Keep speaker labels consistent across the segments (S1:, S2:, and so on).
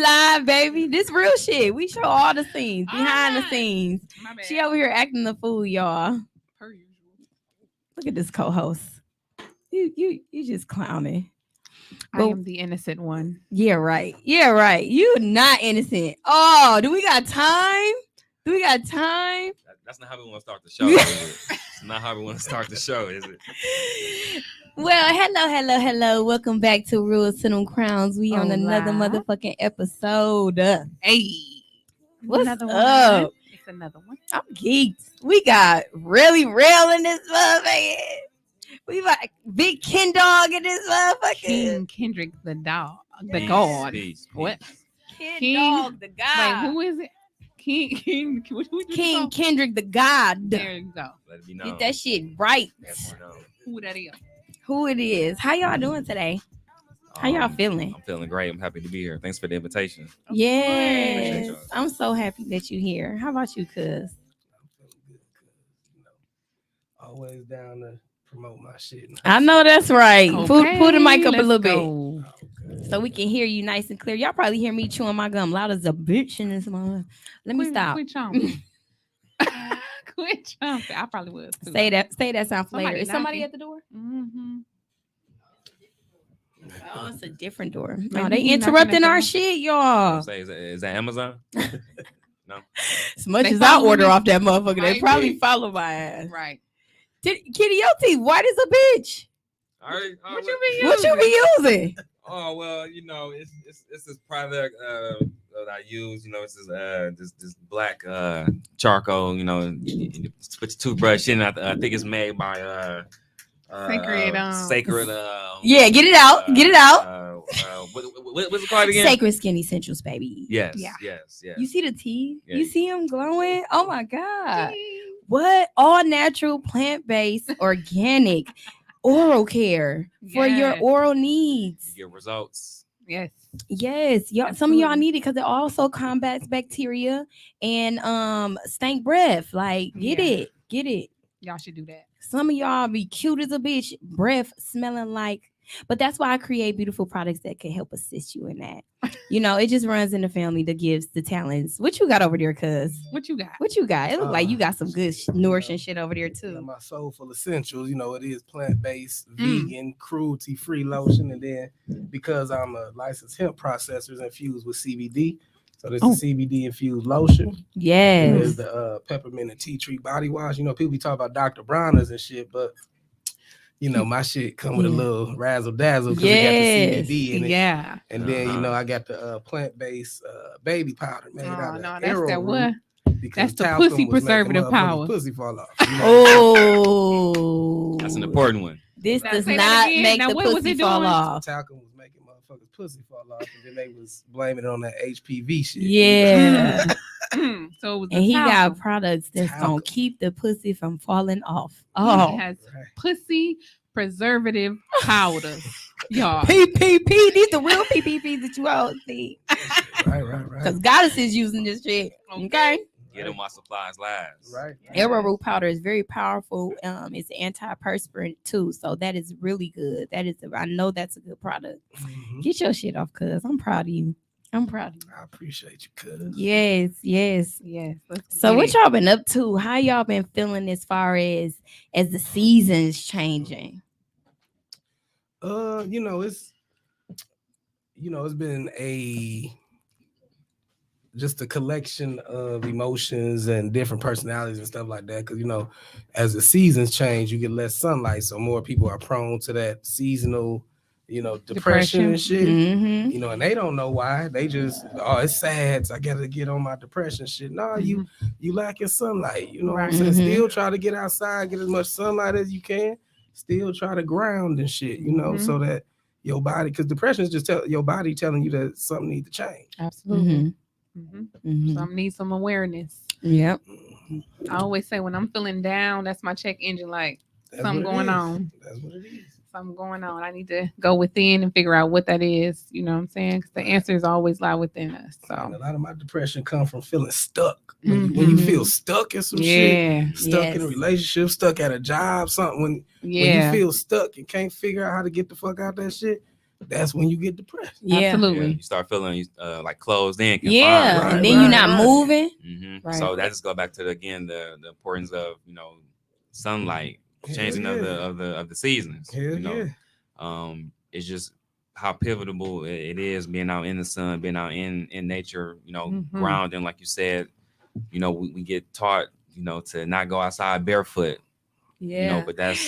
S1: live, baby. This real shit. We show all the scenes, behind the scenes.
S2: My bad.
S1: She over here acting the fool, y'all.
S2: Per usual.
S1: Look at this co-host. You just clowning.
S2: I am the innocent one.
S1: Yeah, right. Yeah, right. You not innocent. Oh, do we got time?
S3: That's not how we want to start the show, is it? It's not how we want to start the show, is it?
S1: Well, hello. Welcome back to Rulez to them Crowns. We on another motherfucking episode.
S2: Hey.
S1: What's
S2: another
S1: up?
S2: One. It's another one.
S1: I'm geeked. We got really real in this motherfucker. We got Big Ken Dog in this motherfucker.
S2: King Kendrick the dog. The
S3: Peace,
S2: god.
S3: peace.
S2: What?
S1: King Dog the God.
S2: Wait, who is it? King
S1: Kendrick the God.
S2: There you go.
S3: Let it be known.
S1: Get that shit right.
S2: Who that is?
S1: Who it is. How y'all doing today? How y'all feeling?
S3: I'm feeling great. I'm happy to be here. Thanks for the invitation.
S1: Yes. I'm so happy that you're here. How about you, cuz?
S4: I'm feeling good, always down to promote my shit.
S1: I know that's right.
S2: Okay,
S1: pull the mic up a little
S2: go.
S1: bit so we can hear you nice and clear. Y'all probably hear me chewing my gum loud as a bitch in this moment. Let me stop.
S2: Quit chomping. Quit chomping. I probably would too.
S1: Say that sound for later.
S2: Somebody
S1: Is somebody
S2: knocking.
S1: at the door?
S2: Mm-hmm.
S1: Oh, it's a different door.
S2: Maybe
S1: No, they
S2: he knocking
S1: interrupting
S2: at
S1: our
S2: the-
S1: shit, y'all.
S3: Say, is that Amazon? No.
S1: As much
S2: They
S1: as I
S2: follow
S1: order
S2: me.
S1: off that motherfucker, they
S2: Might
S1: probably
S2: be.
S1: follow my ass.
S2: Right.
S1: Kitty, your teeth white as a bitch.
S3: All right.
S2: What you been using?
S1: What you be using?
S3: Oh well, it's this product that I use. It's this black charcoal. You put your toothbrush in. I think it's made by Sacred.
S1: Yeah, get it out. Get it out.
S3: What's it called again?
S1: Sacred Skin Essentials, baby.
S3: Yes.
S2: Yeah.
S3: Yes.
S1: You see the teeth?
S3: Yeah.
S1: You see them glowing? Oh my God. What? All natural, plant-based, organic oral care for your
S2: Yes.
S1: oral needs.
S3: You get results.
S2: Yes.
S1: Yes, y'all. Some of y'all need it because it also combats bacteria and stank breath. Like, get
S2: Yeah.
S1: it.
S2: Y'all should do that.
S1: Some of y'all be cute as a bitch, breath smelling like. But that's why I create beautiful products that can help assist you in that. It just runs in the family that gives the talents. What you got over there, cuz?
S2: What you got?
S1: What you got? It looks like you got some good nourishing shit over there too.
S4: My Soulful Essentials, it is plant-based, vegan, cruelty-free lotion. And then because I'm a licensed hemp processor, it's infused with CBD. So there's the CBD infused lotion.
S1: Yes.
S4: There's the peppermint and tea tree body wash. People be talking about Dr. Bronner's and shit, but my shit come with a little razzle dazzle because it got the CBD in it.
S2: Yeah.
S4: And then I got the plant-based baby powder made out of
S2: No, that's
S4: arrowroot
S2: that what?
S4: because
S2: That's the
S4: talcum
S2: pussy
S4: was making
S2: preservative
S4: motherfuckers'
S2: power.
S4: Pussy fall off.
S1: Oh,
S3: That's an important one.
S1: This
S2: Now
S1: does
S2: say that
S1: not
S2: again.
S1: make
S2: Now
S1: the
S2: what was
S1: pussy
S2: it
S1: fall
S2: doing?
S1: off.
S4: Talcum was making motherfuckers' pussy fall off, and then they was blaming it on that HPV shit.
S1: Yeah.
S2: So it was
S1: And he got
S2: talcum.
S1: products that's
S4: Talcum.
S1: gonna keep the pussy from falling off.
S2: He
S1: Oh,
S2: has
S4: Right.
S2: pussy preservative powder. Y'all.
S1: PPP. These the real PPPs that you all see.
S4: Right.
S1: Because Goddess is using this shit. Okay.
S3: Get them while supplies last.
S4: Right.
S1: Arrowroot powder is very powerful. It's antiperspirant too, so that is really good. I know that's a good product.
S4: Mhm.
S1: Get your shit off, cuz I'm proud of you.
S4: I appreciate you, cuz.
S1: Yes.
S2: Yes.
S1: So what y'all been up to? How y'all been feeling as far as the seasons changing?
S4: It's been just a collection of emotions and different personalities and stuff like that. Because as the seasons change, you get less sunlight, so more people are prone to that seasonal, depression and shit.
S1: Mm-hmm.
S4: And they don't know why. They just, it's sad, so I gotta get on my depression shit. No, you lacking sunlight. You know what I'm saying?
S1: Mhm.
S4: Still try to get outside, get as much sunlight as you can. Still try to ground and shit, so that your body, because depression is just your body telling you that something needs to change.
S2: Absolutely.
S1: Mm-hmm.
S2: Some need some awareness.
S1: Yep.
S2: I always say when I'm feeling down, that's my check engine light.
S4: That's
S2: Something
S4: what it
S2: going
S4: is.
S2: on.
S4: That's what it is.
S2: Something going on. I need to go within and figure out what that is. You know what I'm saying? Because the answers always lie within us.
S4: And
S2: So
S4: a lot of my depression comes from feeling stuck. When you feel stuck in some shit,
S2: yeah,
S4: stuck in a relationship, stuck at a job, something. When you feel stuck and can't figure out how to get the fuck out that shit, that's when you get depressed.
S1: Yeah.
S3: Yeah,
S2: Absolutely.
S3: you start feeling like closed in, confined.
S1: Yeah.
S4: Right,
S1: And then you're not
S4: right.
S1: moving.
S3: So
S1: Right.
S3: that just go back to the importance of sunlight, changing
S4: Hell
S3: of
S4: yeah.
S3: the seasons.
S4: Hell yeah.
S3: It's just how pivotal it is being out in the sun, being out in nature.
S2: Mhm.
S3: Grounding, like you said. We get taught to not go outside barefoot.
S1: Yeah.
S3: But that's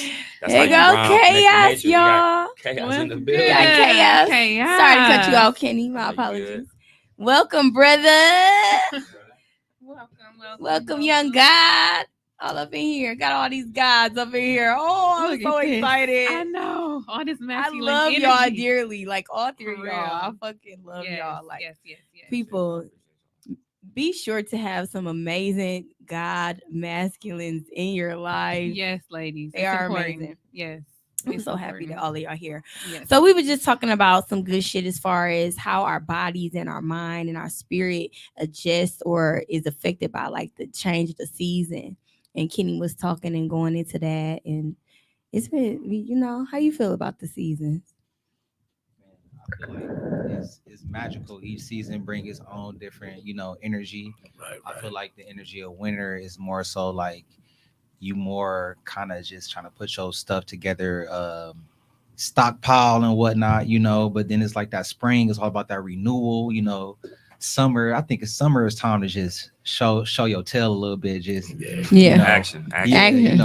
S1: There
S3: how
S1: you
S3: you
S1: go,
S3: ground, connect with
S1: chaos,
S3: nature. We got
S1: y'all.
S3: chaos
S2: What's
S3: in the
S2: good?
S3: building.
S1: We got chaos.
S2: Chaos.
S1: Sorry to cut you off, Kenny. My
S3: No, you
S1: apologies.
S3: good.
S1: Welcome, brother.
S2: Welcome.
S1: Welcome, young God. All up in here. Got all these gods up in here. Oh, I'm
S2: Look
S1: so
S2: at this.
S1: excited.
S2: I know. All this
S1: I
S2: masculine
S1: love
S2: energy.
S1: y'all dearly. Like all three of
S2: For
S1: y'all. I
S2: real.
S1: fucking love
S2: Yes,
S1: y'all. Like
S2: yes.
S1: people, be sure to have some amazing God masculines in your life.
S2: Yes, ladies.
S1: They
S2: It's
S1: are
S2: important.
S1: amazing.
S2: Yes.
S1: I'm
S2: It's
S1: so happy that
S2: important.
S1: all of y'all here.
S2: Yes.
S1: So we were just talking about some good shit as far as how our bodies and our mind and our spirit adjust or is affected by like the change of the season. And Kenny was talking and going into that, and it's been, how you feel about the seasons?
S5: I feel like it's magical. Each season bring its own different, energy.
S4: Right,
S5: I
S4: right.
S5: feel like the energy of winter is more so like you more kind of just trying to put your stuff together, stockpile and whatnot, But then it's like that spring is all about that renewal, Summer, I think summer is time to just show your tail a little bit, just
S1: Yeah.
S3: Action.
S5: yeah,
S1: Action.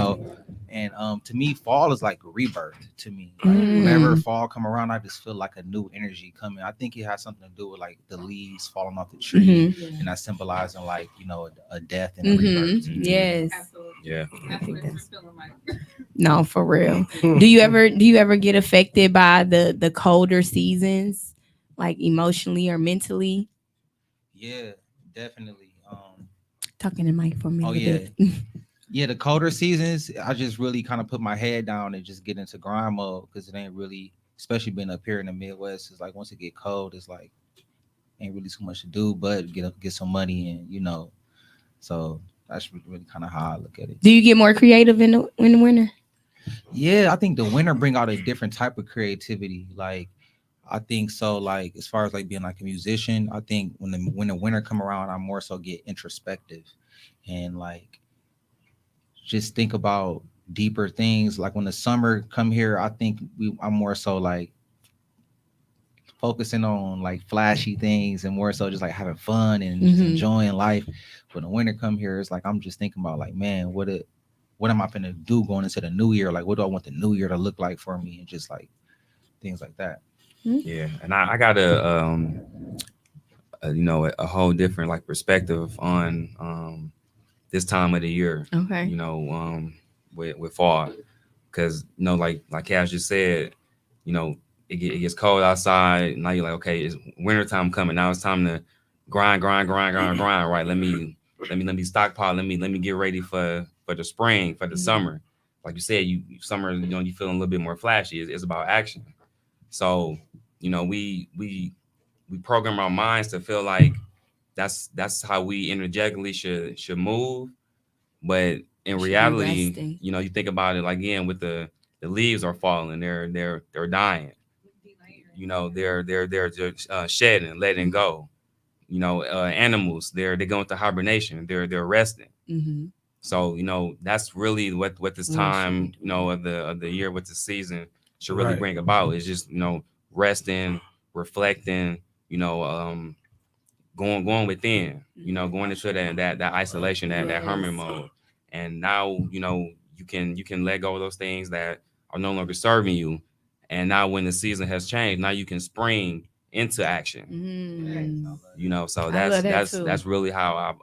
S5: And to me, fall is like rebirth to me. Like
S1: Mm.
S5: whenever fall come around, I just feel like a new energy coming. I think it has something to do with like the leaves falling off the tree,
S1: Mhm.
S5: and that's symbolizing like a death and a
S1: Mhm.
S5: rebirth.
S1: Yes.
S2: Absolutely.
S3: Yeah.
S2: That's
S1: think
S2: what
S1: that's-
S2: we're feeling like.
S1: No, for real. Do you ever get affected by the colder seasons, like emotionally or mentally?
S5: Yeah, definitely.
S1: Talking to Mike for a minute.
S5: Oh yeah, yeah. The colder seasons, I just really kind of put my head down and just get into grind mode because it ain't really, especially being up here in the Midwest. It's like once it get cold, it's like ain't really too much to do but get some money and. So that's really kind of how I look at it.
S1: Do you get more creative in the winter?
S5: Yeah, I think the winter bring out a different type of creativity. Like I think so. Like as far as like being like a musician, I think when the winter come around, I more so get introspective and like just think about deeper things. Like when the summer come here, I think I'm more so like focusing on like flashy things and more so just like having fun and just enjoying life. When the winter come here, it's like I'm just thinking about like, man, what am I gonna do going into the new year? Like, what do I want the new year to look like for me? And just like things like that.
S3: Yeah, and I got a whole different like perspective on this time of the year.
S1: Okay.
S3: With fall, because like Cash just said, it gets cold outside. Now you're like, okay, it's wintertime coming. Now it's time to grind. Right? Let me stockpile. Let me get ready for the spring, for the summer. Like you said, summer, you feeling a little bit more flashy. It's about action. So we program our minds to feel like that's how we energetically should move, but in
S1: Should be
S3: reality,
S1: resting.
S3: you think about it like, again, with the leaves are falling, they're dying, they're just shedding, letting go. Animals, they're going into hibernation, they're resting.
S1: Mm-hmm.
S3: So that's really what this
S1: We
S3: time
S1: should be
S3: of the year, with the season should really
S4: Right.
S3: bring about. Is just resting, reflecting, going within, going into that isolation, that hermit mode. And now you can let go of those things that are no longer serving you. And now when the season has changed, now you can spring into action. So
S1: I love that too.
S3: that's really how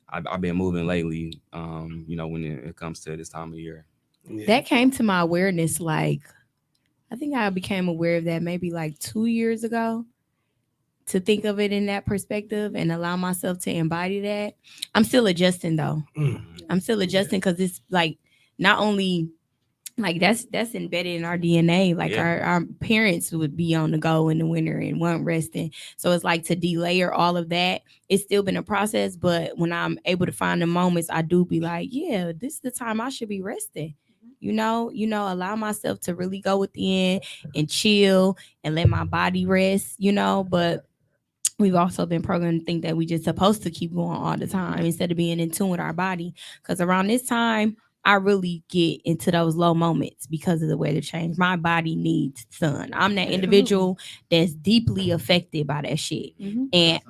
S3: I've been moving lately. When it comes to this time of year.
S4: Yeah.
S1: That came to my awareness, like I think I became aware of that maybe like 2 years ago, to think of it in that perspective and allow myself to embody that. I'm still adjusting though. I'm still adjusting because it's like not only like that's embedded in our DNA. Like
S3: Yeah.
S1: our parents would be on the go in the winter and weren't resting. So it's like to delayer all of that. It's still been a process, but when I'm able to find the moments, I do be like, yeah, this is the time I should be resting. allow myself to really go within and chill and let my body rest, but we've also been programmed to think that we just supposed to keep going all the time instead of being in tune with our body. Because around this time, I really get into those low moments because of the weather change. My body needs sun. I'm that individual that's deeply affected by that shit. And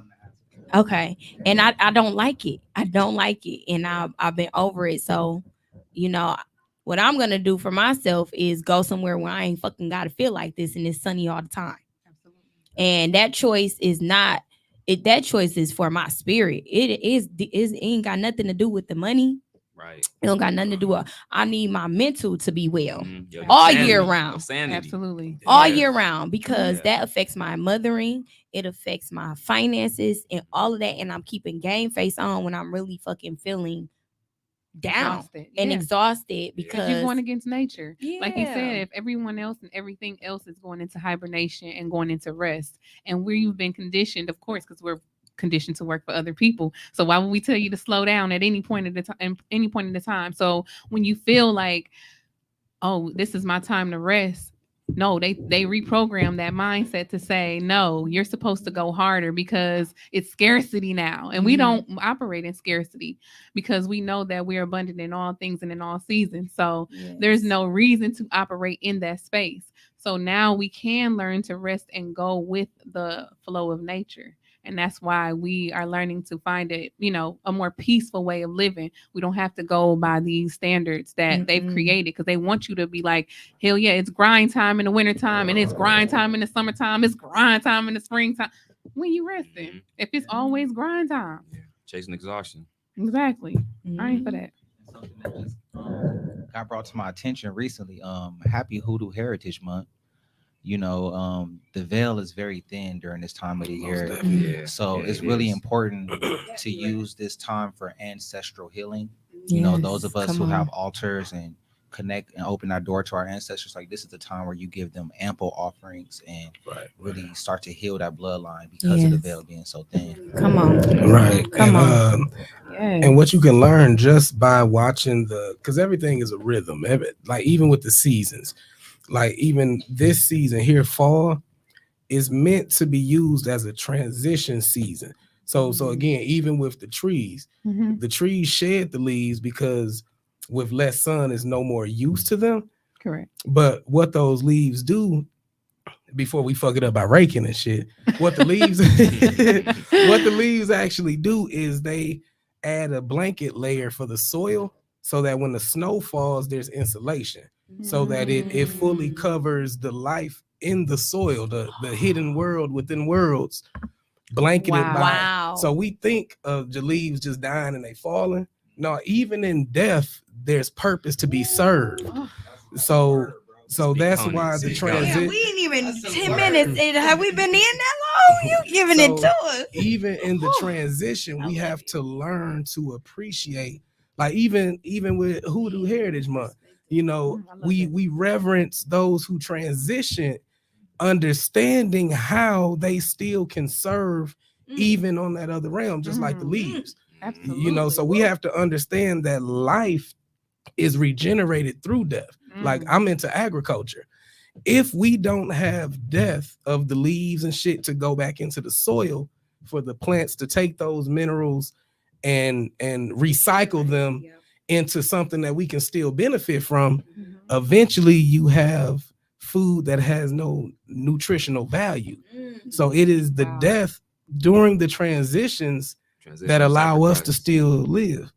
S1: okay, and I don't like it. I don't like it, and I've been over it. So, you know, what I'm gonna do for myself is go somewhere where I ain't fucking gotta feel like this and it's sunny all the time. And that choice is not it. That choice is for my spirit. It ain't got nothing to do with the money.
S3: Right.
S1: It don't got nothing to do with. I need my mental to be well
S3: Your
S1: all
S3: sanity,
S1: year
S3: your
S1: round.
S3: sanity.
S2: Absolutely.
S1: All
S3: Yeah.
S1: year round, because
S3: Yeah.
S1: that affects my mothering, it affects my finances and all of that. And I'm keeping game face on when I'm really fucking feeling down
S2: Exhausted.
S1: and
S2: Yeah.
S1: exhausted
S2: Because
S1: because
S2: you're going against nature. Like you
S1: Yeah.
S2: said, if everyone else and everything else is going into hibernation and going into rest, and we've been conditioned, of course, because we're conditioned to work for other people. So why would we tell you to slow down at any point at the time? Any point in the time. So when you feel like, oh, this is my time to rest. No, they reprogram that mindset to say, no, you're supposed to go harder because it's scarcity now. And we don't operate in scarcity because we know that we're abundant in all things and in all seasons. So there's no reason to operate in that space. So now we can learn to rest and go with the flow of nature. And that's why we are learning to find a more peaceful way of living. We don't have to go by these standards that they've created because they want you to be like, hell yeah, it's grind time in the wintertime and it's grind time in the summertime. It's grind time in the springtime. When you resting, if it's always grind time.
S3: Yeah. Chasing exhaustion.
S2: Exactly. I ain't for that.
S5: Something that just got brought to my attention recently. Happy Hoodoo Heritage Month. The veil is very thin during this time of the year.
S3: Yeah.
S5: So
S3: Yeah,
S5: it's
S3: it
S5: really
S3: is.
S5: important to use this time for ancestral healing.
S1: Yes,
S5: Those of us
S1: come
S5: who
S1: on.
S5: have altars and connect and open our door to our ancestors, like this is the time where you give them ample offerings and really start to heal that bloodline because of the
S1: Yes.
S5: veil being so thin.
S1: Come on.
S4: Right.
S1: Come
S4: and,
S2: Yes.
S4: And what you can learn just by watching because everything is a rhythm. Like even with the seasons, like even this season here, fall is meant to be used as a transition season. So again, even with the trees shed the leaves because with less sun is no more use to them.
S2: Correct.
S4: But what those leaves do, before we fuck it up by raking and shit, what the leaves actually do is they add a blanket layer for the soil so that when the snow falls, there's insulation, so that it fully covers the life in the soil, the hidden world within worlds, blanketed by.
S1: Wow.
S4: So we think of the leaves just dying and they falling. No, even in death, there's purpose to be served. So that's why the transit.
S1: We ain't even 10 minutes. Have we been in that long? You giving it to us.
S4: Even in the transition, we have to learn to appreciate. Like even with Hoodoo Heritage Month, we reverence those who transition, understanding how they still can serve even on that other realm, just like the leaves.
S2: Absolutely.
S4: So we have to understand that life is regenerated through death. Like I'm into agriculture. If we don't have death of the leaves and shit to go back into the soil for the plants to take those minerals and recycle them into something that we can still benefit from, eventually you have food that has no nutritional value. So it is the death during the transitions that allow us to still live.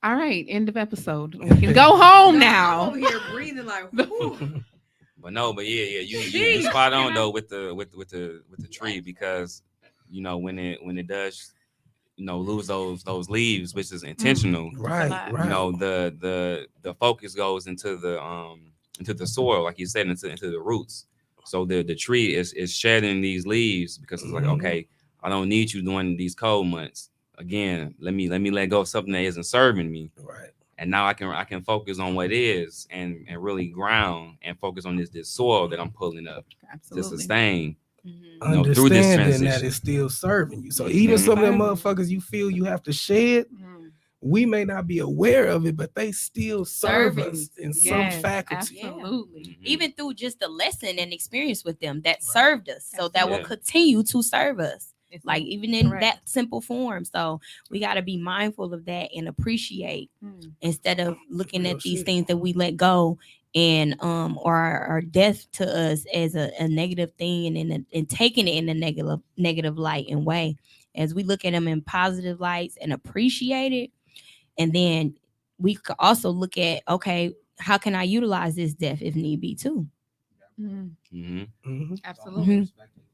S2: All right, end of episode. We can go home now.
S1: I'm over here breathing like, whew.
S3: But yeah, you spot on though with the tree, because when it does lose those leaves, which is intentional.
S4: Right.
S3: The focus goes into the soil, like you said, into the roots. So the tree is shedding these leaves because it's like, okay, I don't need you during these cold months. Again, let me let go of something that isn't serving me.
S4: Right.
S3: And now I can focus on what is and really ground and focus on this soil that I'm pulling up to sustain.
S4: Understanding
S3: through this
S4: that
S3: transition.
S4: it's still serving you. So even some of them motherfuckers you feel you have to shed, we may not be aware of it, but they still serve
S1: Serving.
S4: us in some
S2: Yes,
S4: faculty.
S2: absolutely.
S3: Mhm.
S1: Even through just the lesson and experience with them that served us, so that will
S3: Absolutely.
S1: continue to serve us,
S2: It's
S1: like even in
S2: correct.
S1: that simple form. So we got to be mindful of that and appreciate,
S2: Mm.
S1: instead of looking
S4: Real
S1: at these
S4: shit.
S1: things that we let go and or are death to us as a negative thing, and taking it in a negative light and way. As we look at them in positive lights and appreciate it, and then we could also look at, okay, how can I utilize this death if need be too?
S2: Mm.
S3: Mhm.
S4: Mhm.
S2: Absolutely.
S1: Mhm.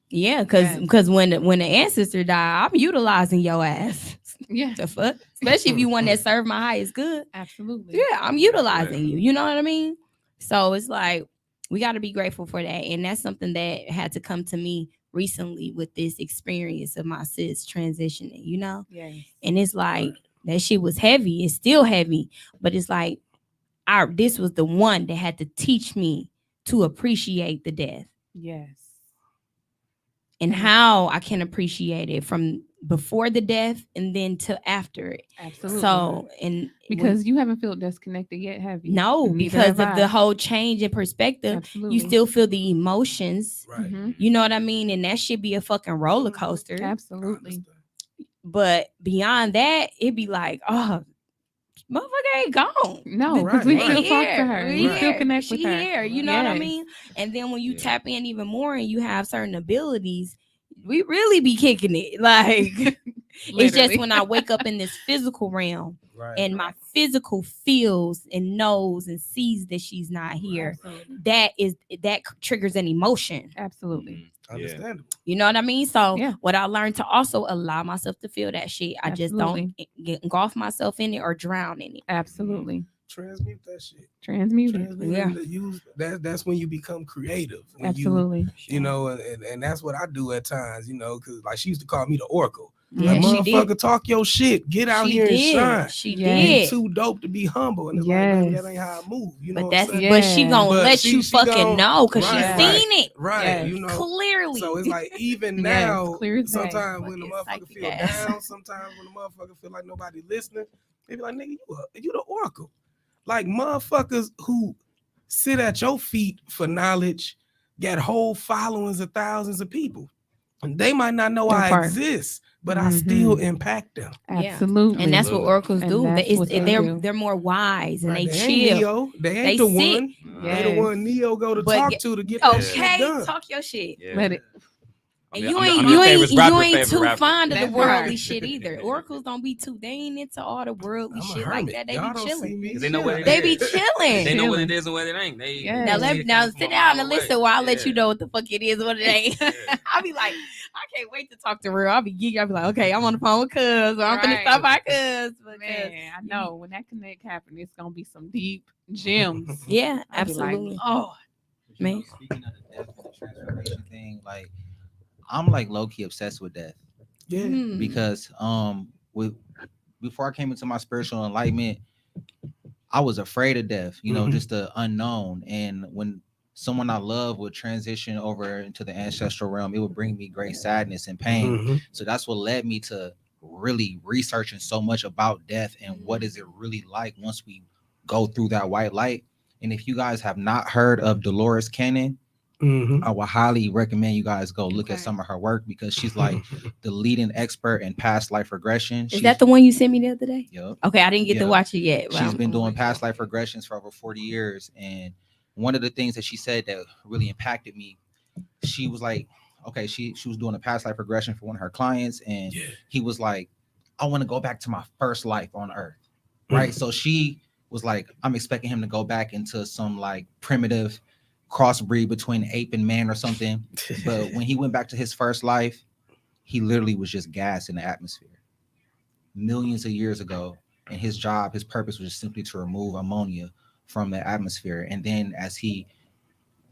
S1: Yeah, because
S2: Yes.
S1: when the ancestor die, I'm utilizing your ass.
S2: Yeah,
S1: The fuck, especially if you one that served my highest good.
S2: absolutely.
S1: Yeah, I'm utilizing you. You know what I mean? So it's like we got to be grateful for that, and that's something that had to come to me recently with this experience of my sis transitioning. You know,
S2: Yes.
S1: and it's like that shit was heavy. It's still heavy, but it's like this was the one that had to teach me to appreciate the death
S2: Yes.
S1: and how I can appreciate it from before the death and then to after it.
S2: Absolutely.
S1: So, and
S2: because you haven't felt disconnected yet, have you?
S1: no,
S2: Neither
S1: because
S2: have
S1: of the
S2: I.
S1: whole change in perspective,
S2: Absolutely.
S1: you still feel the emotions.
S4: Right.
S2: Mhm.
S1: You know what I mean? And that should be a fucking roller coaster.
S2: Absolutely.
S1: But beyond that, it'd be like, oh, motherfucker ain't gone.
S2: No,
S4: Right,
S2: because we
S4: right.
S2: still
S1: They
S2: talk to
S1: here.
S2: her.
S1: We
S2: We still
S1: here.
S2: connect
S1: She
S2: with her.
S1: here. You know what I
S2: Yes.
S1: mean? And then when you
S3: Yeah.
S1: tap in even more and you have certain abilities, we really be kicking it. Like it's just
S2: Literally.
S1: when I wake up in this physical realm
S4: Right.
S1: and my physical feels and knows and sees that she's not here,
S2: Absolutely.
S1: that triggers an emotion.
S2: Absolutely.
S3: Mhm. Yeah.
S4: Understandable.
S1: You know what I mean? So
S2: Yeah.
S1: what I learned to also allow myself to feel that shit. I just don't engulf myself in it or drown in it.
S2: Absolutely.
S4: Transmute that shit.
S2: Transmute it.
S4: Transmute
S1: Yeah.
S4: it. Use that's when you become creative. When
S2: Absolutely.
S4: you know, and that's what I do at times, you know, because like she used to call me the Oracle.
S1: Yeah,
S4: Like,
S1: she
S4: motherfucker,
S1: did.
S4: talk your shit. Get out
S1: She
S4: here and
S1: did.
S4: shine.
S1: She
S2: Yes.
S4: You
S1: did.
S4: too dope to be humble. And it's like, baby, that ain't how I move. You know
S1: But
S4: what
S1: that's
S4: I'm saying?
S1: but she
S2: Yeah.
S1: gonna
S4: But
S1: let
S4: she-
S1: you
S4: she
S1: fucking
S4: gon-
S1: know because
S4: right,
S1: she's
S2: right.
S1: seen it
S4: Right.
S2: Yes.
S4: You know.
S1: clearly.
S4: So it's like even
S2: Yes,
S4: now,
S2: clear as day.
S4: sometimes when the
S1: Fucking
S4: motherfucker
S1: psychic
S4: feel
S1: ass.
S4: down, sometimes when the motherfucker feel like nobody listening, they be like, nigga, you the Oracle. Like motherfuckers who sit at your feet for knowledge, got whole followings of thousands of people. And they might not know
S2: That
S4: I
S2: part.
S4: exist, but I still
S2: Mhm.
S4: impact them.
S1: Yeah.
S2: Absolutely.
S1: And that's what
S3: Absolutely.
S1: oracles
S2: And
S1: do.
S2: that's what they do.
S1: They're more wise and
S4: Right?
S1: they
S4: They ain't
S1: chill.
S4: Neo. They ain't
S1: They
S4: the
S1: sit.
S4: one. They
S2: Yes.
S4: the one Neo go to
S1: But
S4: talk
S1: get-
S4: to get that shit
S1: Okay,
S4: done.
S1: talk your shit.
S3: Yeah.
S2: Let it.
S1: And
S3: I'm
S1: you
S3: your-
S1: ain't
S3: I'm
S1: you
S3: your
S1: ain't
S3: favorite rapper,
S1: you ain't
S3: favorite
S1: too
S3: rapper.
S1: fond of the
S2: That
S1: worldly
S2: part.
S1: shit either. Oracles don't be too. They ain't into all the worldly
S4: I'm a
S1: shit like
S4: hermit.
S1: that. They
S4: Y'all
S1: be
S4: don't see
S1: chilling.
S4: me.
S3: They know what it
S1: They be
S3: is.
S1: chilling.
S3: They know what it
S2: Chilling.
S3: is and what it ain't. They
S2: Yes.
S1: Now
S3: see
S1: let
S3: it
S1: now
S3: coming from
S1: sit
S3: a
S1: down
S3: mile
S1: and
S3: away.
S1: listen while I let
S3: Yeah.
S1: you know what the fuck it is, what it ain't.
S3: Yeah.
S1: I'll be like, I can't wait to talk to her. I'll be geeky. I'll be like, okay, I'm on the phone with cuz, or I'm finna
S2: Right.
S1: stop by cuz. because-
S2: Man, I know when that connect happen, it's gonna be some deep gems.
S1: Yeah,
S2: I'll be like,
S1: absolutely.
S2: oh,
S5: But, you know,
S1: Man.
S5: speaking of the death and the transformation thing, like I'm like low key obsessed with death
S4: Yeah.
S1: Mm.
S5: because with before I came into my spiritual enlightenment, I was afraid of death, you know,
S4: Mhm.
S5: just the unknown. And when someone I love would transition over into the ancestral realm, it would bring me great sadness and pain.
S4: Mhm.
S5: So that's what led me to really researching so much about death and what is it really like once we go through that white light. And if you guys have not heard of Dolores Cannon,
S4: Mhm.
S5: I would highly recommend you guys go look at
S2: Okay.
S5: some of her work because she's like the leading expert in past life regression.
S1: Is that the one you sent me the other day?
S5: Yep.
S1: Okay, I didn't get to
S5: Yeah.
S1: watch it yet. but
S5: She's
S1: I'm
S5: been
S1: gonna
S5: doing
S1: watch
S5: past
S1: it.
S5: life regressions for over 40 years. And one of the things that she said that really impacted me, she was like, okay, she was doing a past life regression for one of her clients. And
S4: Yeah.
S5: he was like, I want to go back to my first life on earth. Right. So she was like, I'm expecting him to go back into some like primitive crossbreed between ape and man or something. But when he went back to his first life, he literally was just gas in the atmosphere millions of years ago. And his job, his purpose was just simply to remove ammonia from the atmosphere. And then as he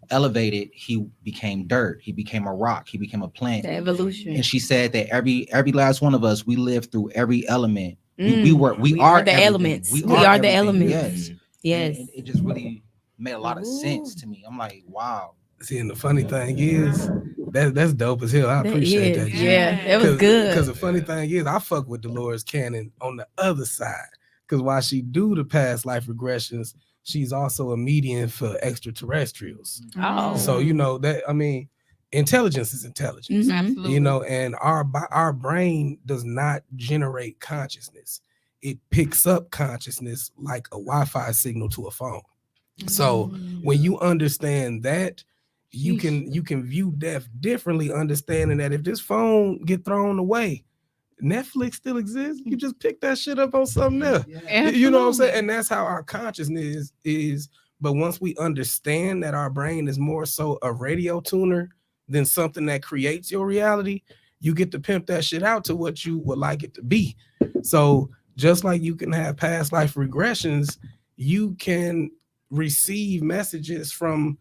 S5: elevated, he became dirt, he became a rock, he became a plant.
S1: The evolution.
S5: And she said that every last one of us, we lived through every element. We
S1: We
S5: are
S1: the
S5: everything.
S1: elements. We
S5: are
S1: are the
S5: everything.
S1: elements.
S5: Yes.
S3: Mhm.
S1: Yes.
S5: And it just really made a lot of sense
S1: Ooh.
S5: to me. I'm like, wow.
S4: See, and the funny thing is, that's dope as hell. I appreciate that.
S1: is.
S4: G.
S1: Yeah, that was good.
S4: Because the funny thing is, I fuck with Dolores Cannon on the other side. because while she do the past life regressions, she's also a medium for extraterrestrials.
S1: Oh.
S4: So that, I mean, intelligence is intelligence.
S1: Mhm.
S2: Absolutely.
S4: And our brain does not generate consciousness. It picks up consciousness like a Wi-Fi signal to a phone. So when you understand that, you can view death differently, understanding that if this phone get thrown away, Netflix still exists. You just pick that shit up on something else. You know what I'm saying? And that's how our consciousness is. But once we understand that our brain is more so a radio tuner than something that creates your reality, you get to pimp that shit out to what you would like it to be. So just like you can have past life regressions, you can receive messages from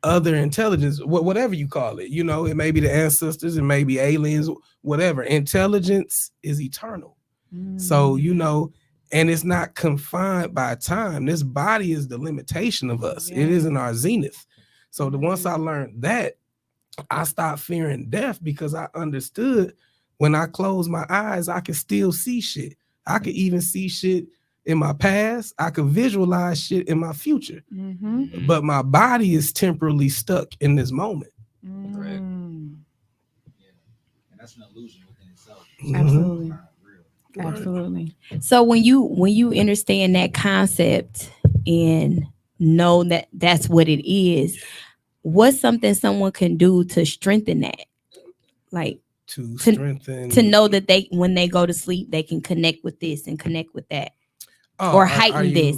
S4: other intelligence, whatever you call it. It may be the ancestors, it may be aliens, whatever. Intelligence is eternal. So, and it's not confined by time. This body is the limitation of us. It isn't our zenith. So once I learned that, I stopped fearing death, because I understood when I close my eyes, I can still see shit. I could even see shit in my past. I could visualize shit in my future. But my body is temporarily stuck in this moment.
S3: Correct.
S5: And that's an illusion within itself.
S2: Absolutely.
S5: Not real.
S2: Absolutely.
S1: So when you understand that concept and know that that's what it is, what's something someone can do to strengthen that? Like
S4: To strengthen,
S1: to know that they, when they go to sleep, they can connect with this and connect with that, or heighten this.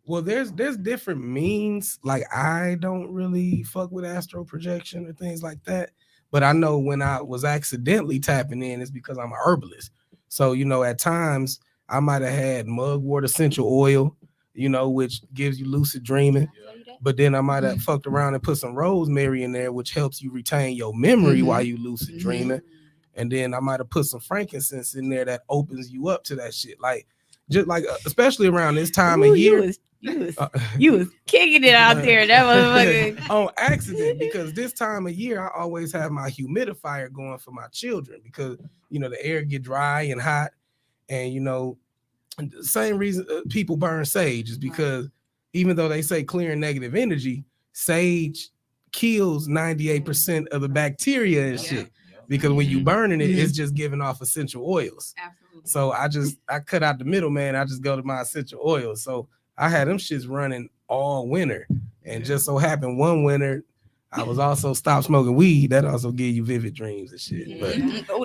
S4: Well, there's different means. Like, I don't really fuck with astral projection or things like that. But I know when I was accidentally tapping in, it's because I'm a herbalist. So, at times I might have had mugwort essential oil, which gives you lucid dreaming. But then I might have fucked around and put some rosemary in there, which helps you retain your memory while you lucid dreaming. And then I might have put some frankincense in there that opens you up to that shit. Like, just like, especially around this time of year.
S1: You was kicking it out there. That was
S4: on accident, because this time of year I always have my humidifier going for my children, because the air get dry and hot, and the same reason people burn sage is because even though they say clearing negative energy, sage kills 98% of the bacteria and shit, because when you burning it, it's just giving off essential oils.
S2: Absolutely.
S4: So I cut out the middleman. I just go to my essential oils. So I had them shits running all winter, and just so happened one winter I was also stopped smoking weed. That also give you vivid dreams and shit. But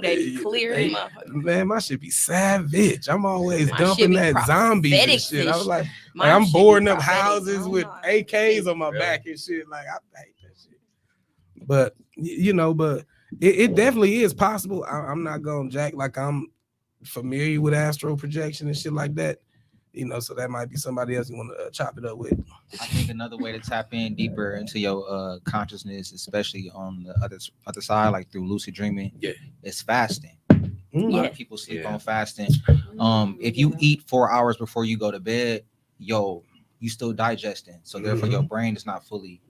S1: they be clear.
S4: man, my shit be savage. I'm always
S1: My shit
S4: dumping
S1: be
S4: that zombies and
S1: prophetic
S4: shit. I was like
S1: My
S4: I'm
S1: shit be
S4: boarding up
S1: prophetic.
S4: houses with AKs on my back and shit. Like, I hate that shit. But but it definitely is possible. I'm not gonna jack like I'm familiar with astral projection and shit like that. So that might be somebody else you want to chop it up with.
S5: I think another way to tap in deeper into your consciousness, especially on the other side, like through lucid dreaming, is fasting. A lot of people sleep on fasting. If you eat 4 hours before you go to bed, you still digesting, so therefore your brain is not fully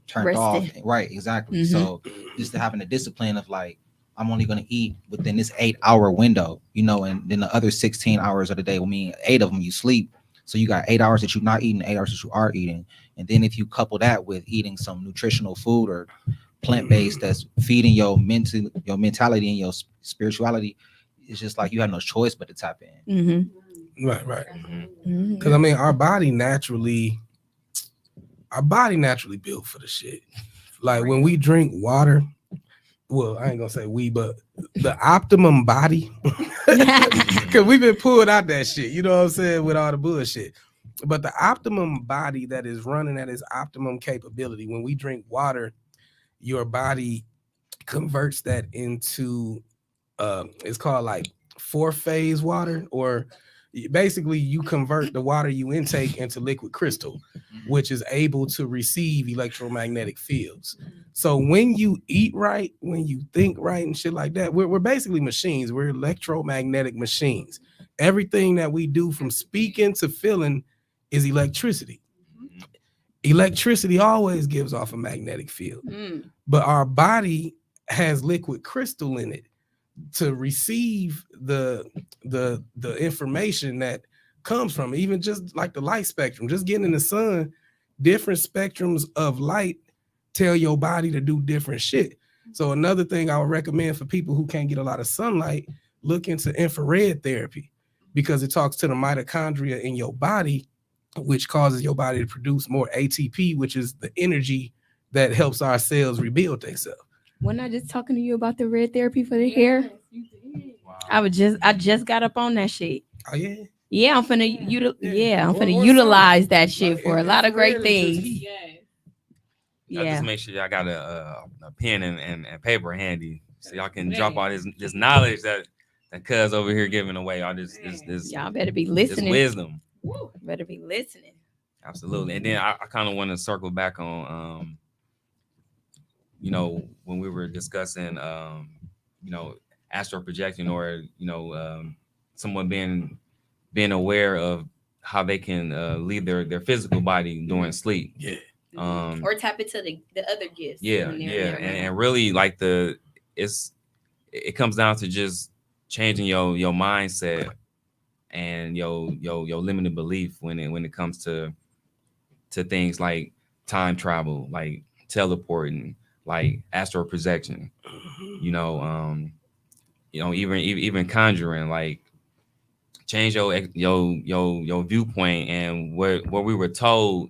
S5: turned off. Right, exactly. So just having a discipline of like, I'm only going to eat within this 8-hour window, and then the other 16 hours of the day, 8 of them you sleep. So you got 8 hours that you're not eating, 8 hours that you are eating. And then if you couple that with eating some nutritional food or plant-based that's feeding your mentality and your spirituality, it's just like you have no choice but to tap in.
S4: Right. Because I mean, our body naturally built for the shit. Like when we drink water, well, I ain't gonna say we, but the optimum body, because we've been pulled out that shit, you know what I'm saying, with all the bullshit. But the optimum body that is running at its optimum capability, when we drink water, your body converts that into it's called like 4-phase water, or basically you convert the water you intake into liquid crystal, which is able to receive electromagnetic fields. So when you eat right, when you think right and shit like that, we're basically machines. We're electromagnetic machines. Everything that we do from speaking to feeling is electricity. Electricity always gives off a magnetic field, but our body has liquid crystal in it to receive the information that comes from. Even just like the light spectrum, just getting in the sun, different spectrums of light tell your body to do different shit. So another thing I would recommend for people who can't get a lot of sunlight, look into infrared therapy, because it talks to the mitochondria in your body, which causes your body to produce more ATP, which is the energy that helps our cells rebuild themselves.
S1: Wasn't I just talking to you about the red therapy for the hair? I just got up on that shit.
S4: Oh yeah.
S1: Yeah, I'm finna I'm finna utilize that shit for a lot of great things.
S3: Y'all just make sure y'all got a pen and paper handy so y'all can drop all this knowledge that cuz over here giving away. All this
S1: y'all better be
S3: this
S1: listening.
S3: wisdom.
S1: Woo, better be listening.
S3: Absolutely. And then I kind of want to circle back on you know, when we were discussing you know, astral projection, or you know, someone being aware of how they can leave their physical body during sleep.
S4: Yeah.
S1: Or tap into the other gifts.
S3: Yeah, and really like it comes down to just changing your mindset and your limited belief when it comes to things like time travel, like teleporting, like astral projection. You know, even conjuring, like change your viewpoint and what we were told,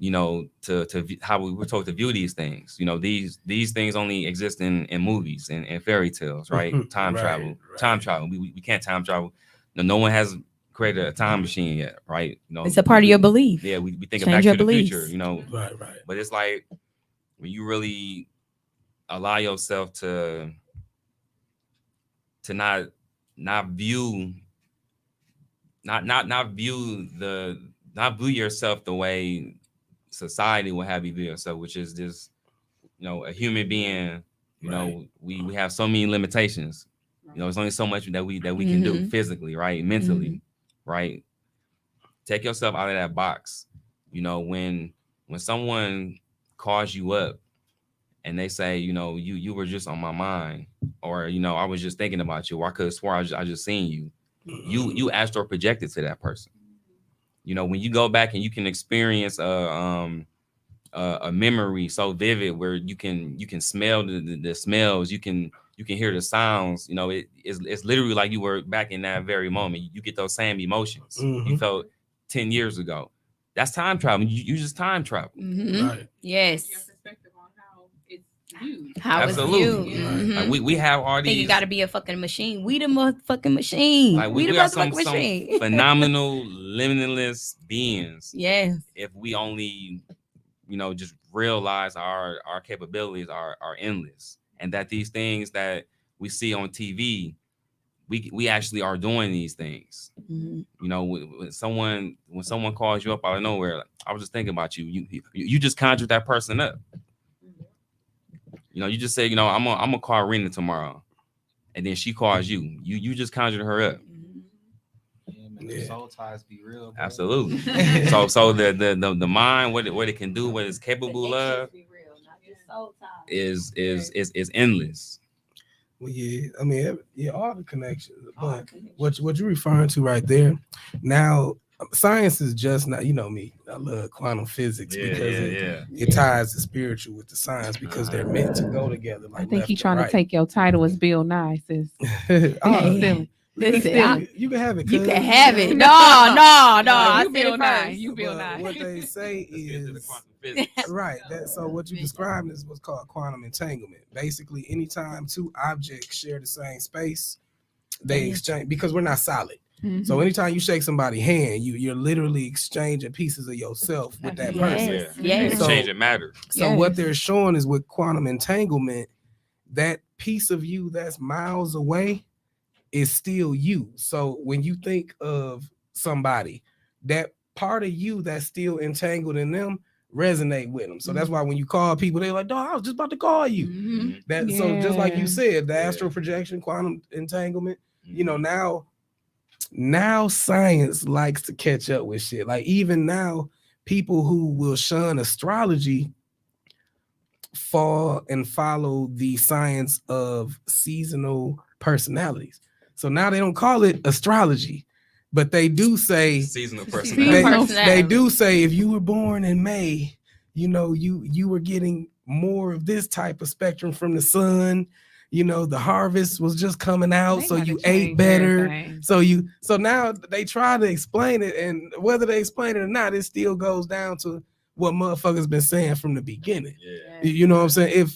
S3: you know, to how we were told to view these things. You know, these things only exist in movies and fairy tales, right? Time travel. We can't time travel. No one has created a time machine yet, right? You know,
S1: it's a part of your belief.
S3: Yeah, we think
S1: Change
S3: of Back
S1: your
S3: to the
S1: beliefs.
S3: Future, you know.
S4: Right.
S3: But it's like when you really allow yourself to not view yourself the way society will have you view yourself, which is this, you know, a human being. You know, we have so many limitations. You know, there's only so much that we can do physically, right? Mentally, right? Take yourself out of that box. You know, when someone calls you up and they say, you know, you were just on my mind, or you know, I was just thinking about you, or I could have swore I just seen you. You astral projected to that person. You know, when you go back and you can experience a memory so vivid where you can smell the smells, you can hear the sounds. You know, it's literally like you were back in that very moment. You get those same emotions you felt 10 years ago. That's time travel. You just time travel.
S4: Right.
S1: Yes.
S2: Your perspective on how it's viewed.
S1: How
S3: Absolutely.
S1: it's viewed.
S3: Like we have all these.
S1: Think you got to be a fucking machine. We the motherfucking machine.
S3: Like
S1: we the
S3: got some
S1: machine.
S3: phenomenal limitless beings.
S1: Yes.
S3: If we only, you know, just realize our capabilities are endless, and that these things that we see on TV, we actually are doing these things. You know, when someone calls you up out of nowhere, like, I was just thinking about you. You just conjured that person up. You know, you just say, you know, I'm gonna call Rena tomorrow, and then she calls you. You just conjured her up.
S5: Yeah, man, the soul ties be real, bro.
S3: Absolutely. so the mind, what it can do, what it's capable of, is endless.
S4: Well, yeah, I mean, all the connections. But what you're referring to right there, now science is just not, you know me, I love quantum physics because it ties the spiritual with the science because they're meant to go together. Like
S2: I think he's
S4: he's
S2: trying to take your title as Bill Nye, sis.
S1: Listen,
S4: you can have it.
S1: You can have it. No.
S2: You Bill Nye. You Bill Nye.
S4: What they say is right. So what you described is what's called quantum entanglement. Basically, anytime two objects share the same space, they exchange, because we're not solid. So anytime you shake somebody's hand, you're literally exchanging pieces of yourself with that person.
S1: Yes.
S3: Exchanging matter.
S4: So what they're showing is with quantum entanglement, that piece of you that's miles away is still you. So when you think of somebody, that part of you that's still entangled in them resonate with them. So that's why when you call people, they're like, "Dog, I was just about to call you." So just like you said, the astral projection, quantum entanglement, you know, now science likes to catch up with shit. Like even now, people who will shun astrology fall and follow the science of seasonal personalities. So now they don't call it astrology. But they do say
S3: Seasonal
S4: they,
S3: personality.
S4: they do say if you were born in May, you were getting more of this type of spectrum from the sun. The harvest was just coming out,
S2: They
S4: so
S2: gotta
S4: you ate
S2: change
S4: better.
S2: everything.
S4: So now they try to explain it, and whether they explain it or not, it still goes down to what motherfuckers been saying from the beginning.
S3: Yeah.
S4: You know what I'm saying?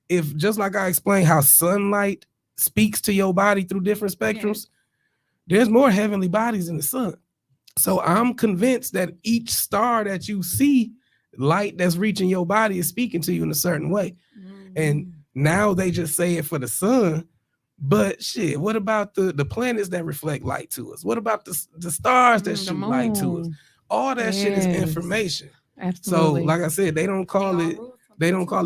S4: If just like I explained how sunlight speaks to your body through different spectrums, there's more heavenly bodies in the sun. So I'm convinced that each star that you see, light that's reaching your body is speaking to you in a certain way. And now they just say it for the sun. But shit, what about the planets that reflect light to us? What about the stars that shoot light to us? All that shit is information.
S2: Absolutely.
S4: So, like I said, they don't call it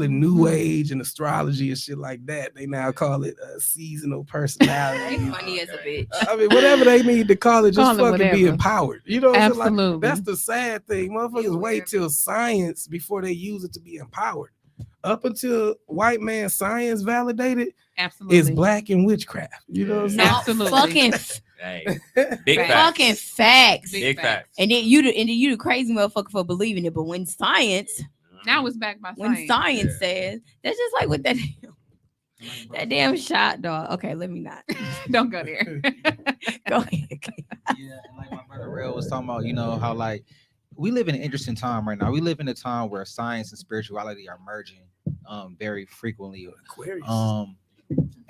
S4: new age and astrology and shit like that. They now call it a seasonal personality.
S1: Funny as a bitch.
S4: I mean, whatever they need to call it, just
S2: Call it
S4: fucking be
S2: whatever.
S4: empowered. You know what I'm saying?
S2: Absolutely.
S4: Like, that's the sad thing. Motherfuckers wait till science before they use it to be empowered. Up until white man science validated,
S2: Absolutely.
S4: it's black and witchcraft. You know what I'm saying?
S2: Absolutely.
S1: Fucking,
S3: Hey, big
S2: Facts.
S3: facts.
S1: fucking facts.
S3: Big facts.
S1: And then you the crazy motherfucker for believing it. But when science
S2: Now it's backed by
S1: when
S2: science.
S1: science says, that's just like with that damn shot dog. Okay, let me not
S2: Don't go there.
S1: go ahead.
S5: Yeah, and like my brother Real was talking about, how like we live in an interesting time right now. We live in a time where science and spirituality are merging very frequently.
S4: Aquarius.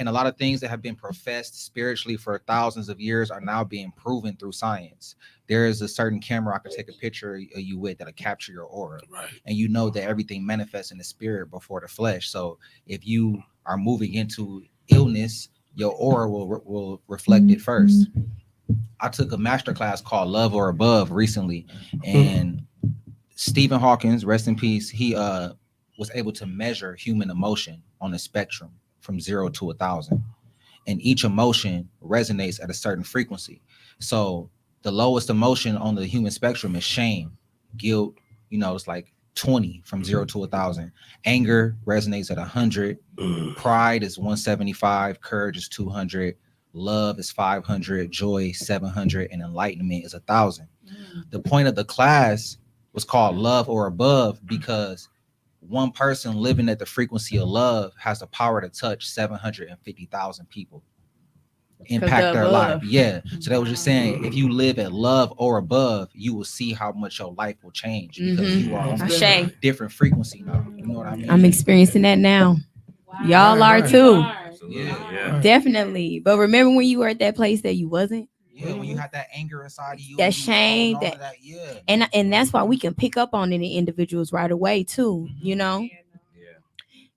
S5: And a lot of things that have been professed spiritually for thousands of years are now being proven through science. There is a certain camera I could take a picture of you with that'll capture your aura.
S4: Right.
S5: And you know that everything manifests in the spirit before the flesh. So if you are moving into illness, your aura will reflect it first. I took a masterclass called Love or Above recently, and Stephen Hawkins, rest in peace, he was able to measure human emotion on a spectrum from 0 to 1,000, and each emotion resonates at a certain frequency. So the lowest emotion on the human spectrum is shame, guilt. It's like 20 from 0 to 1,000. Anger resonates at 100. Pride is 175. Courage is 200. Love is 500. Joy 700, and enlightenment is 1,000. The point of the class was called Love or Above because one person living at the frequency of love has the power to touch 750,000 people, impact their life. Yeah. So that was just saying, if you live at love or above, you will see how much your life will change because you are on a different frequency now. You know what I mean?
S1: I'm experiencing that now. Y'all are too.
S3: Yeah.
S1: Definitely. But remember when you were at that place that you wasn't?
S5: Yeah, when you had that anger inside of you,
S1: that shame, that
S5: yeah.
S1: And that's why we can pick up on it in individuals right away too.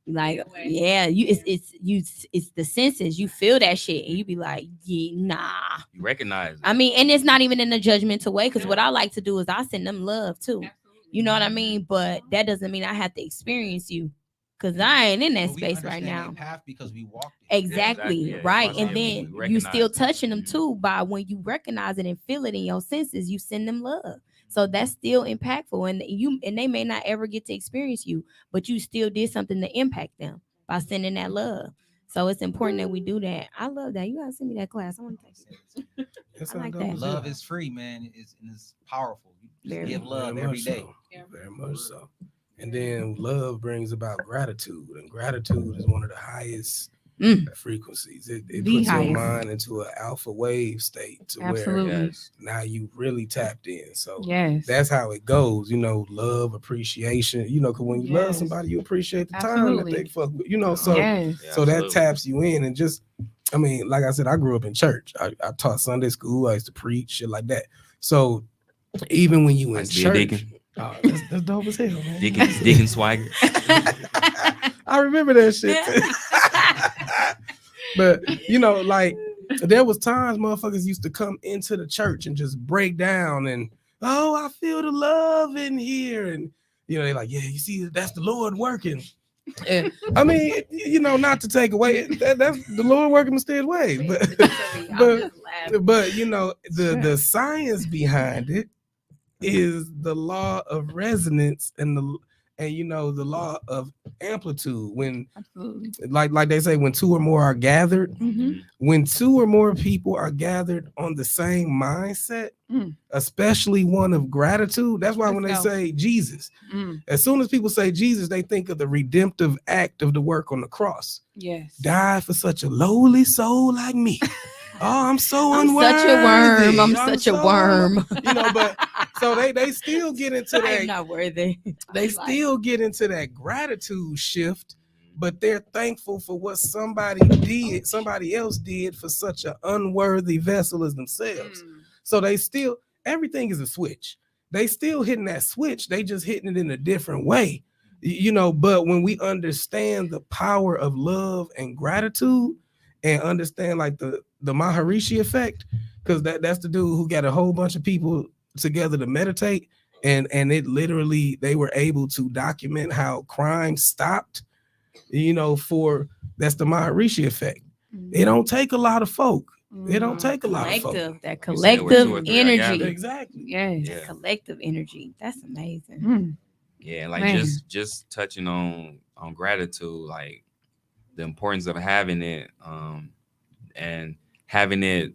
S1: Like, yeah, it's the senses. You feel that shit, and you be like, yeah, nah.
S3: You recognize it.
S1: I mean, and it's not even in a judgmental way, because what I like to do is I send them love too. You know what I mean? But that doesn't mean I have to experience you, because I ain't in that space right now.
S5: Path because we walked
S1: Exactly.
S3: Yeah,
S1: Right.
S3: yeah.
S1: And then you still touching them too by when you recognize it and feel it in your senses, you send them love. So that's still impactful, and they may not ever get to experience you, but you still did something to impact them by sending that love. So it's important that we do that. I love that. You gotta send me that class. I want to take it. I like that.
S5: Love is free, man. It's powerful. You just give love
S4: very
S5: every day.
S4: So. Very much so. And then love brings about gratitude, and gratitude is one of the highest frequencies. It puts your mind into an alpha wave state to where now you really tapped in. So that's how it goes. Love, appreciation. Because when you love somebody, you appreciate the time that they fuck with. So that taps you in. And just, I mean, like I said, I grew up in church. I taught Sunday school. I used to preach, shit like that. So even when you in church. Oh, that's dope as hell, man.
S3: Deacon Swagger.
S4: I remember that shit. But like there was times motherfuckers used to come into the church and just break down and I feel the love in here, and they like, yeah, you see, that's the Lord working. And I mean, not to take away that's the Lord working mysterious ways, but the science behind it is the law of resonance and And the law of amplitude, when
S2: Absolutely.
S4: like they say, when two or more are gathered,
S2: Mm-hmm.
S4: when two or more people are gathered on the same mindset,
S2: Mm.
S4: especially one of gratitude. That's why
S2: Let's
S4: when they
S2: go.
S4: say Jesus,
S2: Mm.
S4: as soon as people say Jesus, they think of the redemptive act of the work on the cross.
S2: Yes.
S4: Died for such a lowly soul like me. Oh, I'm so
S1: I'm
S4: unworthy.
S1: such a worm. I'm such a
S4: so
S1: worm.
S4: but so they still get into
S1: I am
S4: that.
S1: not worthy.
S4: They
S1: Like,
S4: still get into that gratitude shift, but they're thankful for what somebody else did for such an unworthy vessel as themselves.
S2: Mm.
S4: So they still, everything is a switch. They still hitting that switch. They just hitting it in a different way. But when we understand the power of love and gratitude and understand like the Maharishi effect, because that's the dude who got a whole bunch of people together to meditate, and it literally, they were able to document how crime stopped, for that's the Maharishi effect. It don't take a lot of folk. It don't take a lot of folk.
S1: collective, that
S3: You said where two or
S1: collective
S3: three are
S1: energy.
S3: gathered.
S4: Exactly.
S2: Yes.
S3: Yeah.
S1: That collective energy. That's amazing.
S2: Mm.
S3: Yeah, like
S2: Man.
S3: just touching on gratitude, like the importance of having it, and having it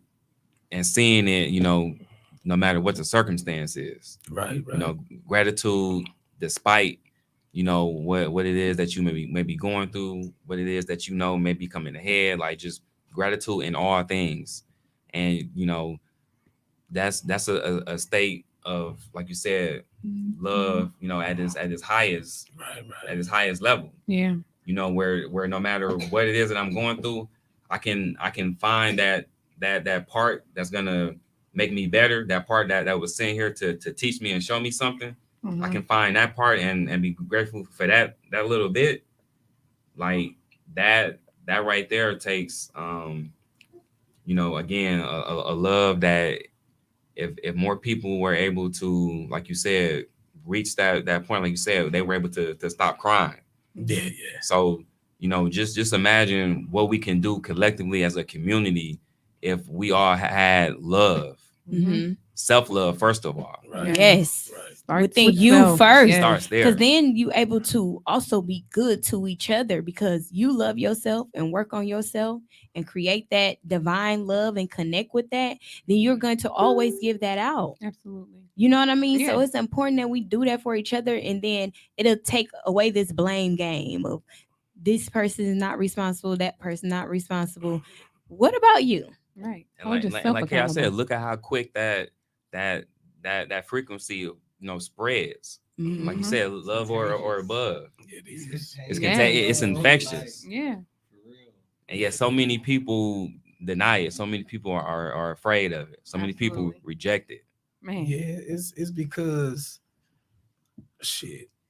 S3: and seeing it, no matter what the circumstance is.
S4: Right.
S3: Gratitude despite what it is that you may be going through, what it is that may be coming ahead, like just gratitude in all things. And that's a state of, like you said, love, at its highest, at its highest level.
S2: Yeah.
S3: Where no matter what it is that I'm going through, I can find that part that's gonna make me better, that part that was sent here to teach me and show me something.
S2: Mhm.
S3: I can find that part and be grateful for that little bit. Like that right there takes again, a love that if more people were able to, like you said, reach that point, like you said, they were able to stop crying.
S4: Yeah.
S3: So just imagine what we can do collectively as a community if we all had love,
S1: Mm-hmm.
S3: self-love first of all.
S4: Right.
S1: Yes.
S4: Right.
S2: Starts
S1: Within
S2: with
S1: you
S2: self.
S1: first.
S2: Yes.
S3: Starts there.
S1: Because then you able to also be good to each other because you love yourself and work on yourself and create that divine love and connect with that. Then you're going to always give that out.
S2: Absolutely.
S1: You know what I mean? So
S2: Yeah.
S1: it's important that we do that for each other, and then it'll take away this blame game of this person is not responsible, that person not responsible. What about you?
S2: Right.
S3: And
S2: Hold
S3: like
S2: yourself
S3: I
S2: accountable.
S3: said, look at how quick that frequency spreads. Like you
S2: Mhm.
S3: said, love or above.
S4: Yeah, these
S3: It's
S2: Yeah.
S3: it's infectious.
S2: Yeah.
S3: And yet so many people deny it. So many people are afraid of it. So many people
S2: Absolutely.
S3: reject it.
S2: Man.
S4: Yeah, it's because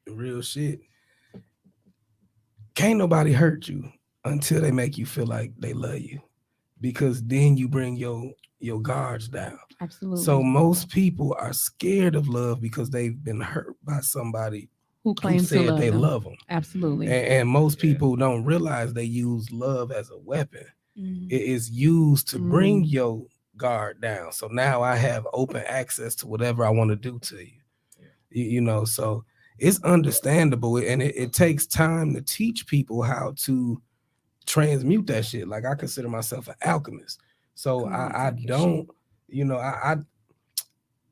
S4: real shit. Can't nobody hurt you until they make you feel like they love you, because then you bring your guards down.
S2: Absolutely.
S4: So most people are scared of love because they've been hurt by somebody
S2: who
S4: who
S2: claims to
S4: said
S2: love
S4: they
S2: them.
S4: love them.
S2: Absolutely.
S4: And most people don't realize they use love as a weapon. It is used to bring your guard down. So now I have open access to whatever I want to do to you. So it's understandable, and it takes time to teach people how to transmute that shit. Like, I consider myself an alchemist. So
S1: Come on,
S4: I
S1: talk your
S4: don't,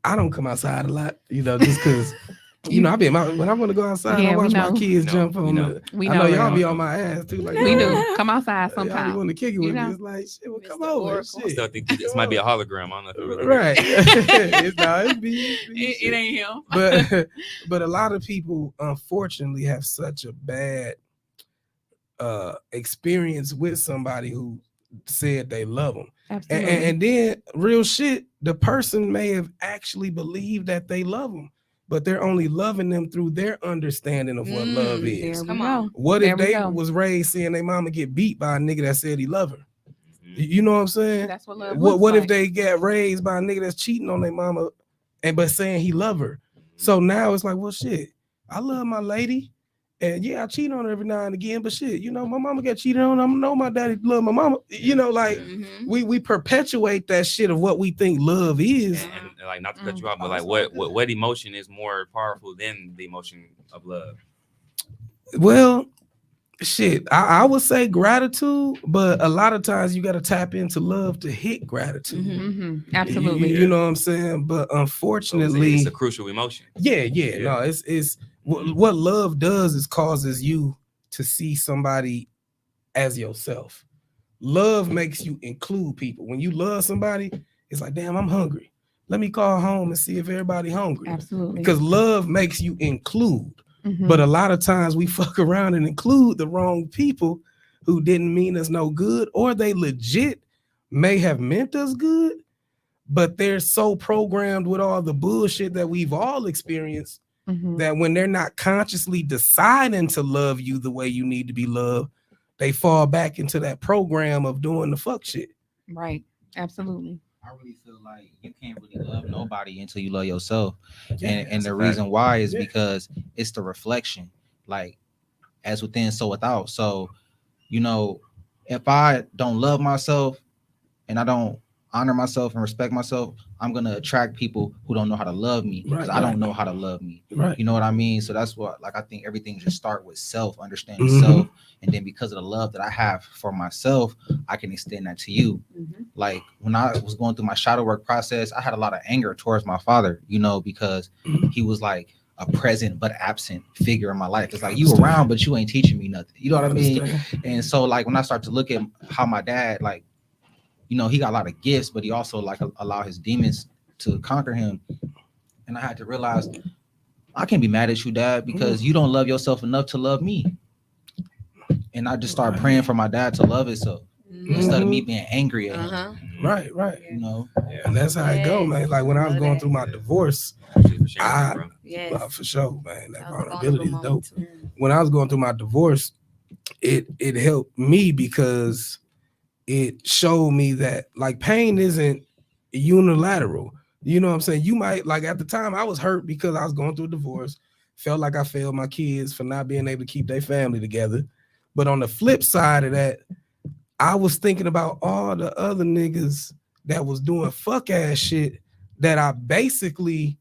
S4: I don't come outside a lot, just because I be when I want to go outside,
S2: Yeah,
S4: I
S2: we
S4: watch my
S2: know.
S4: kids
S3: We
S4: jump
S3: know.
S4: on
S3: We know.
S4: the.
S2: We
S4: I know y'all
S2: Real.
S4: be on my ass too. Like,
S2: We
S4: yo,
S2: do. Come outside
S4: y'all be
S2: sometime.
S4: want to kick it with me.
S2: know?
S4: It's like, shit, well, come
S1: Mr.
S4: over.
S1: Oracle.
S3: I still
S4: Shit.
S3: think this might be a hologram. I don't know if you really
S4: Right. It's be
S2: It
S4: shit.
S2: ain't him.
S4: But a lot of people unfortunately have such a bad experience with somebody who said they love them.
S2: Absolutely.
S4: And then real shit, the person may have actually believed that they love them, but they're only loving them through their understanding of what love
S2: there
S4: is.
S2: we
S1: Come
S2: go.
S1: on.
S4: What
S2: There
S4: if
S2: we
S4: they
S2: go.
S4: was raised seeing their mama get beat by a nigga that said he love her? You know what I'm saying?
S2: That's what love
S4: What
S2: looks
S4: if
S2: like.
S4: they get raised by a nigga that's cheating on their mama but saying he love her? So now it's like, well, shit, I love my lady. And yeah, I cheat on her every now and again, but shit, my mama got cheated on. I know my daddy love my mama. Like we perpetuate that shit of what we think love is.
S3: And like, not to cut you off, but like what emotion is more powerful than the emotion of love?
S4: Well, shit, I would say gratitude, but a lot of times you got to tap into love to hit gratitude.
S2: Absolutely.
S4: You know what I'm saying? But
S3: So it's
S4: unfortunately,
S3: a crucial emotion.
S4: yeah. No, it's what love does is causes you to see somebody as yourself. Love makes you include people. When you love somebody, it's like, damn, I'm hungry. Let me call home and see if everybody hungry.
S2: Absolutely.
S4: Because love makes you include.
S2: Mhm.
S4: But a lot of times we fuck around and include the wrong people who didn't mean us no good, or they legit may have meant us good, but they're so programmed with all the bullshit that we've all experienced
S2: Mhm.
S4: that when they're not consciously deciding to love you the way you need to be loved, they fall back into that program of doing the fuck shit.
S2: Right. Absolutely.
S5: I really feel like you can't really love nobody until you love yourself.
S4: Yeah,
S5: And
S3: that's
S5: the
S3: a
S5: reason
S3: fact.
S5: why is
S4: Yeah.
S5: because it's the reflection. Like as within, so without. So, you know, if I don't love myself and I don't honor myself and respect myself, I'm gonna attract people who don't know how to love me because I don't know how to love me.
S4: Right.
S5: You know what I mean? So that's what, like, I think everything just start with self, understanding
S4: Mhm.
S5: self, and then because of the love that I have for myself, I can extend that to you. Like when I was going through my shadow work process, I had a lot of anger towards my father, you know, because he was like a present but absent figure in my life. It's like you around, but you ain't teaching me nothing. You know what I mean? And so like when I start to look at how my dad, like, you know, he got a lot of gifts, but he also like allow his demons to conquer him. And I had to realize I can't be mad at you, Dad, because you don't love yourself enough to love me. And I just started praying for my dad to love itself instead of me being angry at him.
S4: Right.
S5: You know,
S4: And that's how it go, man. Like when I was going through my divorce,
S3: Appreciate you for sharing that,
S4: I
S3: bro.
S1: Yes.
S4: for sure, man. That
S1: That was a
S4: vulnerability is
S1: vulnerable
S4: dope.
S1: moment too.
S4: When I was going through my divorce, it helped me because it showed me that like pain isn't unilateral. You know what I'm saying? You might like at the time I was hurt because I was going through a divorce, felt like I failed my kids for not being able to keep their family together. But on the flip side of that, I was thinking about all the other niggas that was doing fuck ass shit that I basically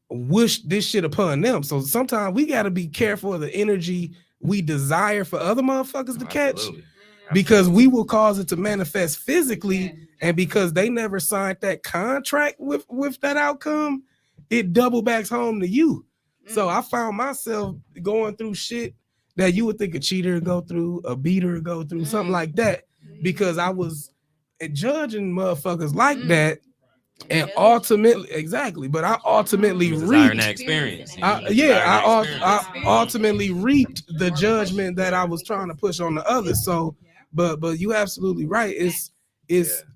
S4: wish this shit upon them. So sometimes we got to be careful of the energy we desire for other motherfuckers to catch,
S3: Absolutely.
S4: because we will cause it to manifest physically. And because they never signed that contract with that outcome, it double backs home to you. So I found myself going through shit that you would think a cheater would go through, a beater would go through, something like that, because I was judging motherfuckers like that. And ultimately, exactly, but I ultimately
S3: Desiring that
S4: reaped.
S3: experience.
S4: I ultimately reaped the judgment that I was trying to push on the others. So, but you absolutely right. It's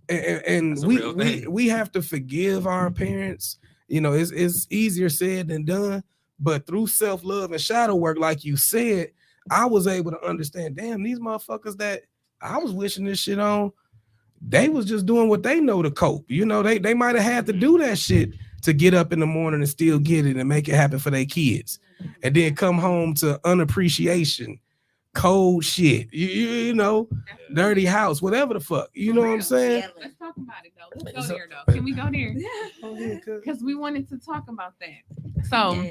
S4: and
S3: That's a real thing.
S4: we have to forgive our parents. You know, it's easier said than done. But through self love and shadow work, like you said, I was able to understand. Damn, these motherfuckers that I was wishing this shit on, they was just doing what they know to cope. You know, they might have had to do that shit to get up in the morning and still get it and make it happen for their kids, and then come home to unappreciation, cold shit, you know, dirty house, whatever the fuck. You know what I'm saying?
S2: Let's talk about it though. Let's go there though. Can we go there? Because we wanted to talk about that. So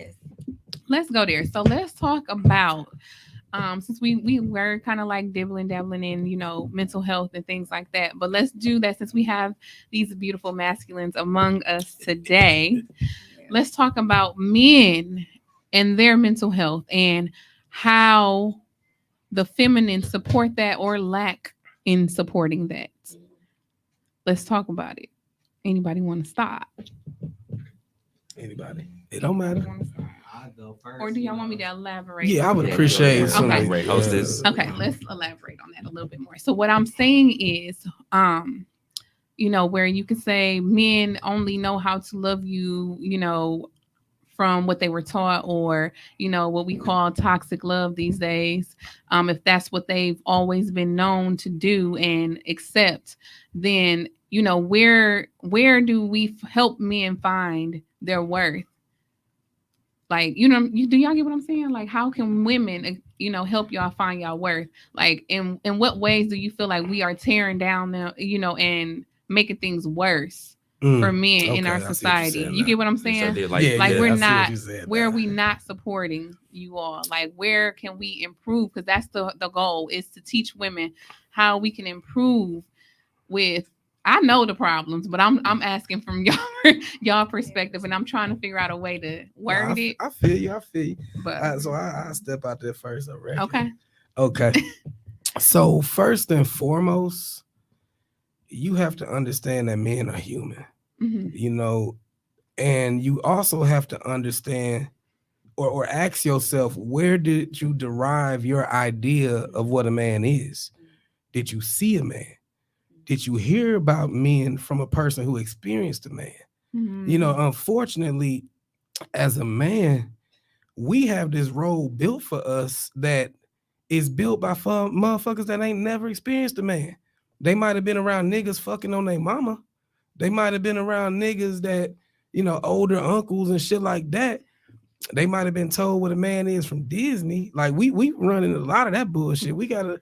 S2: let's go there. So let's talk about since we were kind of like dabbling in, you know, mental health and things like that, but let's do that since we have these beautiful masculines among us today. Let's talk about men and their mental health and how the feminine support that or lack in supporting that. Let's talk about it. Anybody want to start?
S4: Anybody? It don't matter.
S5: I go first.
S2: Or do y'all want me to elaborate?
S4: Yeah, I
S2: on
S4: would
S2: that?
S4: appreciate some.
S2: Okay.
S3: Elaborate, hostess.
S2: Okay, let's elaborate on that a little bit more. So what I'm saying is, you know, where you could say men only know how to love you, you know, from what they were taught, or, you know, what we call toxic love these days. If that's what they've always been known to do and accept, then, you know, where do we help men find their worth? Like, you know, do y'all get what I'm saying? Like, how can women, you know, help y'all find y'all worth? Like, in what ways do you feel like we are tearing down them, you know, and making things worse for men in
S4: Okay,
S2: our
S4: I see what you're
S2: society.
S4: saying
S2: You
S4: now.
S2: get what I'm
S3: So
S2: saying?
S3: they
S4: Yeah,
S2: Like
S4: yeah,
S2: we're
S4: I see what
S2: not,
S4: you're saying
S2: where are
S4: now.
S2: we not supporting you all? Like where can we improve? Because that's the goal, is to teach women how we can improve with. I know the problems, but I'm asking from y'all perspective, and I'm trying to figure out a way to
S4: Nah,
S2: word it.
S4: I feel you. I feel you.
S2: But
S4: So I step out there first, I reckon.
S2: okay,
S4: Okay. So first and foremost, you have to understand that men are human,
S2: hmm
S4: you know, and you also have to understand or ask yourself, where did you derive your idea of what a man is? Did you see a man? Did you hear about men from a person who experienced a man? You know, unfortunately, as a man, we have this role built for us that is built by motherfuckers that ain't never experienced a man. They might have been around niggas fucking on their mama. They might have been around niggas that, you know, older uncles and shit like that. They might have been told what a man is from Disney. Like we running a lot of that bullshit. We gotta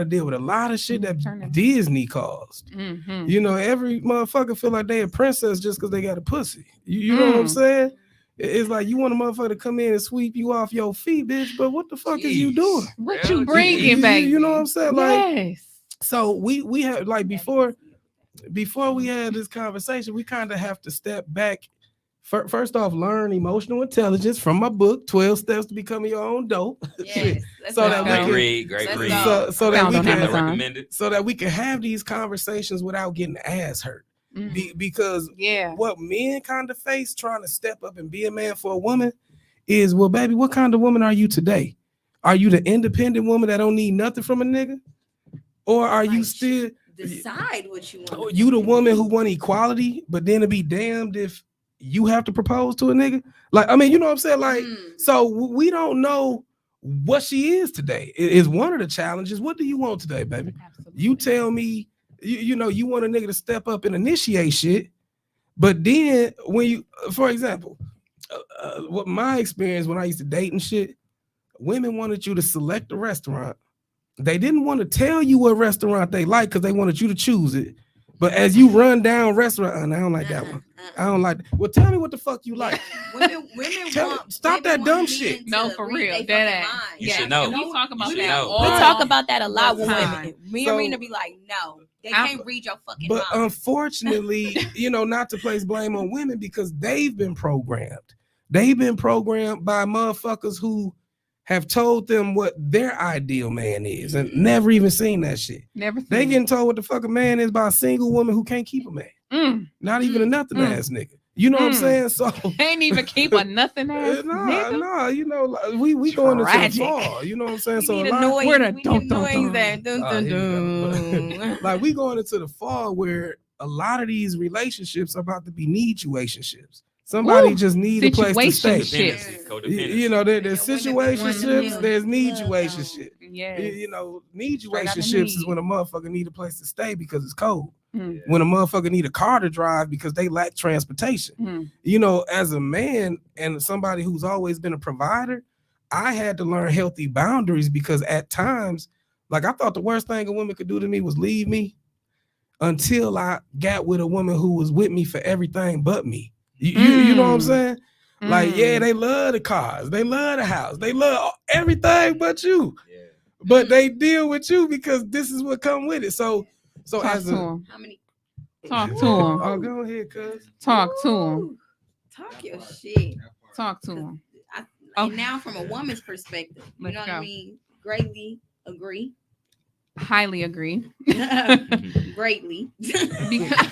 S4: deal with a lot of shit that Disney caused.
S2: hmm
S4: You know, every motherfucker feel like they a princess just because they got a pussy. You know what I'm saying? It's like you want a motherfucker to come in and sweep you off your feet, bitch. But what the fuck is you doing?
S2: What you bringing, baby?
S4: You know what I'm saying? Like,
S2: Yes.
S4: so we have like before we had this conversation, we kind of have to step back. First off, learn emotional intelligence from my book, 12 Steps to Becoming Your Own Dope.
S1: Yes,
S4: So that we
S3: Great
S4: can
S3: read, great
S1: Let's
S3: read.
S1: go.
S4: so that
S2: Found
S4: we
S2: on
S4: can
S2: Amazon.
S3: recommended.
S4: so that we can have these conversations without getting ass hurt. Because
S2: Yeah.
S4: what men kind of face trying to step up and be a man for a woman is, well, baby, what kind of woman are you today? Are you the independent woman that don't need nothing from a nigga? Or are you
S1: Like,
S4: still
S1: decide what you want.
S4: you the woman who want equality, but then to be damned if you have to propose to a nigga? Like, I mean, you know what I'm saying? Like, so we don't know what she is today. It is one of the challenges. What do you want today, baby?
S2: Absolutely.
S4: You tell me, you know, you want a nigga to step up and initiate shit, but then when you, for example, what my experience when I used to date and shit, women wanted you to select a restaurant. They didn't want to tell you what restaurant they like because they wanted you to choose it. But as you run down restaurant, I don't like that one. I don't like. Well, tell me what the fuck you like.
S1: Women
S4: Stop that dumb shit.
S2: No, for real. Dead ass.
S3: You should know.
S2: And we talk about
S3: You should
S2: that
S3: know.
S2: all
S1: We
S4: Right.
S1: talk about that a lot with
S2: time.
S1: women. Me
S4: So-
S1: and Rena be like, no, they
S2: I'm-
S1: can't read your fucking
S4: But
S1: mind.
S4: unfortunately, you know, not to place blame on women because they've been programmed. They've been programmed by motherfuckers who have told them what their ideal man is and never even seen that shit.
S2: Never seen
S4: They
S2: it.
S4: getting told what the fuck a man is by a single woman who can't keep a man. Not even a nothing ass nigga. You know what I'm saying? So
S2: Ain't even keep a nothing ass nigga.
S4: nah, you know, like, we going into the
S2: Tragic.
S4: fall. You know what I'm saying?
S1: We
S4: So
S1: need
S4: a
S1: a
S4: lot,
S1: noise.
S2: Where the
S1: We
S2: dun,
S1: need
S2: dun,
S1: noise
S2: dun.
S1: there. Dun,
S4: Oh,
S1: dun,
S4: here we
S1: dun.
S4: like we going into the fall where a lot of these relationships are about to be need-situationships. Somebody
S2: Ooh,
S4: just need a place to stay.
S2: situationships.
S3: Codependency.
S4: You know, there's
S1: Yeah, women be wanting
S4: situationships,
S1: to
S4: there's
S1: love
S4: need-situationships.
S2: Yes.
S4: You know,
S2: Straight out the
S4: need-situationships is
S2: need.
S4: when a motherfucker need a place to stay because it's cold.
S2: Mm.
S4: When a motherfucker need a car to drive because they lack transportation.
S2: Mm.
S4: You know, as a man and somebody who's always been a provider, I had to learn healthy boundaries because at times, like I thought the worst thing a woman could do to me was leave me until I got with a woman who was with me for everything but me. You know what I'm saying? Like, yeah, they love the cars, they love the house, they love everything but you.
S3: Yeah.
S4: But they deal with you because this is what come with it. So
S2: Talk
S4: as
S2: to
S4: a
S2: him.
S1: How many?
S2: Talk to him.
S4: oh, go ahead, cuz.
S2: Talk to him.
S1: Ooh, talk your shit.
S2: Talk to him.
S1: And now from a woman's perspective, you
S2: Let's
S1: know what
S2: go.
S1: I mean? Greatly agree.
S2: Highly agree.
S1: Greatly.
S2: Because,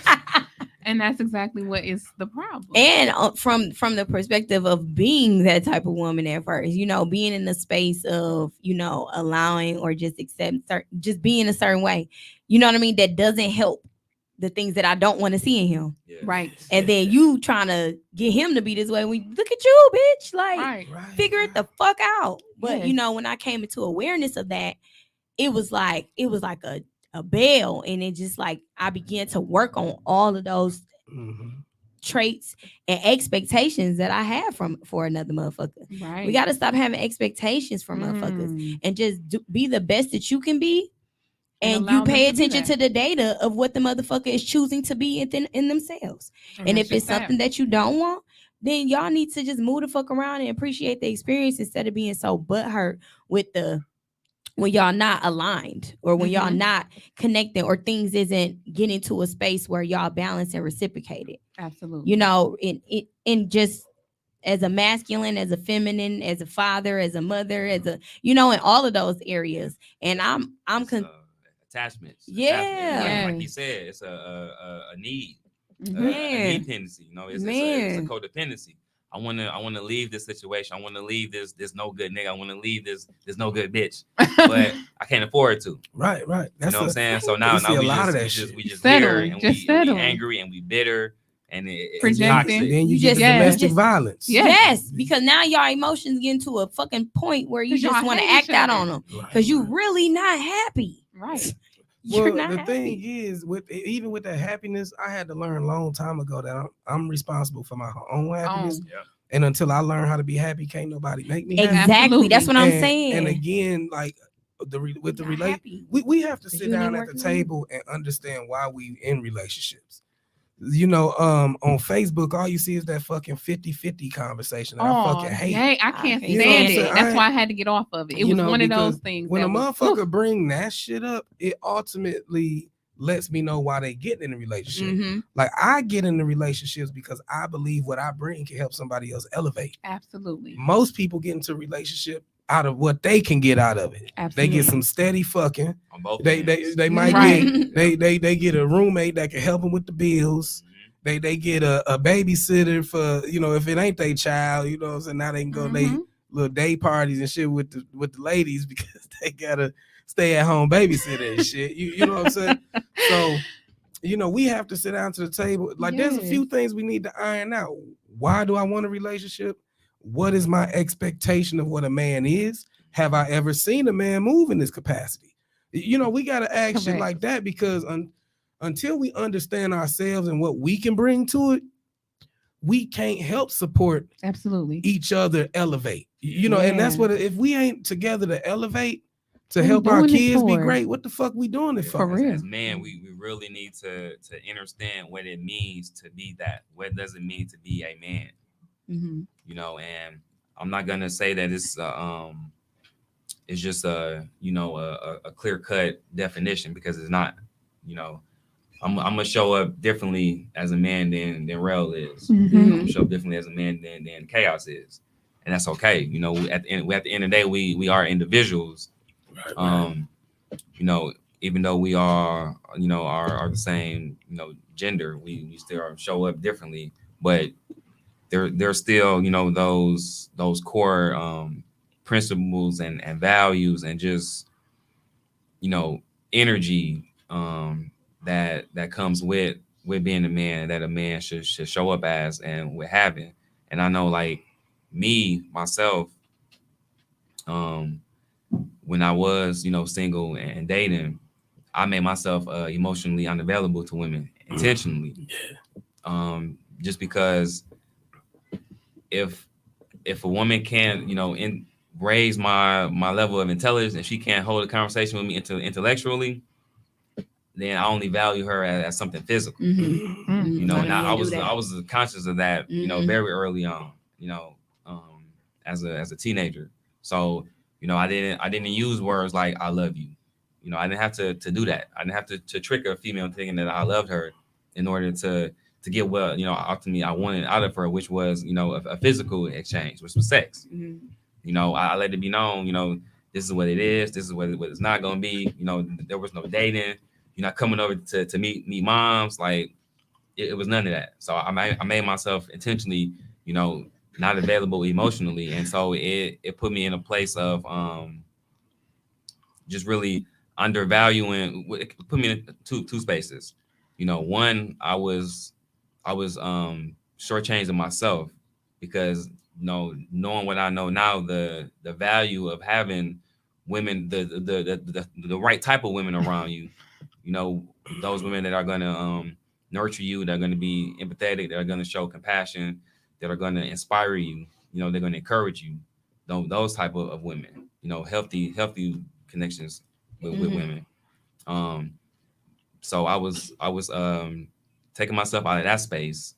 S2: and that's exactly what is the problem.
S1: And from the perspective of being that type of woman at first, you know, being in the space of, you know, allowing or just just being a certain way, you know what I mean, that doesn't help the things that I don't want to see in him.
S3: Yeah.
S2: Right.
S1: And then you trying to get him to be this way. We look at you, bitch. Like,
S2: Right.
S1: figure it the fuck out. But
S2: Yes.
S1: you know, when I came into awareness of that, it was like a bell, and it just like I began to work on all of those traits and expectations that I have for another motherfucker.
S2: Right.
S1: We got to stop having expectations from motherfuckers and just be the best that you can be. and you
S2: allow them
S1: pay
S2: to be
S1: attention
S2: that.
S1: to the data of what the motherfucker is choosing to be in themselves. And
S2: that's
S1: if it's
S2: just that.
S1: something that you don't want, then y'all need to just move the fuck around and appreciate the experience instead of being so butthurt with the when y'all not aligned or when y'all
S2: Mhm.
S1: not connecting or things isn't getting to a space where y'all balance and reciprocate it.
S2: Absolutely.
S1: You know, in just as a masculine, as a feminine, as a father, as a mother, as a in all of those areas. And I'm
S3: It's, attachments.
S1: Yeah.
S3: Attachment. Like he
S2: Yes.
S3: said, it's a need,
S2: Mhm.
S3: a
S1: Man.
S3: need tendency. It's a
S1: Man.
S3: codependency. I wanna leave this situation. I wanna leave this no good nigga. I wanna leave this no good bitch. But I can't afford to.
S4: Right.
S3: You
S4: That's
S3: know what I'm saying? So
S4: we
S3: now
S4: see a
S3: we
S4: lot of that
S3: just
S4: shit.
S3: we just
S2: Settling,
S3: here and
S2: just
S3: we
S2: settling.
S3: angry and we bitter and it's
S2: Projecting.
S3: toxic.
S4: Then you
S1: You
S4: get
S1: just-
S4: the
S2: yeah.
S4: domestic
S1: just-
S4: violence.
S2: Yeah.
S1: Yes, because now y'all emotions get to a fucking point where you
S2: 'Cause y'all
S1: just want to
S2: hate
S1: act
S2: each
S1: out
S2: other.
S1: on them
S4: Right,
S1: because you
S4: right.
S1: really not happy.
S2: Right.
S1: You're
S4: Well,
S1: not
S4: the
S1: happy.
S4: thing is, even with that happiness, I had to learn a long time ago that I'm responsible for my own happiness.
S2: Oh.
S3: Yeah.
S4: And until I learn how to be happy, can't nobody make me happy.
S1: Exactly. That's what I'm
S4: And-
S1: saying.
S4: And again, like with the
S1: Not
S4: relate,
S1: happy.
S4: we have to
S1: 'Cause
S4: sit
S1: you ain't
S4: down at the
S1: working on
S4: table and understand why we in relationships. On Facebook, all you see is that fucking 50-50 conversation. And I
S2: Oh,
S4: fucking hate.
S2: dang, I
S1: I
S2: can't
S1: can't
S4: You know what I'm
S2: stand
S4: saying?
S2: it. That's
S4: I-
S2: why I had to get off of it. It
S4: You
S2: was
S4: know,
S2: one of those
S4: because
S2: things.
S4: when
S2: that
S4: a
S2: was,
S4: motherfucker bring that shit up, it ultimately lets me know why they get in a relationship.
S1: Mm-hmm.
S4: Like I get into relationships because I believe what I bring can help somebody else elevate.
S2: absolutely.
S4: Most people get into a relationship out of what they can get out of it.
S2: Absolutely.
S4: They get some steady fucking.
S3: On both
S4: They
S3: ends.
S4: might
S2: Right.
S4: get they get a roommate that can help them with the bills. They get a babysitter for if it ain't their child, you know what I'm saying. Now they can go to they
S2: Mhm.
S4: little day parties and shit with the ladies because they gotta stay at home babysitter and shit. You know what I'm saying? So we have to sit down to the table. Like there's a few
S2: Yes.
S4: things we need to iron out. Why do I want a relationship? What is my expectation of what a man is? Have I ever seen a man move in this capacity? We got to ask shit
S2: Correct.
S4: like that because until we understand ourselves and what we can bring to it, we can't help support
S2: Absolutely.
S4: each other elevate. And that's
S2: Yeah.
S4: what if we ain't together to elevate, to
S2: What we
S4: help our
S2: doing it
S4: kids be
S2: for?
S4: great, what the fuck we doing it
S2: For
S4: for?
S2: real.
S3: As men, we really need to understand what it means to be that. What does it mean to be a man?
S1: Mm-hmm.
S3: And I'm not gonna say that it's just a clear cut definition because it's not. I'm gonna show up differently as a man than Rel is.
S2: Mhm.
S3: I'm
S1: Mm-hmm.
S3: gonna show up differently as a man than Chaos is, and that's okay. At the end of the day, we are individuals.
S4: Right.
S3: Even though we are the same gender, we still show up differently, but there's still those core principles and values and just energy that comes with being a man that a man should show up as and with having. And I know like me myself, when I was single and dating, I made myself emotionally unavailable to women intentionally. Just because if a woman can't raise my level of intelligence and she can't hold a conversation with me intellectually, then I only value her as something physical.
S1: Mm-hmm.
S2: Mm.
S3: And I
S1: do
S3: was
S1: that.
S3: conscious of that
S1: Mhm.
S3: very early on, as a teenager. So I didn't use words like I love you. I didn't have to do that. I didn't have to trick a female thinking that I loved her in order to get what ultimately I wanted out of her, which was a physical exchange, which was sex.
S1: Mm-hmm.
S3: I let it be known, this is what it is, this is what it's not gonna be. There was no dating. You're not coming over to meet moms. Like it was none of that. So I made myself intentionally, not available emotionally, and so it put me in a place of just really undervaluing. It put me in two spaces. One, I was shortchanging myself because knowing what I know now, the value of having women, the right type of women around you, those women that are gonna nurture you, that are gonna be empathetic, that are gonna show compassion, that are gonna inspire you, they're gonna encourage you. Those type of women, healthy connections with
S1: Mhm.
S3: women. Um, so I was taking myself out of that space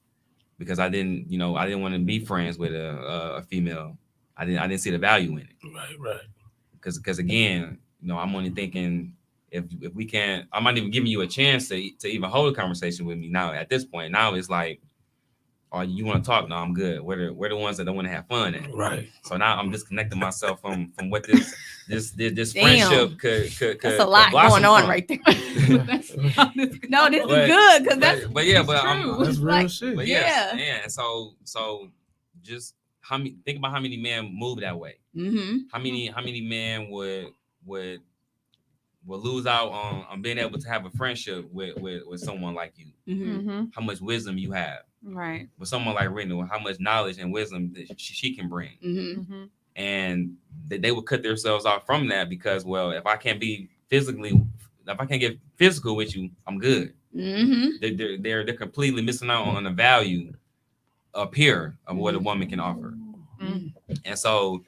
S3: because I didn't want to be friends with a female. I didn't see the value in it.
S4: Right.
S3: Because again, I'm only thinking if we can't, I'm not even giving you a chance to even hold a conversation with me now. At this point, now it's like, oh, you want to talk? No, I'm good. We're the ones that don't want to have fun. At.
S4: Right.
S3: So now I'm disconnecting myself from what this
S1: Damn.
S3: friendship could
S1: That's a lot going on right there. No, this is
S3: But-
S1: good because that's
S3: but yeah, but
S2: true.
S4: That's real
S1: Like,
S4: shit.
S3: but
S1: Yeah.
S3: yeah. So just think about how many men move that way.
S1: mm-hmm.
S3: How many men would lose out on being able to have a friendship with someone like you.
S1: Mm-hmm.
S3: How much wisdom you have
S2: Right.
S3: with someone like Renu, how much knowledge and wisdom that she can bring,
S1: Mm-hmm.
S3: and they would cut themselves off from that because, well, if I can't get physical with you, I'm good.
S1: Mm-hmm.
S3: They're completely missing out on the value up here of what a woman can offer.
S2: Mm.
S3: And so,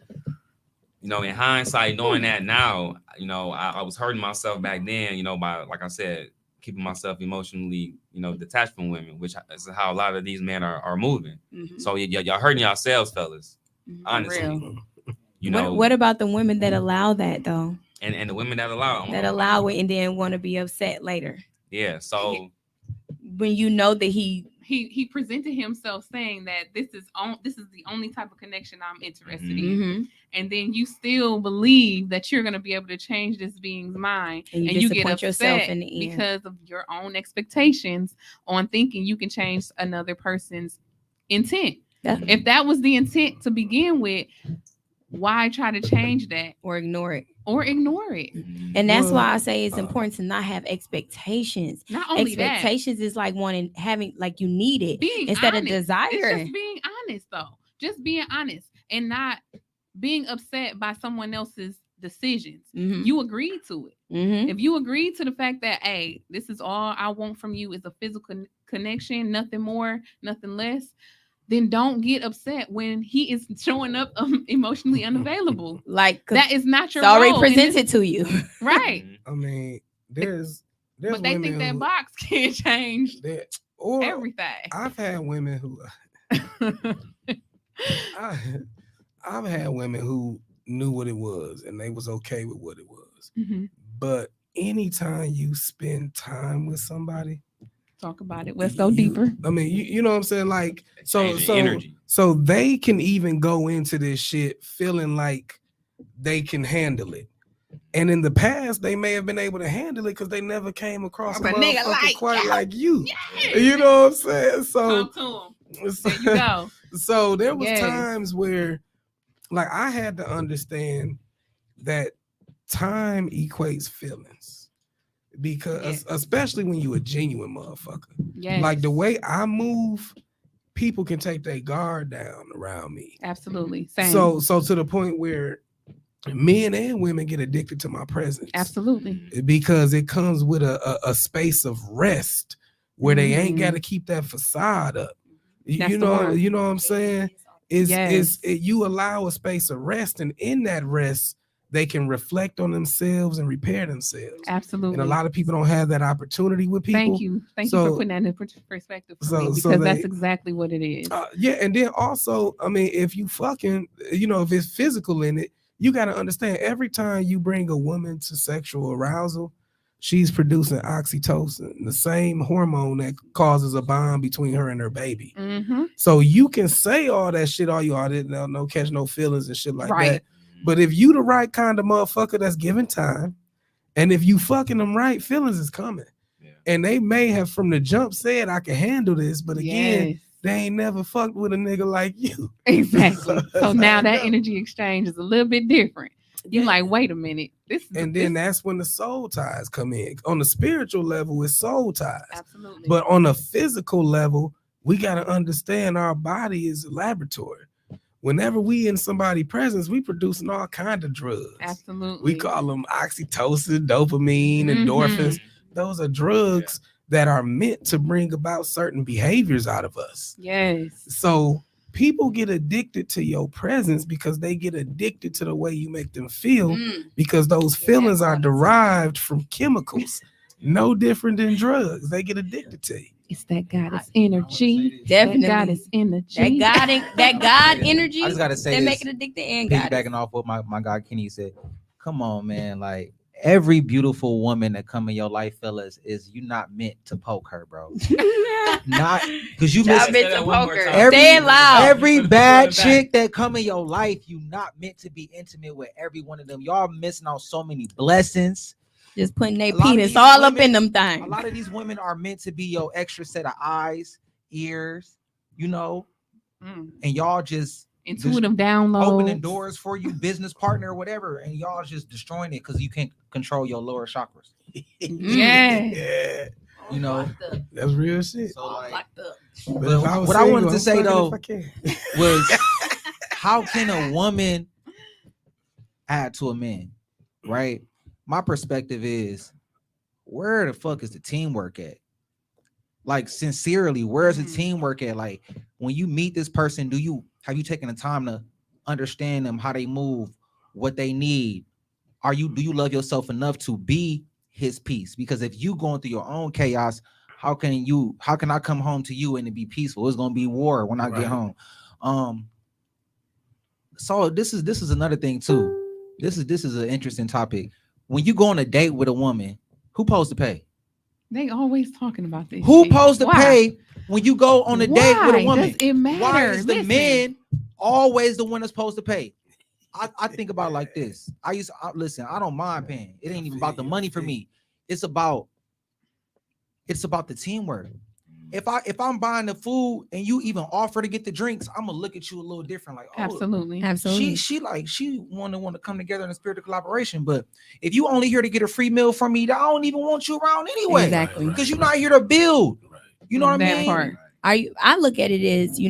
S3: in hindsight, knowing that now, I was hurting myself back then, by, like I said, keeping myself emotionally, detached from women, which is how a lot of these men are moving.
S1: Mm-hmm.
S3: So y'all hurting yourselves, fellas. Honestly,
S1: Real. What about the women that allow that though?
S3: and the women that allow
S1: It and then want to be upset later
S3: yeah. So
S1: when you know that
S2: He presented himself saying that this is the only type of connection I'm interested in,
S1: mm-hmm.
S2: and then you still believe that you're going to be able to change this being's mind,
S1: and you
S2: get
S1: disappoint yourself
S2: upset
S1: in the end
S2: because of your own expectations on thinking you can change another person's intent. If that was the intent to begin with, why try to change that
S1: or ignore it?
S2: And
S1: And that's why I say it's important to not have expectations.
S2: not only
S1: Expectations is like having like you need it
S2: being
S1: instead
S2: honest.
S1: of desire.
S2: It's just being honest, though. Just being honest and not being upset by someone else's decisions.
S1: Mm-hmm.
S2: You agreed to it.
S1: Mm-hmm.
S2: If you agreed to the fact that, hey, this is all I want from you is a physical connection, nothing more, nothing less, then don't get upset when he is showing up emotionally unavailable.
S1: Like
S2: that is not your
S1: it's already
S2: role
S1: presented to you.
S2: Right.
S4: I mean, there's
S2: but they think that box can change everything.
S4: I've had women who I've had women who knew what it was and they was okay with what it was.
S2: Mm-hmm.
S4: But anytime you spend time with somebody,
S2: talk about it. Let's go deeper.
S4: I mean, you know what I'm saying? Like,
S3: energy.
S4: So they can even go into this shit feeling like they can handle it. And in the past, they may have been able to handle it because they never came across a nigga quite like you.
S2: Yeah.
S4: You know what I'm saying? So,
S2: talk to him. There you go.
S4: So there was times where, like, I had to understand that time equates feelings. Because especially when you a genuine motherfucker.
S2: Yes.
S4: Like the way I move, people can take their guard down around me.
S2: Absolutely. Same.
S4: So to the point where men and women get addicted to my presence.
S2: Absolutely.
S4: Because it comes with a space of rest where they ain't got to keep that facade up. You know what I'm saying? You allow a space of rest, and in that rest, they can reflect on themselves and repair themselves.
S2: Absolutely.
S4: And a lot of people don't have that opportunity with people.
S2: Thank you for putting that in perspective for me, because that's exactly what it is.
S4: And then also, I mean, if you fucking, if it's physical in it, you got to understand every time you bring a woman to sexual arousal, she's producing oxytocin, the same hormone that causes a bond between her and her baby.
S2: Mm-hmm.
S4: So you can say all that shit all you all didn't no catch no feelings and shit like that. But if you the right kind of motherfucker that's giving time, and if you fucking them right, feelings is coming. Yeah. And they may have from the jump said, I can handle this, but again, they ain't never fucked with a nigga like you.
S2: Exactly. So now that energy exchange is a little bit different. You're like, wait a minute. Then
S4: that's when the soul ties come in. On the spiritual level, it's soul ties.
S2: Absolutely.
S4: But on a physical level, we got to understand our body is a laboratory. Whenever we in somebody's presence, we producing all kind of drugs.
S2: Absolutely.
S4: We call them oxytocin, dopamine, endorphins. Those are drugs that are meant to bring about certain behaviors out of us.
S2: Yes.
S4: So people get addicted to your presence because they get addicted to the way you make them feel, because those feelings are derived from chemicals, no different than drugs. They get addicted to you.
S2: It's that goddess energy.
S1: Definitely.
S2: That goddess energy.
S1: That God energy.
S5: I just gotta say
S1: that
S5: this,
S1: make it addicted and God.
S5: piggybacking off what my guy Kenny said. Come on, man. Like every beautiful woman that come in your life, fellas, is you not meant to poke her, bro. Not because you
S1: Y'all
S5: miss
S1: been to poker.
S5: Every-
S1: Say it loud.
S5: every bad chick that come in your life, you not meant to be intimate with every one of them. Y'all missing out so many blessings.
S1: Just putting their
S5: A lot of
S1: penis
S5: these
S1: all up
S5: women-
S1: in them
S5: A
S1: things.
S5: lot of these women are meant to be your extra set of eyes, ears, you know,
S2: Mm.
S5: and y'all just
S2: Intuitive downloads.
S5: opening doors for you, business partner, whatever, and y'all just destroying it because you can't control your lower chakras.
S2: Yeah.
S4: Yeah,
S5: You know,
S4: that's real shit.
S5: so like,
S1: Locked up.
S4: But if I was
S5: what I wanted to
S4: single,
S5: say,
S4: I'm
S5: though,
S4: fucking if I can.
S5: was how can a woman add to a man, right? My perspective is, where the fuck is the teamwork at? Like, sincerely, where's the teamwork at? Like, when you meet this person, have you taken the time to understand them, how they move, what they need? Do you love yourself enough to be his piece? Because if you going through your own chaos, how can I come home to you and it be peaceful? It's gonna be war when I get home. So this is another thing too. This is an interesting topic. When you go on a date with a woman, who supposed to pay?
S2: They always talking about this.
S5: Who
S2: shit.
S5: supposed to
S2: Why?
S5: pay when you go on a date with a
S2: Why
S5: woman?
S2: does it matter?
S5: Why is the
S2: Listen.
S5: man always the one that's supposed to pay? I think about it like this. Listen, I don't mind paying. It ain't even about the money for me. It's about the teamwork. If I'm buying the food and you even offer to get the drinks, I'm gonna look at you a little different. Like, oh,
S2: Absolutely.
S1: Absolutely.
S5: she want to come together in a spirit of collaboration. But if you only here to get a free meal from me, I don't even want you around anyway.
S1: Exactly.
S5: Because you're not here to build. You know what I
S2: That
S5: mean?
S2: part.
S1: I look at it as,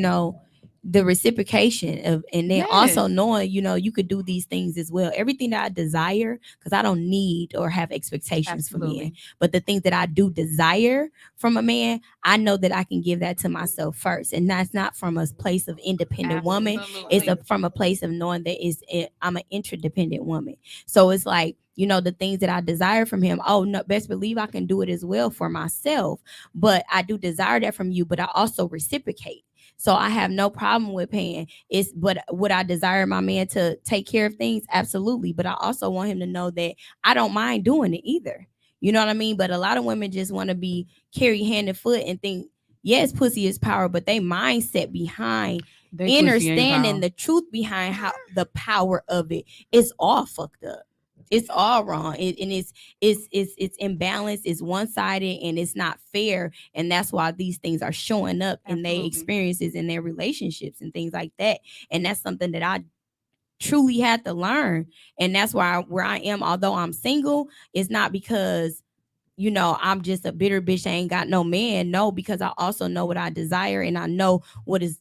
S1: the reciprocation of, and then also
S2: Yes.
S1: knowing, you could do these things as well. Everything that I desire, because I don't need or have expectations from men,
S2: Absolutely.
S1: but the things that I do desire from a man, I know that I can give that to myself first, and that's not from a place of independent woman. It's from a place of knowing that I'm an interdependent woman. So it's like, the things that I desire from him, oh no, best believe I can do it as well for myself. But I do desire that from you, but I also reciprocate. So I have no problem with paying. But would I desire my man to take care of things? Absolutely. But I also want him to know that I don't mind doing it either. You know what I mean? But a lot of women just want to be carry hand and foot and think, yes, pussy is power, but they mindset behind understanding the truth behind how the power of it is all fucked up. It's all wrong. It's imbalanced, it's one-sided, and it's not fair. And that's why these things are showing up in their experiences, in their relationships and things like that. And that's something that I truly had to learn. And that's why where I am, although I'm single, it's not because I'm just a bitter bitch, I ain't got no man. No, because I also know what I desire, and I know what is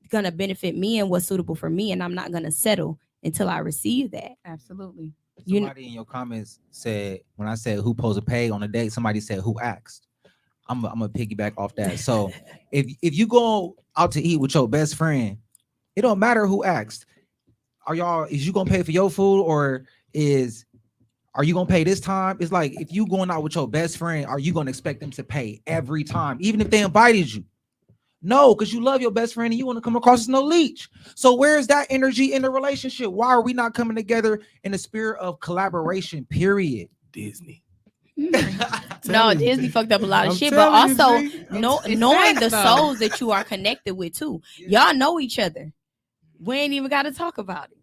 S1: gonna benefit me and what's suitable for me, and I'm not gonna settle until I receive that.
S2: Absolutely.
S5: Somebody in your comments said, when I said who supposed to pay on a date, somebody said who asked. I'm gonna piggyback off that. So if you go out to eat with your best friend, it don't matter who asked. Is you gonna pay for your food, or are you gonna pay this time? It's like, if you going out with your best friend, are you gonna expect them to pay every time, even if they invited you? No, because you love your best friend and you want to come across as no leech. So where's that energy in the relationship? Why are we not coming together in the spirit of collaboration? Period.
S4: Disney.
S1: No, Disney fucked up a lot of shit, but also knowing the souls that you are connected with too. Y'all know each other. We ain't even got to talk about it.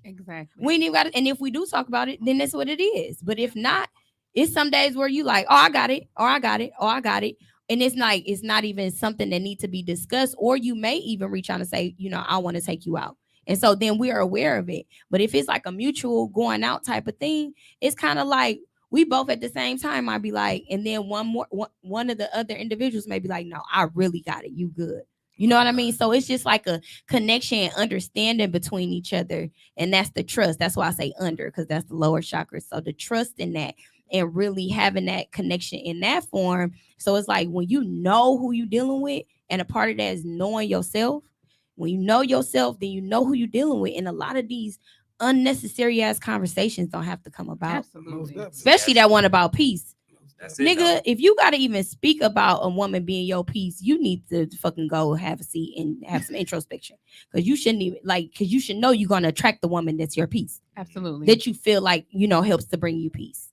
S2: Exactly.
S1: We ain't even got to, and if we do talk about it, then that's what it is. But if not, it's some days where you like, oh, I got it, or I got it, or I got it. And it's not even something that needs to be discussed, or you may even reach out and say, I want to take you out. And so then we are aware of it. But if it's like a mutual going out type of thing, it's kind of like we both at the same time might be like, and then one of the other individuals may be like, no, I really got it. You good. You know what I mean? So it's just like a connection and understanding between each other. And that's the trust. That's why I say under, because that's the lower chakra. So the trust in that and really having that connection in that form. So it's like when you know who you're dealing with, and a part of that is knowing yourself, When you know yourself, then you know who you're dealing with. And a lot of these unnecessary ass conversations don't have to come about.
S2: Absolutely.
S1: Especially that one about peace.
S3: That's it,
S1: Nigga,
S3: though.
S1: if you gotta even speak about a woman being your piece, you need to fucking go have a seat and have some introspection. Cause you shouldn't even cause you should know you're gonna attract the woman that's your piece.
S2: Absolutely.
S1: That you feel like, helps to bring you peace.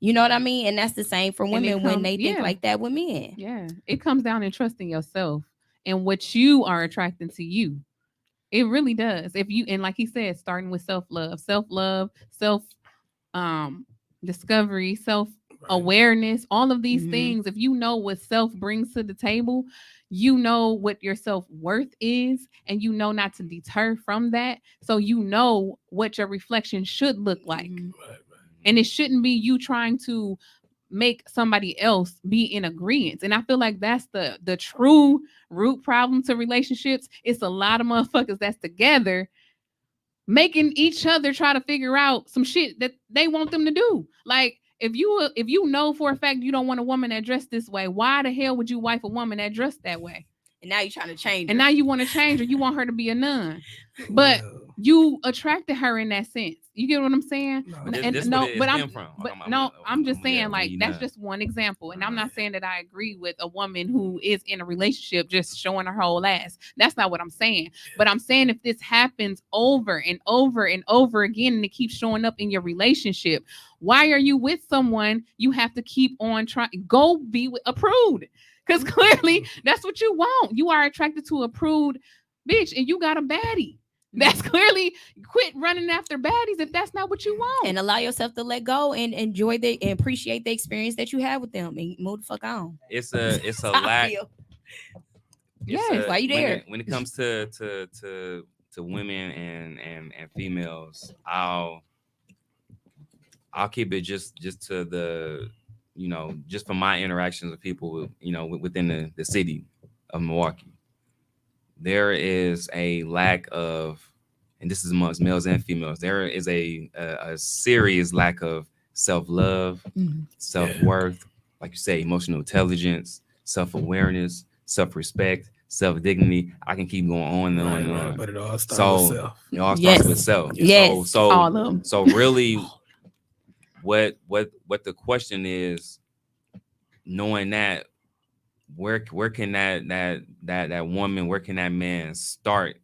S1: You know what I mean? And that's the same for
S2: And
S1: women when they think
S2: yeah.
S1: like that with men.
S2: Yeah. It comes down to trusting yourself and what you are attracting to you. It really does. If you, and like he said, starting with self-love, self discovery, self-awareness, all of these things. If you know what self brings to the table, you know what your self-worth is, and you know not to deter from that. So you know what your reflection should look like. And it shouldn't be you trying to make somebody else be in agreement. And I feel like that's the true root problem to relationships. It's a lot of motherfuckers that's together making each other try to figure out some shit that they want them to do. Like, if you know for a fact you don't want a woman that dressed this way, why the hell would you wife a woman that dressed that way?
S1: And now you're trying to change her.
S2: And now you want to change her. You want her to be a nun. But you attracted her in that sense. You get what I'm saying? I'm just saying, like, that's just one example. And I'm not saying that I agree with a woman who is in a relationship just showing her whole ass. That's not what I'm saying. But I'm saying if this happens over and over and over again and it keeps showing up in your relationship, why are you with someone you have to keep on trying? Go be with a prude. Because clearly that's what you want. You are attracted to a prude bitch and you got a baddie. That's clearly, quit running after baddies if that's not what you want.
S1: And allow yourself to let go and enjoy and appreciate the experience that you have with them and move the fuck on.
S3: It's a lack.
S1: Yes, why you there?
S3: When it comes to women and females, I'll keep it just to the, just from my interactions with people, within the city of Milwaukee. There is a lack of, and this is amongst males and females, there is a serious lack of self-love, self-worth, like you say, emotional intelligence, self-awareness, self-respect, self-dignity. I can keep going on and on and on.
S4: But it all starts with self.
S3: It all starts with self.
S1: Yes.
S3: So
S2: all of them.
S3: So really, what the question is, knowing that, where can that woman, where can that man start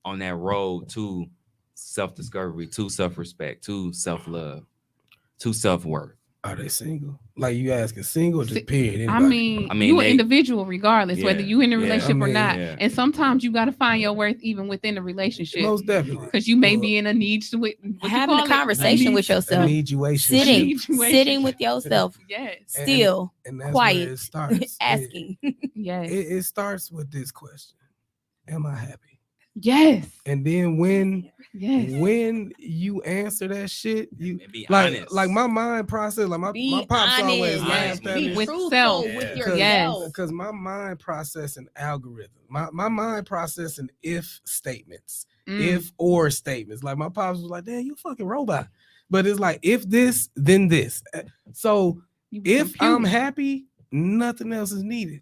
S3: on that road to self-discovery, to self-respect, to self-love, to self-worth?
S4: Are they single? Like, you asking single or just period?
S2: I mean, you an individual regardless, whether you in a relationship or not.
S3: Yeah.
S2: And sometimes you got to find your worth even within a relationship.
S4: Most definitely.
S2: Because you may be in a need to
S1: having a conversation with yourself. Sitting with yourself.
S2: Yes.
S1: Still
S4: and that's
S1: quiet.
S4: Where it starts.
S1: Asking.
S2: Yes.
S4: It starts with this question: am I happy?
S2: Yes.
S4: And then when you answer that shit, you
S3: be
S4: like
S3: honest.
S4: like my mind process, like my pops always laughed at me
S2: with self.
S1: With yourself.
S4: Because my mind processing algorithm, my mind processing if statements, if or statements. Like, my pops was like, "Damn, you fucking robot." But it's like, if this, then this. So if I'm happy, nothing else is needed.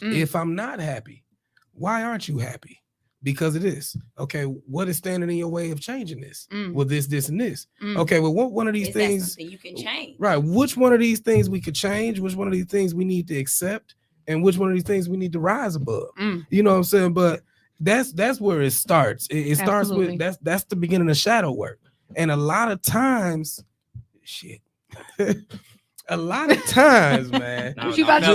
S4: If I'm not happy, why aren't you happy? Because of this. Okay, what is standing in your way of changing this? Well, this, and this. Okay, well, what one of these things
S1: something you can change?
S4: Right. Which one of these things we could change? Which one of these things we need to accept? And which one of these things we need to rise above? You know what I'm saying? But that's where it starts. It starts with that's the beginning of shadow work. And a lot of times, shit. A lot of times, man.
S1: Wait. Why you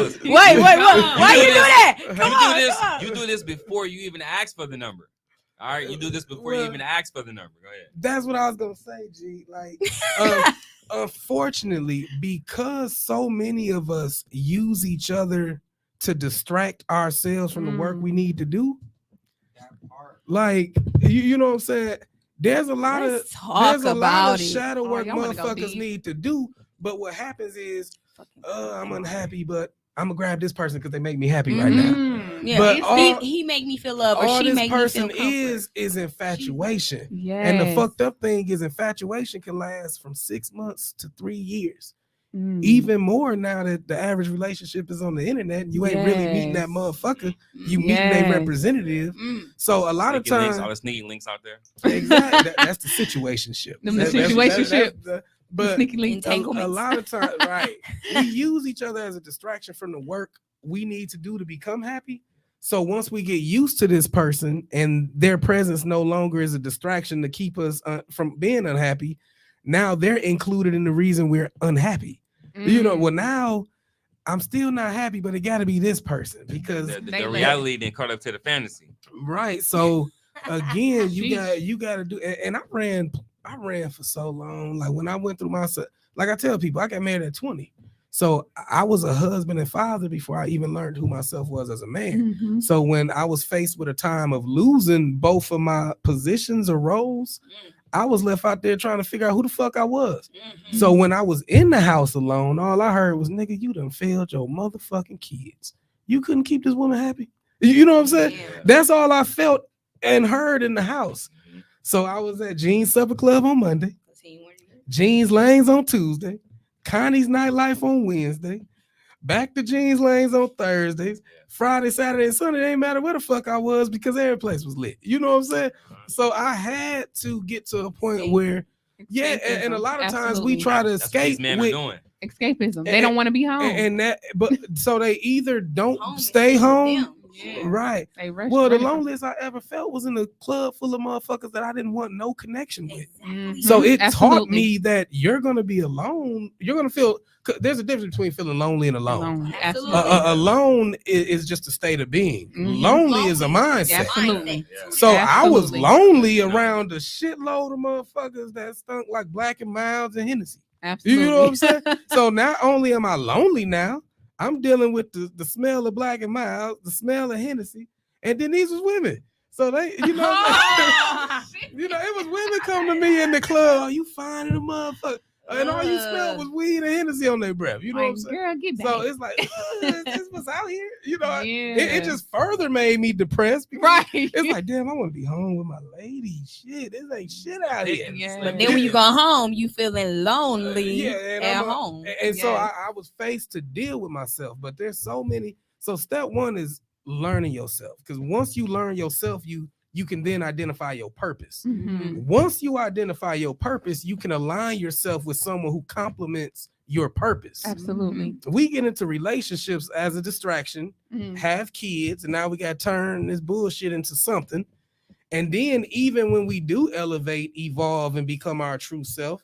S1: do that? Come on.
S3: You do this before you even ask for the number. All right, you do this before you even ask for the number. Go ahead.
S4: That's what I was gonna say, G. Like, unfortunately, because so many of us use each other to distract ourselves from the work we need to do. Like, you know what I'm saying? There's a lot of shadow work motherfuckers need to do. But what happens is, I'm unhappy, but I'm gonna grab this person because they make me happy right now.
S1: Yeah,
S4: but
S1: he make me feel love, or
S4: all
S1: she
S4: this
S1: make
S4: person
S1: me feel comfort.
S4: is infatuation.
S2: Yes.
S4: And the fucked up thing is, infatuation can last from 6 months to 3 years. Even more now that the average relationship is on the internet, you ain't really meeting that
S2: Yes.
S4: motherfucker. You meeting a representative. So a lot of
S3: Sneaky links,
S4: times,
S3: all the sneaky links out there.
S4: exactly, that's the situationship.
S2: Them the
S4: That's-
S2: situationship.
S4: but
S2: Sneaky links.
S4: a
S1: Entanglements.
S4: lot of times, right? We use each other as a distraction from the work we need to do to become happy. So once we get used to this person and their presence no longer is a distraction to keep us from being unhappy, now they're included in the reason we're unhappy. You know, well now I'm still not happy, but it got to be this person because
S3: the reality then caught up to the fantasy.
S4: right. So again,
S2: Sheesh.
S4: you got to do. And I ran for so long. Like when I went through my, like I tell people, I got married at 20. So I was a husband and father before I even learned who myself was as a man. So when I was faced with a time of losing both of my positions or roles, I was left out there trying to figure out who the fuck I was. So when I was in the house alone, all I heard was, nigga, you done failed your motherfucking kids. You couldn't keep this woman happy. You know what I'm saying?
S1: Yeah.
S4: That's all I felt and heard in the house. So I was at Jean's Supper Club on Monday, Jean's Lanes on Tuesday, Connie's Nightlife on Wednesday, back to Jean's Lanes on Thursdays, Friday, Saturday, and Sunday. It ain't matter where the fuck I was because every place was lit. You know what I'm saying? So I had to get to a point where, yeah, and a lot of times we try to
S3: That's what these
S4: escape
S3: men are
S4: with
S3: doing.
S2: Escapism. They don't want to be home.
S4: and that, but so they either don't stay home, right?
S2: They rush
S4: Well, the
S2: ready for-
S4: loneliest I ever felt was in a club full of motherfuckers that I didn't want no connection with.
S2: Mhm.
S4: So it taught
S2: Absolutely.
S4: me that you're gonna be alone. You're gonna feel. There's a difference between feeling lonely and alone.
S2: Alone.
S1: Absolutely.
S2: Absolutely.
S4: Alone is just a state of being.
S2: Mhm.
S4: Lonely is a mindset.
S2: Absolutely.
S4: So I was
S2: Absolutely.
S4: lonely around a shitload of motherfuckers that stunk like Black and Milds and Hennessy.
S2: Absolutely.
S4: You know what I'm saying? So not only am I lonely now, I'm dealing with the smell of Black and Milds, the smell of Hennessy, and then these was women. So they, you know, you know, it was women come to me in the club. Oh, you fine in the motherfucker. And all you smelled was weed and Hennessy on their breath. You know what I'm saying?
S2: Girl, get back.
S4: So it's like, this was out here. You know,
S2: Yeah.
S4: it just further made me depressed. Because
S2: Right.
S4: it's like, damn, I want to be home with my lady. Shit, this ain't shit out here.
S2: Yeah.
S1: But then when you go home, you feeling lonely
S4: and
S1: at
S4: I'm
S1: home.
S4: And so
S2: Yes.
S4: I was faced to deal with myself. But there's so many. So step one is learning yourself. Because once you learn yourself, you can then identify your purpose.
S2: Mhm.
S4: Once you identify your purpose, you can align yourself with someone who complements your purpose.
S2: Absolutely.
S4: We get into relationships as a distraction,
S2: Mhm.
S4: have kids, and now we got to turn this bullshit into something. And then even when we do elevate, evolve, and become our true self,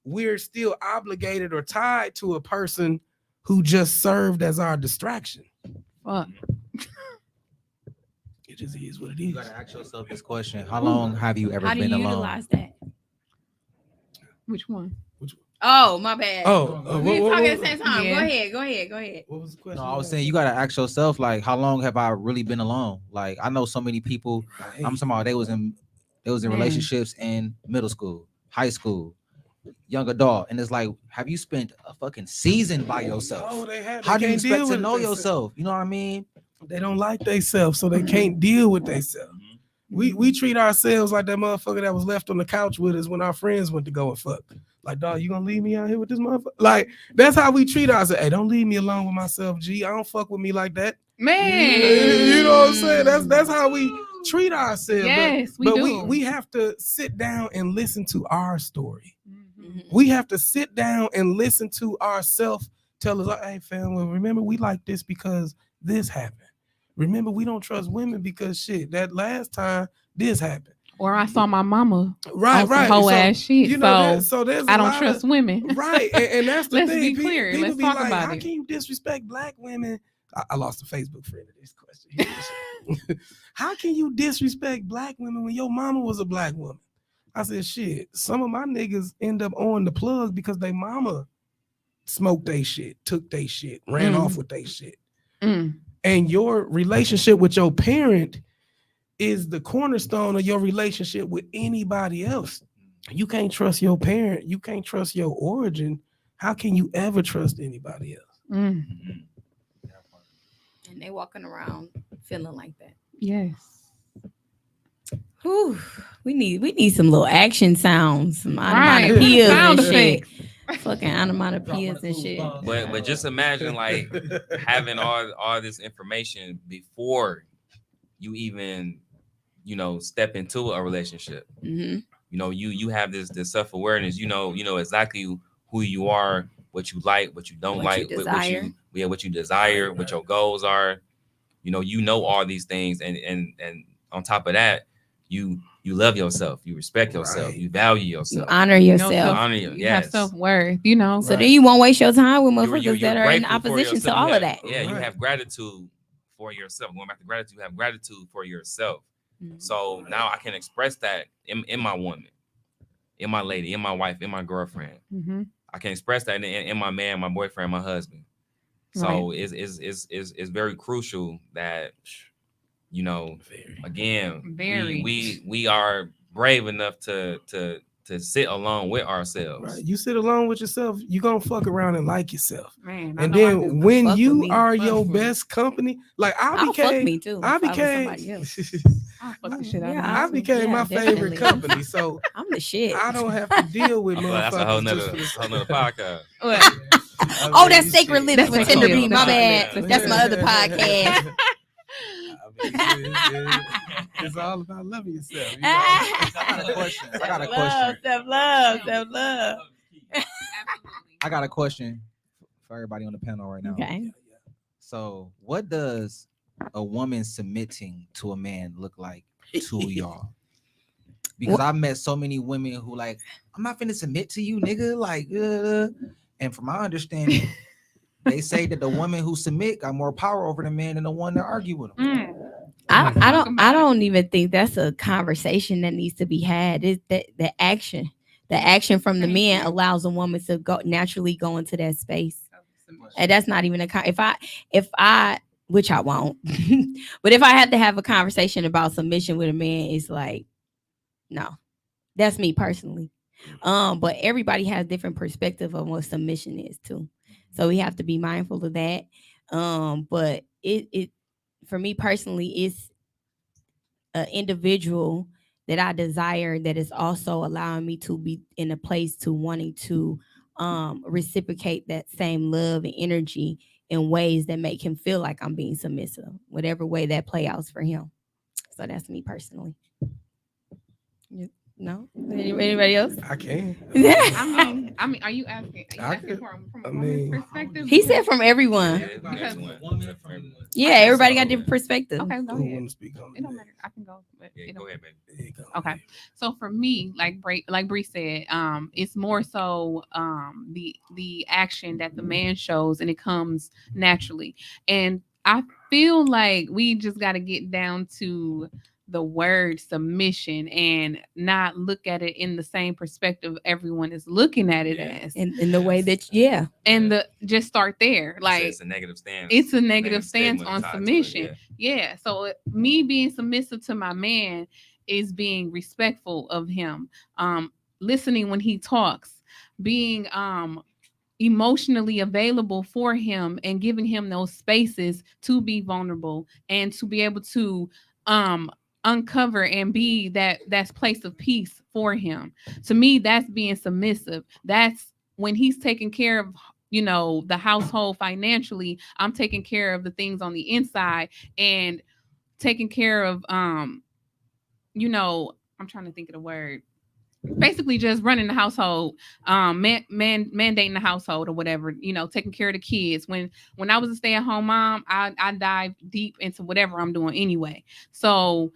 S4: we're still obligated or tied to a person who just served as our distraction.
S2: Fuck.
S4: It just is what it
S5: You
S4: is.
S5: gotta ask yourself this question: how long have you ever
S1: How do
S5: been
S1: you
S5: alone?
S1: utilize that?
S2: Which one?
S1: Oh, my bad.
S4: Oh,
S1: we talking at the same time.
S2: Yeah.
S1: Go ahead.
S4: What was the question?
S5: No, I was saying you gotta ask yourself, like, how long have I really been alone? Like, I know so many people. I'm talking about they was in
S2: Man.
S5: relationships in middle school, high school, young adult, and it's like, have you spent a fucking season by yourself?
S4: No, they
S5: How do you
S4: can't deal
S5: expect to
S4: with
S5: know
S4: themselves.
S5: yourself? You know what I mean?
S4: They don't like themselves, so they can't deal with themselves. We treat ourselves like that motherfucker that was left on the couch with us when our friends went to go and fuck. Like, dog, you gonna leave me out here with this motherfucker? Like, that's how we treat ourselves. Hey, don't leave me alone with myself, G. I don't fuck with me like that.
S2: Man.
S4: You know what I'm saying? That's how we treat ourselves.
S2: Yes,
S4: but
S2: we do.
S4: we have to sit down and listen to our story.
S2: Mhm.
S4: We have to sit down and listen to ourselves tell us, like, hey, fam, well, remember we like this because this happened. Remember, we don't trust women because shit, that last time this happened.
S2: Or I saw my mama
S4: Right,
S2: on some
S4: right.
S2: whole
S4: So,
S2: ass shit.
S4: you know,
S2: so
S4: there's
S2: I
S4: a
S2: don't
S4: lot
S2: trust
S4: of,
S2: women.
S4: right. And that's the
S2: Let's
S4: thing.
S2: be clear.
S4: People
S2: Let's
S4: be
S2: talk
S4: like,
S2: about
S4: how
S2: it.
S4: can you disrespect black women? I lost a Facebook friend to this question. How can you disrespect black women when your mama was a black woman? I said, shit, some of my niggas end up on the plug because they mama smoked they shit, took they shit, ran off with they shit.
S2: Mm.
S4: And your relationship with your parent is the cornerstone of your relationship with anybody else. You can't trust your parent. You can't trust your origin. How can you ever trust anybody else?
S2: Mm.
S1: And they walking around feeling like that.
S2: Yes.
S1: Whew. We need some little action sounds, some
S2: Right.
S1: onomatopoeias
S2: Sound
S1: and shit.
S2: effects.
S1: fucking onomatopoeias and shit.
S3: But just imagine like having all this information before you even step into a relationship.
S1: Mm-hmm.
S3: You have this self-awareness. You know exactly who you are, what you like, what you don't
S1: What
S3: like,
S1: you desire.
S3: what you desire, what your goals are. You know all these things, and on top of that, you love yourself, you respect yourself,
S4: Right.
S3: you value
S1: You
S3: yourself.
S1: honor
S2: You know,
S1: yourself.
S3: Honor you,
S2: you have
S3: yes.
S2: self-worth,
S1: So then you won't waste your time with motherfuckers
S3: You're
S1: that are in
S3: grateful for
S1: opposition to
S3: yourself.
S1: all
S3: You
S1: of
S3: have-
S1: that.
S3: Yeah, you
S4: Right.
S3: have gratitude for yourself. Going back to gratitude, you have gratitude for yourself.
S1: Mhm.
S3: So now I can express that in my woman, in my lady, in my wife, in my girlfriend.
S2: Mm-hmm.
S3: I can express that in my man, my boyfriend, my husband. So it's very crucial that again
S2: Very.
S3: we are brave enough to sit alone with ourselves.
S4: Right. You sit alone with yourself, you gonna fuck around and like yourself.
S2: Man, I
S4: And
S2: know I
S4: then
S2: do.
S4: when
S1: Fuck with
S4: you
S1: me.
S4: are
S2: Fuck
S4: your
S2: with me.
S4: best company, like
S1: I'll fuck me too.
S4: I
S1: if I was
S4: became
S1: somebody else.
S2: I'll fuck the shit out
S1: Yeah,
S2: of
S4: I
S2: you.
S4: became
S1: Yeah,
S4: my favorite
S1: definitely.
S4: company. So
S1: I'm the shit.
S4: I don't have to deal with
S3: I feel like that's a whole
S4: motherfuckers
S3: nother,
S4: just for the
S3: whole nother podcast.
S2: What?
S1: Oh, that's Sacred Lips
S2: That's
S1: with
S2: Sacred
S1: Tender
S2: Lips.
S1: B. My
S2: That's
S1: bad.
S2: Sacred
S1: That's my
S2: Lips.
S1: other podcast.
S4: It's all about loving yourself. You know?
S5: I got a question. I got a question.
S1: Self-love. Self-love.
S2: Absolutely.
S5: I got a question for everybody on the panel right now.
S1: Okay.
S5: So, what does a woman submitting to a man look like to y'all? Because I've met so many women who like, I'm not finna submit to you, nigga. Like, and from my understanding, they say that the woman who submit got more power over the man than the one that argue with him.
S1: I don't even think that's a conversation that needs to be had. It's the action from the
S2: Thank
S1: men
S2: you.
S1: allows a woman to naturally go into that space. And that's not even if I which I won't, but if I had to have a conversation about submission with a man, it's like, no, that's me personally. But everybody has different perspective of what submission is too, so we have to be mindful of that. But it for me personally, it's an individual that I desire that is also allowing me to be in a place to wanting to reciprocate that same love and energy in ways that make him feel like I'm being submissive, whatever way that play out for him. So that's me personally. No? Anybody else?
S4: I can.
S2: I mean, are you asking from a woman's perspective?
S1: He said from everyone.
S2: Because-
S1: Yeah, everybody got different perspective.
S2: Okay, go
S4: Who
S2: ahead.
S4: want to speak on
S2: It don't
S4: that?
S2: matter. I can go. But
S3: Yeah,
S2: it
S3: go
S2: don't-
S3: ahead, baby.
S4: There you go.
S2: Okay. So for me, like Bree said, it's more so the action that the man shows, and it comes naturally. And I feel like we just got to get down to the word submission and not look at it in the same perspective everyone is looking at it as.
S1: In the way that, yeah.
S2: And just start there. Like
S3: it's a negative stance.
S2: it's a negative stance
S3: statement
S2: on
S3: tied to it,
S2: submission.
S3: yeah.
S2: Yeah. So me being submissive to my man is being respectful of him, listening when he talks, being emotionally available for him, and giving him those spaces to be vulnerable and to be able to uncover and be that's place of peace for him. To me, that's being submissive. That's when he's taking care of the household financially. I'm taking care of the things on the inside and taking care of I'm trying to think of the word, basically just running the household, mandating the household or whatever, taking care of the kids. When I was a stay-at-home mom, I dive deep into whatever I'm doing anyway. So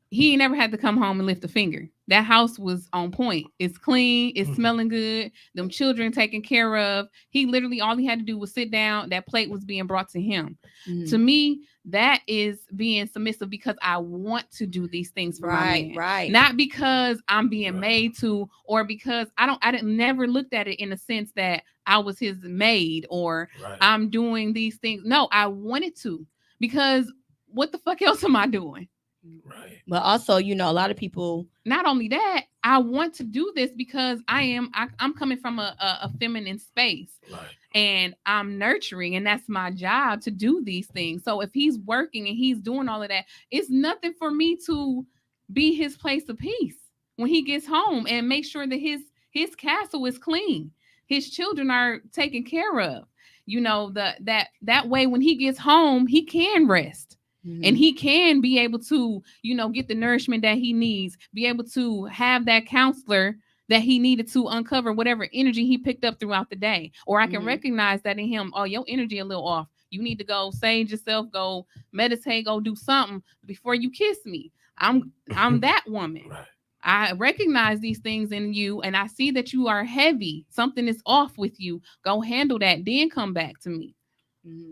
S2: he never had to come home and lift a finger. That house was on point. It's clean. It's smelling good. Them children taken care of. He literally, all he had to do was sit down. That plate was being brought to him.
S1: Mm.
S2: To me, that is being submissive because I want to do these things for my man.
S1: Right.
S2: Not because I'm being made to, or because I didn't never looked at it in a sense that I was his maid or I'm doing these things. No, I wanted to, because what the fuck else am I doing?
S4: Right.
S1: But also, a lot of people.
S2: Not only that, I want to do this because I'm coming from a feminine space.
S4: Right.
S2: And I'm nurturing, and that's my job to do these things. So if he's working and he's doing all of that, it's nothing for me to be his place of peace when he gets home and make sure that His castle is clean. His children are taken care of. That way when he gets home, he can rest. And he can be able to, get the nourishment that he needs, be able to have that counselor that he needed to uncover whatever energy he picked up throughout the day. Or I can recognize that in him. Oh, your energy a little off. You need to go sage yourself, go meditate, go do something before you kiss me. I'm that woman.
S4: Right.
S2: I recognize these things in you, and I see that you are heavy. Something is off with you. Go handle that, then come back to me.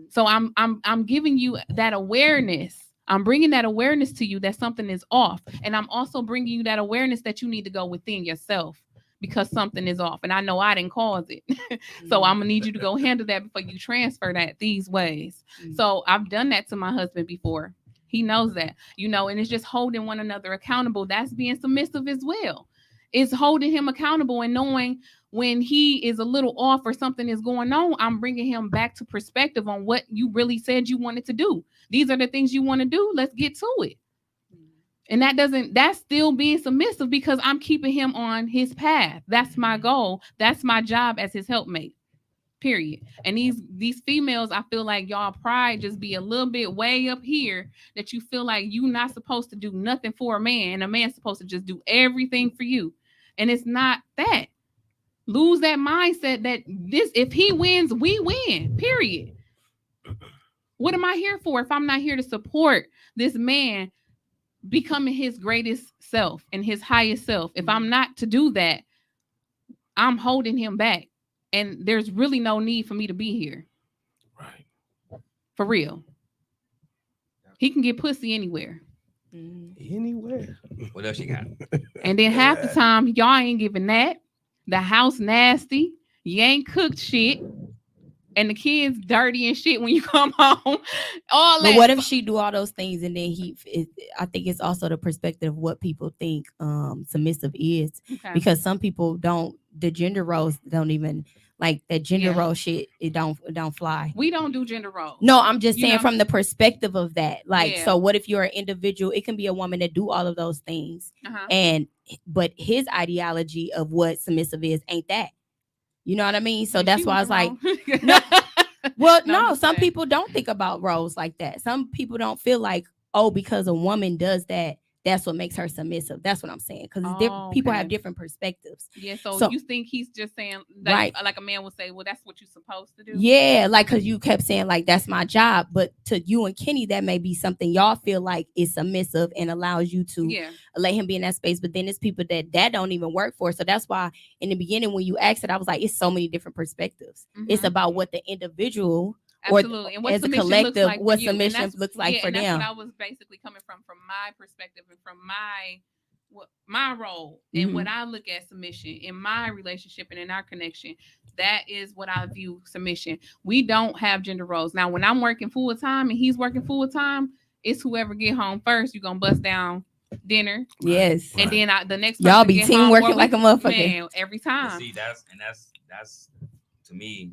S2: So I'm giving you that awareness. I'm bringing that awareness to you that something is off, and I'm also bringing you that awareness that you need to go within yourself because something is off, and I know I didn't cause it. So I'm gonna need you to go handle that before you transfer that these ways. So I've done that to my husband before. He knows that, and it's just holding one another accountable. That's being submissive as well. It's holding him accountable and knowing when he is a little off or something is going on, I'm bringing him back to perspective on what you really said you wanted to do. These are the things you want to do. Let's get to it. And that's still being submissive because I'm keeping him on his path. That's my goal. That's my job as his helpmate. Period. And these females, I feel like y'all pride just be a little bit way up here that you feel like you not supposed to do nothing for a man and a man's supposed to just do everything for you. And it's not that. Lose that mindset that if he wins, we win. Period. What am I here for if I'm not here to support this man becoming his greatest self and his highest self? If I'm not to do that, I'm holding him back. And there's really no need for me to be here.
S4: Right.
S2: For real. He can get pussy anywhere.
S4: Anywhere.
S3: What else you got?
S2: And then half the time, y'all ain't giving that. The house nasty. You ain't cooked shit. And the kids dirty and shit when you come home. All that.
S1: But what if she do all those things and then I think it's also the perspective of what people think submissive is.
S2: Okay.
S1: Because some people the gender roles don't even like that gender role shit. It don't fly.
S2: We don't do gender roles.
S1: No, I'm just saying from the perspective of that. Like,
S2: Yeah.
S1: so what if you're an individual? It can be a woman that do all of those things. But his ideology of what submissive is ain't that. You know what I mean? So that's why I was like, no. Well, no, some people don't think about roles like that. Some people don't feel like, oh, because a woman does that, that's what makes her submissive. That's what I'm saying. Because people have different perspectives.
S2: Yeah, so you think he's just saying, like a man would say, well, that's what you're supposed to do?
S1: Yeah, like, because you kept saying, like, that's my job. But to you and Kenny, that may be something y'all feel like is submissive and allows you to let him be in that space. But then it's people that don't even work for. So that's why in the beginning, when you asked it, I was like, it's so many different perspectives. It's about what the individual
S2: Absolutely. And what
S1: as a collective, like what submission looks like for
S2: them.
S1: That's
S2: what I was basically coming from my perspective and from my role and what I look at submission in my relationship and in our connection. That is what I view submission. We don't have gender roles. Now, when I'm working full time and he's working full time, it's whoever get home first. You're gonna bust down dinner.
S1: Yes.
S2: And then the next
S1: y'all be team working like a motherfucker.
S2: Man, every time.
S3: See, that's to me.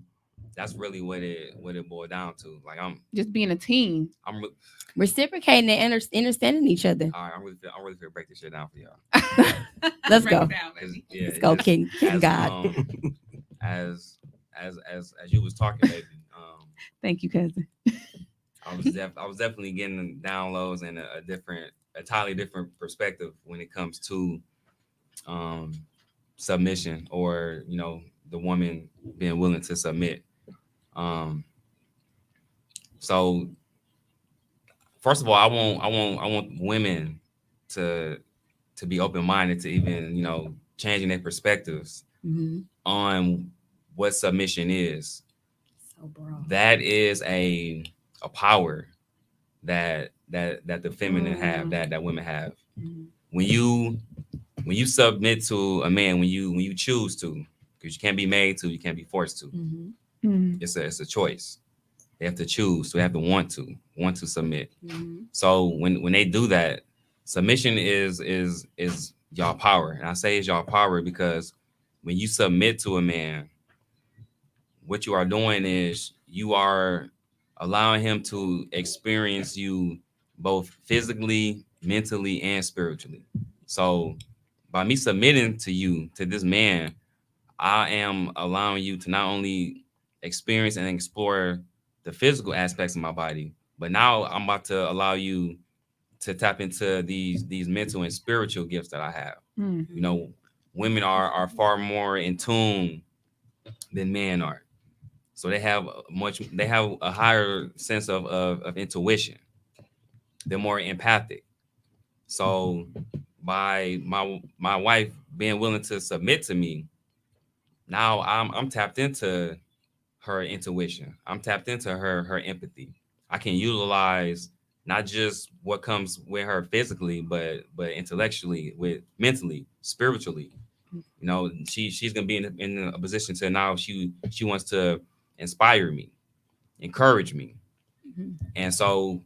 S3: That's really what it boiled down to. Like I'm
S2: just being a team.
S3: I'm
S1: reciprocating and understanding each other.
S3: All right, I'm really feel break this shit down for y'all.
S1: Let's go.
S3: Let's
S1: go, King God.
S3: As you was talking, baby.
S2: Thank you, cousin.
S3: I was definitely getting downloads and a entirely different perspective when it comes to submission or the woman being willing to submit. So first of all, I want women to be open-minded to even, changing their perspectives on what submission is.
S1: So broad.
S3: That is a power that the feminine have, that women have. When you submit to a man, when you choose to, because you can't be made to, you can't be forced to. It's a choice. They have to choose. So they have to want to submit. So when they do that, submission is y'all power. And I say it's y'all power because when you submit to a man, what you are doing is you are allowing him to experience you both physically, mentally, and spiritually. So by me submitting to this man, I am allowing you to not only experience and explore the physical aspects of my body, but now I'm about to allow you to tap into these mental and spiritual gifts that I have.
S2: Mm.
S3: You know, women are far more in tune than men are. So they have a higher sense of intuition. They're more empathic. So by my wife being willing to submit to me, now I'm tapped into her intuition. I'm tapped into her empathy. I can utilize not just what comes with her physically, but intellectually, with mentally, spiritually. You know, she's gonna be in a position to now she wants to inspire me, encourage me,
S1: Mhm.
S3: and so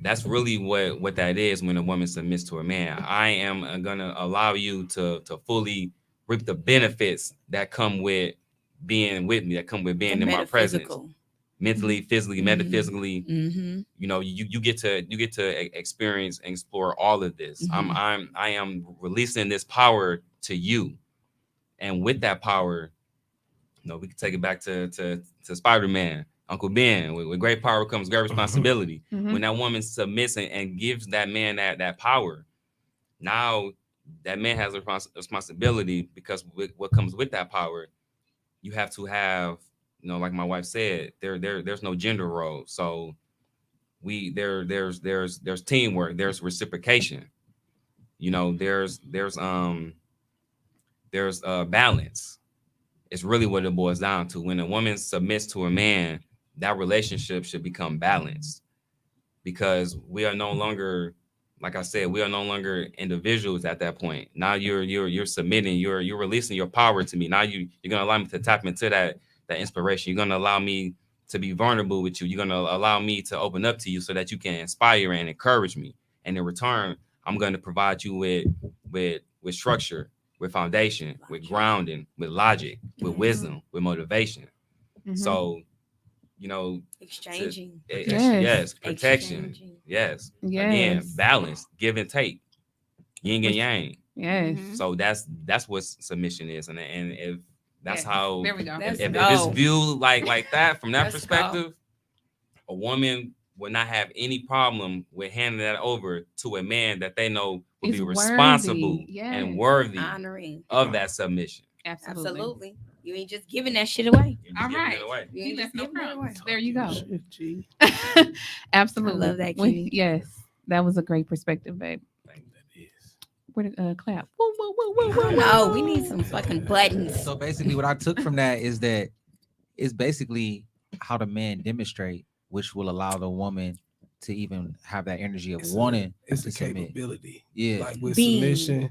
S3: that's really what that is when a woman submits to a man. I am gonna allow you to fully reap the benefits that come with being with me, that come with being
S1: The
S3: in my presence,
S1: metaphysical.
S3: mentally, physically,
S1: Mhm.
S3: metaphysically.
S1: Mm-hmm.
S3: You know, you get to experience and explore all of this.
S1: Mhm.
S3: I am releasing this power to you, and with that power, you know, we can take it back to Spider-Man, Uncle Ben. With great power comes great responsibility.
S2: Mhm.
S3: When that woman submits and gives that man that power, now that man has a responsibility, because with what comes with that power, you have to have, you know, like my wife said, there's no gender role. So there's teamwork, there's reciprocation. You know, there's balance. It's really what it boils down to. When a woman submits to a man, that relationship should become balanced, because we are no longer, like I said, we are no longer individuals at that point. Now you're submitting, you're releasing your power to me. Now you're gonna allow me to tap into that inspiration. You're gonna allow me to be vulnerable with you. You're gonna allow me to open up to you so that you can inspire and encourage me. And in return, I'm gonna provide you with structure, with foundation, with grounding, with logic, with wisdom, with motivation.
S2: Mhm.
S3: So, you know,
S1: Exchanging.
S3: yes, protection,
S1: Exchanging.
S3: yes. Again,
S2: Yes.
S3: balance, give and take, yin and yang.
S2: Yes.
S1: Mhm.
S3: So that's what submission is, and if that's
S2: Yes.
S3: how,
S2: There we go.
S1: That's
S3: if
S1: go.
S3: it's viewed like that from that
S1: Let's
S3: perspective, a woman would not have any problem with handing that over to a man that they know will
S2: It's
S3: be
S2: worthy.
S3: responsible
S2: Yes.
S3: and worthy
S1: Honoring.
S3: of that submission.
S2: Absolutely.
S1: Absolutely. You ain't just giving that shit away.
S3: You're
S2: All
S3: just giving
S2: right.
S3: it away.
S1: You
S2: He
S1: ain't
S2: left
S1: just
S2: no
S1: giving it away.
S2: crumbs. There you go.
S4: Shit, G.
S2: Absolutely.
S1: I love that,
S2: We-
S1: Kenny.
S2: yes. That was a great perspective, babe.
S4: That is.
S2: Where the clap? Woo, woo, woo, woo, woo,
S1: No,
S2: woo.
S1: we need some fucking buttons.
S5: So basically, what I took from that is that it's basically how the man demonstrate, which will allow the woman to even have that energy of wanting
S4: It's
S5: to
S4: a
S5: submit.
S4: capability.
S5: Yeah.
S4: Like with
S1: Being.
S4: submission,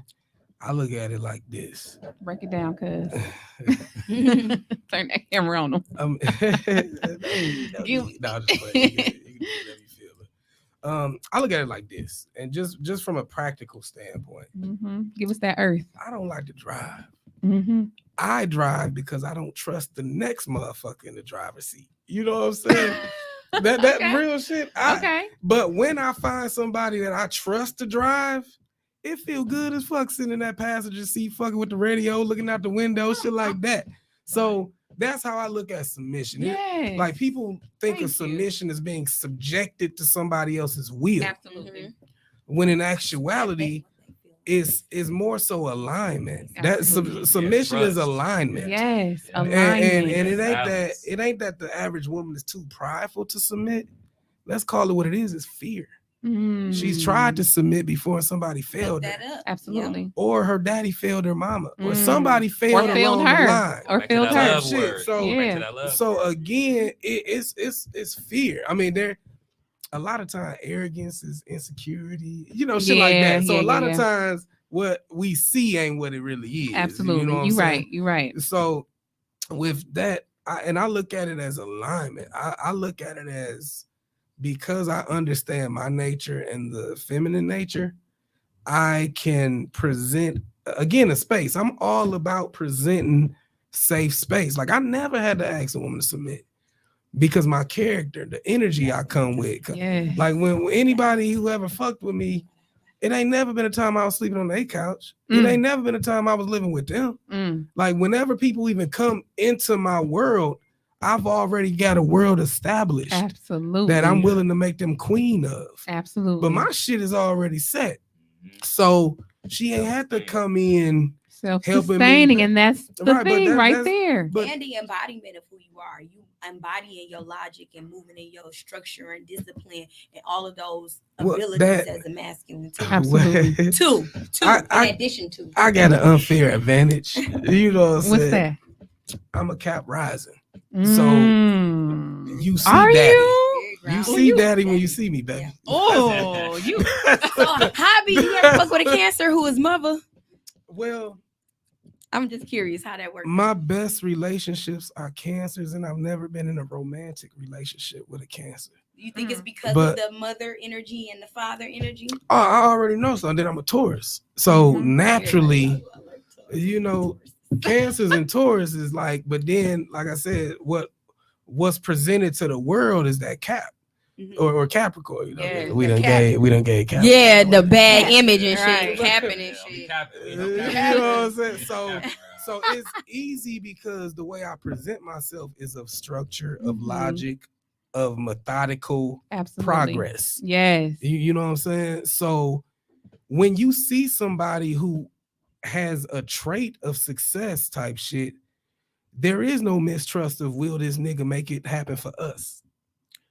S4: I look at it like this.
S2: Break it down, cuz.
S1: Mhm.
S2: Turn that camera on them.
S4: No, I'm just playing. You can do whatever you feel. But, I look at it like this, and just from a practical standpoint,
S2: Give us that earth.
S4: I don't like to drive.
S2: Mm-hmm.
S4: I drive because I don't trust the next motherfucker in the driver's seat. You know what I'm saying? that
S2: Okay.
S4: real shit.
S2: Okay.
S4: But when I find somebody that I trust to drive, it feel good as fuck sitting in that passenger seat, fucking with the radio, looking out the window, shit like that. So that's how I look at submission.
S2: Yes.
S4: Like people think
S2: Thank
S4: of
S2: you.
S4: submission as being subjected to somebody else's will,
S2: Absolutely.
S4: when in actuality, is more so alignment. That
S2: Absolutely.
S4: submission is
S3: Trust.
S4: alignment.
S2: Yes.
S3: Yeah.
S2: Alignment.
S4: And it ain't
S3: Balance.
S4: that the average woman is too prideful to submit. Let's call it what it is. It's fear. She's tried to submit before somebody failed her,
S1: that up.
S2: Absolutely.
S4: or her daddy failed her mama, or
S2: Mm.
S4: somebody
S2: Or
S4: failed her
S2: failed
S4: along the
S2: her.
S4: line.
S2: Or
S3: Back to
S2: failed
S3: that
S2: her.
S3: love
S4: Shit,
S3: word.
S4: so-
S3: Back to
S2: Yeah.
S3: that love
S4: So
S3: word.
S4: again, it's fear. I mean, there a lot of time arrogance is insecurity, shit like
S2: Yeah,
S4: that. So
S2: yeah,
S4: a lot
S2: yeah,
S4: of times what we see ain't what it really is.
S2: Absolutely.
S4: You know what
S2: You
S4: I'm
S2: right.
S4: saying?
S2: You right.
S4: So with that, I look at it as alignment. I look at it as, because I understand my nature and the feminine nature, I can present again a space. I'm all about presenting safe space. Like I never had to ask a woman to submit, because my character, the energy I come with.
S2: Yes.
S4: Like when anybody who ever fucked with me, It ain't never been a time I was sleeping on their couch. It ain't never been a time I was living with them. Like whenever people even come into my world, I've already got a world established.
S2: Absolutely.
S4: That I'm willing to make them queen of.
S2: Absolutely.
S4: But my shit is already set. So she ain't had to come in
S2: self-sustaining, and that's the thing
S1: that's,
S2: there.
S1: And the embodiment of who you are. You embodying your logic and moving in your structure and discipline and all of those abilities as a masculine too.
S2: Absolutely.
S1: Two. In addition to.
S4: I got an unfair advantage. You know what I'm saying?
S2: What's that?
S4: I'm a Cap rising. So you see
S2: Are
S4: daddy. You see daddy when you see me, baby.
S1: Yeah.
S2: Oh, you.
S1: So, hobby, you ever fuck with a Cancer who is mother?
S4: Well,
S1: I'm just curious how that works.
S4: My best relationships are Cancers, and I've never been in a romantic relationship with a Cancer.
S1: You think it's because of the mother energy and the father energy?
S4: Oh, I already know something. Then I'm a Taurus. So naturally, you know, Cancers and Taurus is like, but then, like I said, what's presented to the world is that Cap. Or Capricorn, you know, we done gave Capricorn.
S1: Yeah, the bad image and shit, capping and shit.
S4: You know what I'm saying? So it's easy because the way I present myself is of structure, of logic, of methodical progress.
S2: Yes,
S4: you know what I'm saying. So when you see somebody who has a trait of success type shit, there is no mistrust of will this nigga make it happen for us.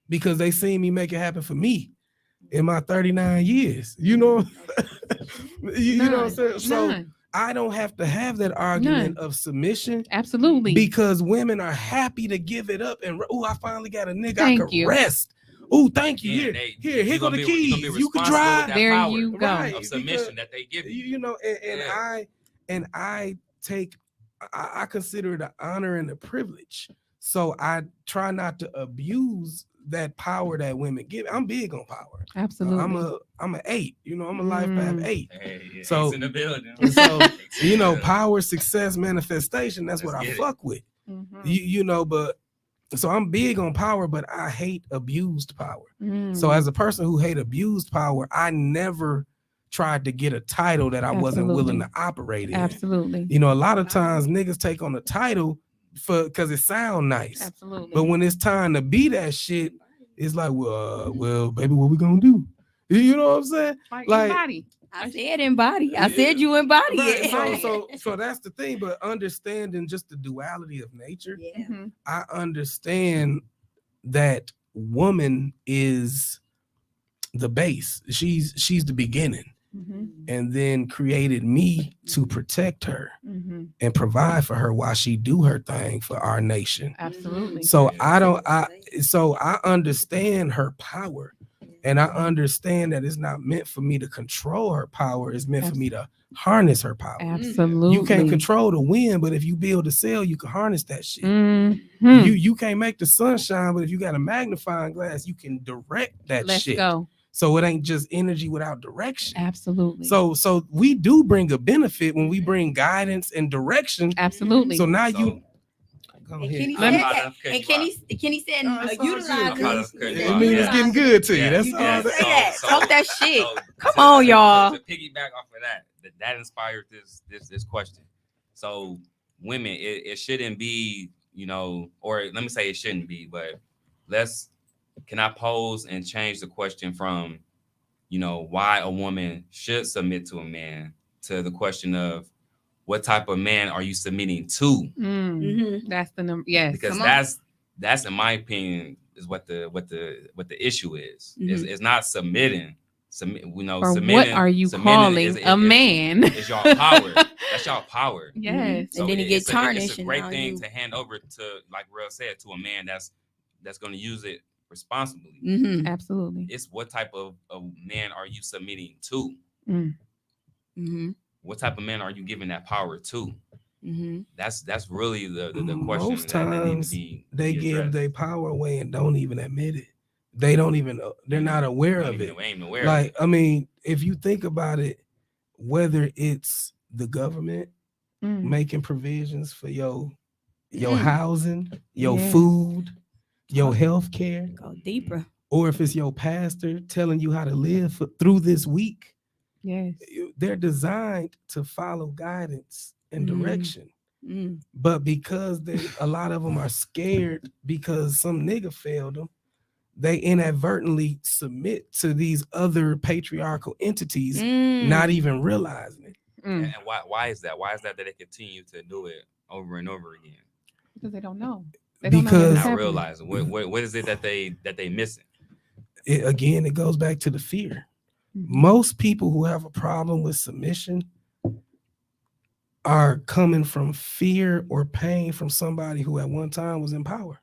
S4: Because they seen me make it happen for me in my 39 years. You know, you know what I'm saying? So I don't have to have that argument of submission.
S2: Absolutely.
S4: Because women are happy to give it up and I finally got a nigga I can rest. Oh, thank you. Here go the keys. You can drive.
S2: There you go.
S3: Right, of submission that they give you.
S4: You know, and I consider it an honor and a privilege. So I try not to abuse that power that women give. I'm big on power.
S2: Absolutely.
S4: I'm an 8. You know, I'm a life path 8.
S3: Hey,
S4: so
S3: in the building.
S4: So you know, power, success, manifestation. That's what I fuck with. You know, but so I'm big on power, but I hate abused power. So as a person who hate abused power, I never tried to get a title that I wasn't willing to operate in.
S2: Absolutely.
S4: You know, a lot of times niggas take on a title because it sound nice.
S2: Absolutely.
S4: But when it's time to be that shit, it's like, well, baby, what we gonna do? You know what I'm saying?
S2: Like embody.
S1: I said embody. I said you embody
S4: right.
S1: it.
S4: So that's the thing. But understanding just the duality of nature, I understand that woman is the base. She's the beginning. And then created me to protect her and provide for her while she do her thing for our nation.
S2: Absolutely.
S4: So I understand her power, and I understand that it's not meant for me to control her power. It's meant for me to harness her power.
S2: Absolutely.
S4: You can't control the wind, but if you build a sail, you can harness that shit. You can't make the sunshine, but if you got a magnifying glass, you can direct that shit.
S2: Let's go.
S4: So it ain't just energy without direction.
S2: Absolutely.
S4: So we do bring a benefit when we bring guidance and direction.
S2: Absolutely.
S4: So now you go
S1: and
S4: ahead.
S1: Kenny said utilize it.
S4: I mean, it's getting good to you. That's all.
S1: Talk that shit. Come on, y'all.
S3: To piggyback off of that inspired this question. So women, it shouldn't be, you know, or let me say it shouldn't be, but can I pose and change the question from, you know, why a woman should submit to a man to the question of what type of man are you submitting to?
S2: That's the number. Yes,
S3: because that's in my opinion is what the issue is. It's not submitting. Submitting.
S2: What are you calling a man?
S3: It's y'all power. That's y'all power.
S2: Yes.
S3: So
S1: and then it gets tarnished.
S3: It's a great thing to hand over to, like Rel said, to a man that's going to use it responsibly.
S2: Absolutely.
S3: It's what type of man are you submitting to? What type of man are you giving that power to? That's really the question.
S4: Most times they give their power away and don't even admit it. They don't even. They're not aware of it. Like, I mean, if you think about it, whether it's the government making provisions for your housing, your food, your health care,
S1: go deeper,
S4: or if it's your pastor telling you how to live through this week,
S2: Yes.
S4: They're designed to follow guidance and
S1: Mm.
S4: direction.
S1: Mm.
S4: But because a lot of them are scared because some nigga failed them, they inadvertently submit to these other patriarchal entities, not even realizing it.
S2: Mm.
S3: And why is that? Why is that they continue to do it over and over again?
S2: Because they don't know.
S4: Because-
S3: Not realizing what is it that they missing?
S4: Again, it goes back to the fear.
S2: Mm-hmm.
S4: Most people who have a problem with submission are coming from fear or pain from somebody who at one time was in power.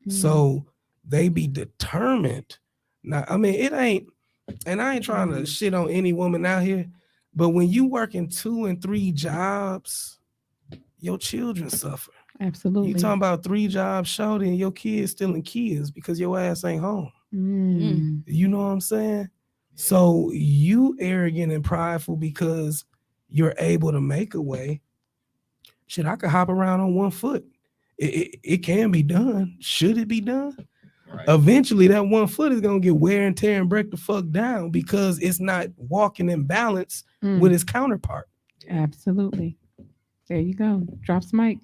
S4: So they be determined. Now, I mean, it ain't, and I ain't trying to shit on any woman out here, but when you working 2 and 3 jobs, your children suffer.
S2: Absolutely.
S4: You talking about 3 jobs short and your kids still in kids because your ass ain't home. You know what I'm saying? So you arrogant and prideful because you're able to make a way. Shit, I could hop around on 1 foot. It can be done. Should it be done?
S3: Right.
S4: Eventually, that 1 foot is gonna get wear and tear and break the fuck down because it's not walking in balance with its counterpart.
S2: Absolutely. There you go. Drops mic.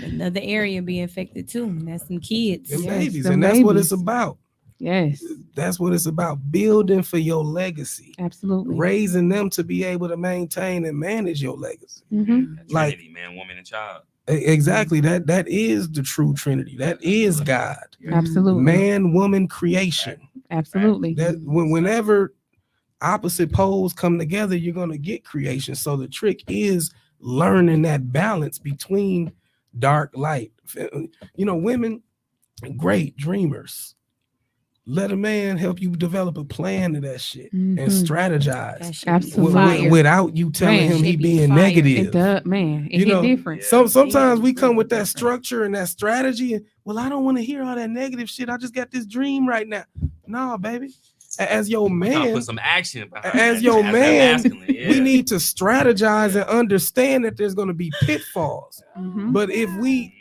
S1: Another area be infected too. And that's some kids.
S4: Them
S2: Yes,
S4: babies,
S2: them
S4: and that's what it's
S2: babies.
S4: about.
S2: Yes.
S4: That's what it's about. Building for your legacy,
S2: Absolutely.
S4: raising them to be able to maintain and manage your legacy.
S2: Mm-hmm.
S4: Like-
S3: Trinity, man, woman and child.
S4: Exactly. That is the true Trinity. That is God.
S2: Absolutely.
S4: Man, woman, creation.
S2: Absolutely.
S4: That whenever opposite poles come together, you're gonna get creation. So the trick is learning that balance between dark light. You know, women, great dreamers. Let a man help you develop a plan to that shit and
S2: Mhm.
S4: strategize
S1: That should be
S2: Absolutely.
S1: fire.
S4: without you telling
S2: Man,
S4: him he
S1: should be
S4: being
S1: fire.
S4: negative.
S2: It does, man. It
S4: You
S2: hit
S4: know,
S2: different.
S3: Yeah.
S4: Sometimes we come
S1: really
S4: with that
S1: different.
S4: structure and that strategy. And, well, I don't want to hear all that negative shit. I just got this dream right now. No, baby. As your
S3: I'm trying to
S4: man,
S3: put some action behind
S4: as
S3: that.
S4: your
S3: As
S4: man,
S3: masculine, yeah.
S4: we need to strategize and understand that there's going to be pitfalls.
S2: Mhm.
S4: But if we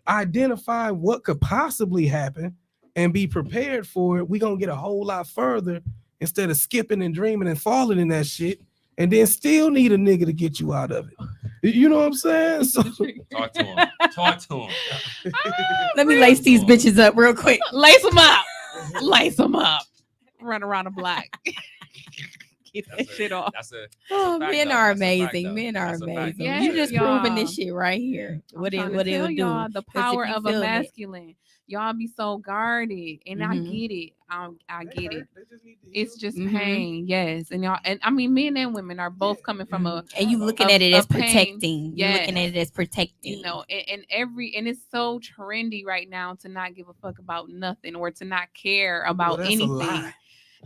S4: identify what could possibly happen and be prepared for it, we're going to get a whole lot further instead of skipping and dreaming and falling in that shit and then still need a nigga to get you out of it. You know what I'm saying? So
S3: Talk to him. Talk to him.
S1: Let me lace these bitches up real quick.
S2: Lace them up. Lace them up. Run around the block. Get that shit off.
S3: That's a
S1: Oh,
S3: fact,
S1: men
S3: though.
S1: are
S3: That's a fact,
S1: amazing.
S3: though.
S1: Men are
S3: That's a fact,
S1: amazing.
S3: though.
S2: Yes,
S1: You just
S2: y'all.
S1: proving this shit right here. What
S2: I'm
S1: it
S2: trying to tell
S1: will
S2: y'all
S1: do.
S2: the
S1: 'Cause if
S2: power
S1: you
S2: of a
S1: feel it-
S2: masculine. Y'all be so guarded, and I
S1: Mhm.
S2: get it. I get it. It's just
S1: Mhm.
S2: pain, yes. And y'all, and I mean, men and women are both coming from a,
S1: And you looking
S2: of-
S1: at it as
S2: of pain.
S1: protecting. You're looking
S2: Yes.
S1: at it as protecting.
S2: you know, and it's so trendy right now to not give a fuck about nothing or to not care about
S4: that's a
S2: anything.
S4: lie.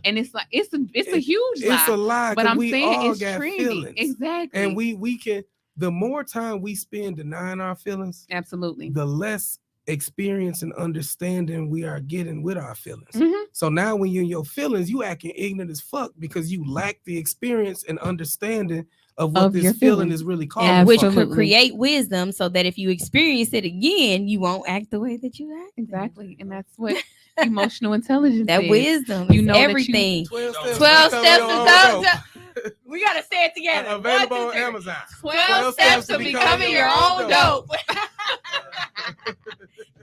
S2: And it's like it's a huge
S4: It's
S2: lie.
S4: a lie.
S2: But
S4: 'Cause
S2: I'm
S4: we
S2: saying
S4: all
S2: it's
S4: got
S2: trendy.
S4: feelings.
S2: Exactly.
S4: And we can, the more time we spend denying our feelings,
S2: absolutely.
S4: the less experience and understanding we are getting with our feelings.
S2: Mhm.
S4: So now when you're in your feelings, you acting ignorant as fuck because you lack the experience and understanding of what
S2: Of
S4: this
S2: your
S4: feeling
S2: feelings.
S4: is really calling
S1: And which
S4: for.
S1: could
S2: Absolutely.
S1: create wisdom so that if you experience it again, you won't act the way that you act.
S2: Exactly. And that's what emotional intelligence
S1: That
S2: is.
S1: wisdom
S2: You
S1: is
S2: know that you-
S1: everything.
S4: 12 steps,
S1: 12
S4: to
S1: steps
S4: becoming
S1: to
S4: your own
S1: dope.
S4: dope.
S1: We gotta say it together.
S4: Available
S1: 1,
S4: on
S1: 2, 3.
S4: Amazon.
S1: 12 steps to becoming your own dope.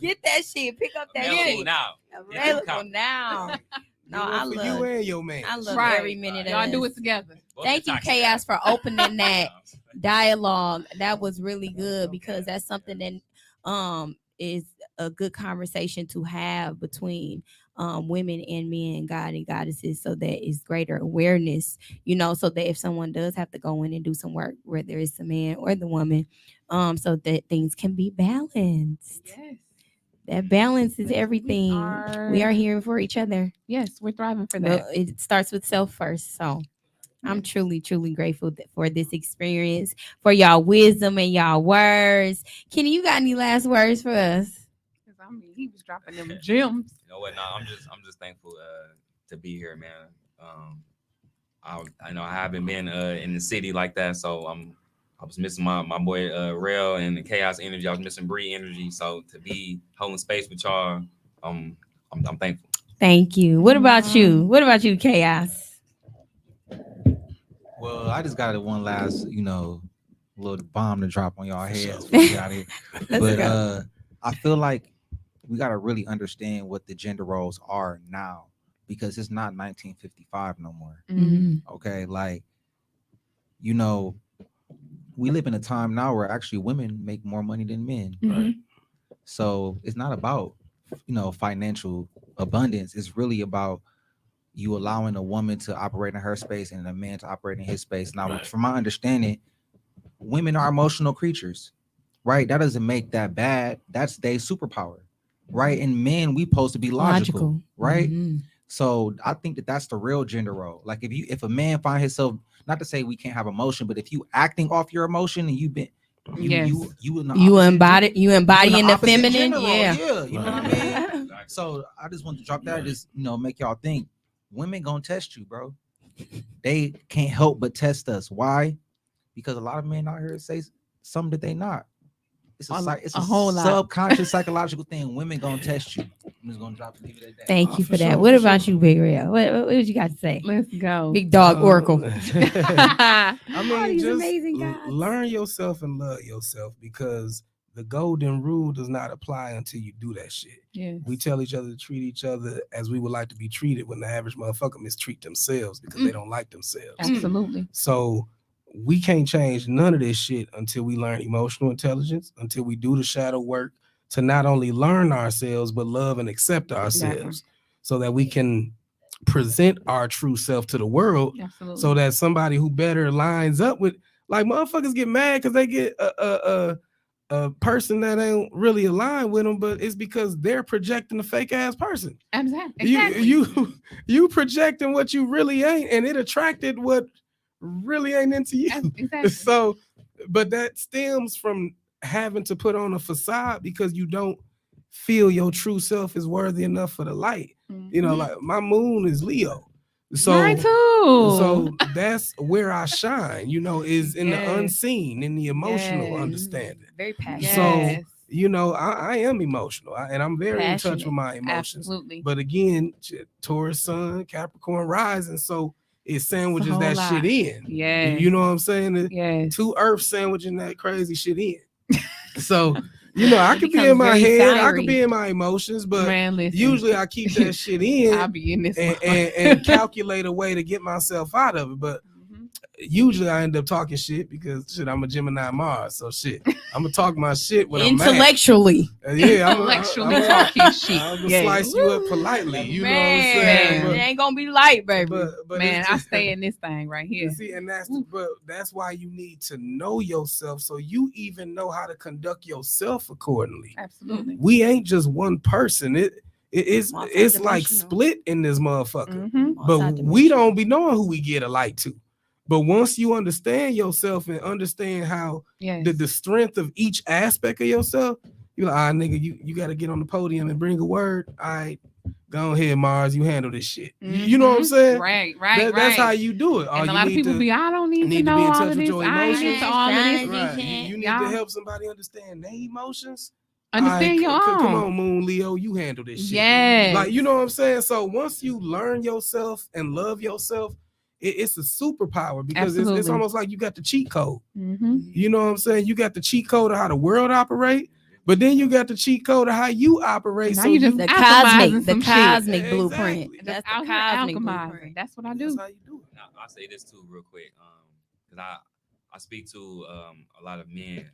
S1: Get that shit. Pick up that
S3: Available
S1: shit.
S3: now.
S1: Available now. No,
S4: You
S1: I
S4: want for you
S1: love.
S4: and your man.
S1: I love
S2: Right.
S1: every minute of
S2: Y'all do
S1: this.
S2: it together.
S1: Thank you, Chaos, for opening that dialogue. That was really good because that's something that is a good conversation to have between women and men, God and goddesses, so that is greater awareness, so that if someone does have to go in and do some work, whether it's the man or the woman, so that things can be balanced.
S2: Yes.
S1: That balance is
S2: That's what we
S1: everything.
S2: are.
S1: We are here for each other.
S2: Yes, we're thriving for that.
S1: Well, it starts with self first. So I'm truly, truly grateful for this experience, for y'all wisdom and y'all words. Kenny, you got any last words for us?
S2: Because I mean, he was dropping them gems.
S3: You know what? No, I'm just thankful to be here, man. I know I haven't been in the city like that, so I was missing my boy Rail and the Chaos energy. I was missing Bree energy. So to be holding space with y'all, I'm thankful.
S1: Thank you. What about you? What about you, Chaos?
S5: Well, I just got one last, little bomb to drop on y'all
S4: For sure.
S5: heads before we get out of here.
S1: Let's
S5: But
S1: go.
S5: I feel like we gotta really understand what the gender roles are now because it's not 1955 no more.
S1: Mhm.
S5: Okay, like you know, we live in a time now where actually women make more money than men.
S1: Mhm.
S5: So it's not about financial abundance. It's really about you allowing a woman to operate in her space and a man to operate in his space. Now,
S4: Right.
S5: from my understanding, women are emotional creatures, right? That doesn't make that bad. That's their superpower, right? And men, we supposed to be logical, right?
S1: Mhm.
S5: So I think that that's the real gender role. Like if a man find himself, not to say we can't have emotion, but if you acting off your emotion and you've been
S2: Yes.
S5: you in the
S1: You
S5: opposite
S1: embody
S5: you in
S1: embodying the
S5: opposite
S1: feminine.
S5: gender role.
S1: Yeah.
S5: Yeah, you know what I mean?
S3: Exactly.
S5: So I just want to drop that,
S4: Right.
S5: just make y'all think. Women gonna test you, bro. They can't help but test us. Why? Because a lot of men out here say something that they not. It's
S2: A whole lot.
S5: subconscious psychological thing. Women gonna test you. I'm just gonna drop leave it at that.
S1: Thank you
S4: For
S1: for that.
S4: sure,
S1: What
S4: for
S1: about
S4: sure.
S1: you, Big Real? What you got to say?
S2: Let's go.
S1: Big dog Oracle.
S4: I
S1: All
S4: mean,
S1: these
S4: just
S1: amazing guys.
S4: learn yourself and love yourself because the golden rule does not apply until you do that shit.
S2: Yes.
S4: We tell each other to treat each other as we would like to be treated when the average motherfucker mistreat themselves because they don't like themselves.
S2: Absolutely.
S4: So we can't change none of this shit until we learn emotional intelligence, until we do the shadow work to not only learn ourselves, but love and accept ourselves so that we can present our true self to the world
S2: Absolutely.
S4: so that somebody who better lines up with, like, motherfuckers get mad because they get a person that ain't really aligned with them, but it's because they're projecting a fake ass person.
S2: Exactly.
S4: You projecting what you really ain't, and it attracted what really ain't into you.
S2: Exactly.
S4: So, but that stems from having to put on a facade because you don't feel your true self is worthy enough for the light. You know, like my moon is Leo. So,
S2: Mine too.
S4: so that's where I shine, is in the
S2: Yes.
S4: unseen, in the emotional
S2: Yes.
S4: understanding.
S1: Very passionate.
S2: Yes.
S4: So, I am emotional and I'm very in touch
S1: Passionate.
S4: with my emotions.
S2: Absolutely.
S4: But again, Taurus sun, Capricorn rising, so it sandwiches
S2: whole
S4: that
S2: lot.
S4: shit in.
S2: Yes.
S4: You know what I'm saying?
S2: Yes.
S4: Two Earth sandwiching that crazy shit in. So, I
S1: It
S4: could be
S1: becomes
S4: in my
S1: very
S4: head, I
S1: fiery.
S4: could be in my emotions, but
S2: Man, listen.
S4: usually I keep that shit in
S2: I'll be in this one.
S4: and calculate a way to get myself out of it. But usually I end up talking shit because shit, I'm a Gemini Mars, so shit, I'm gonna talk my shit when I'm mad.
S1: Intellectually.
S4: Yeah,
S2: Intellectually
S4: I'm
S2: talking shit.
S4: gonna
S2: Yes.
S4: slice you up politely. You know what I'm
S1: Man,
S4: saying?
S1: it ain't gonna be light, baby.
S4: But
S2: Man,
S4: it's
S2: I
S4: just-
S2: stay in this thing right here.
S4: See, and that's why you need to know yourself so you even know how to conduct yourself accordingly.
S2: Absolutely.
S4: We ain't just one person. It's like
S1: Multidimensional.
S4: split in this motherfucker.
S2: Mm-hmm.
S4: But we don't be knowing who we get alike to. But once you understand yourself and understand how
S2: Yes.
S4: the strength of each aspect of yourself, you're like, nigga, you got to get on the podium and bring a word. All right, go ahead, Mars, you handle this shit. You know what I'm saying?
S2: Right.
S4: That's how you do it.
S2: And a lot of people I don't need to
S4: need to
S2: know
S4: be in
S2: all
S4: touch
S2: of
S4: with
S2: this.
S4: your
S2: I ain't
S4: emotions.
S2: into all of this.
S4: Right. You need to
S2: Y'all
S4: help somebody understand their emotions.
S2: understand your own.
S4: Come on, Moon Leo, you handle this shit.
S2: Yes.
S4: Like, you know what I'm saying? So once you learn yourself and love yourself, it's a superpower because it's
S2: Absolutely.
S4: almost like you got the cheat code.
S2: Mm-hmm.
S4: You know what I'm saying? You got the cheat code of how the world operate, but then you got the cheat code of how you operate.
S2: Now
S4: So
S2: you just
S1: The
S2: alchemizing some
S1: cosmic
S2: shit.
S1: blueprint.
S4: Exactly.
S1: That's
S2: Just out
S1: the
S2: here
S1: cosmic
S2: alchemizing.
S1: blueprint.
S2: That's what I
S4: That's
S2: do.
S4: how you do it.
S3: Now, I'll say this too, real quick, because I speak to a lot of men,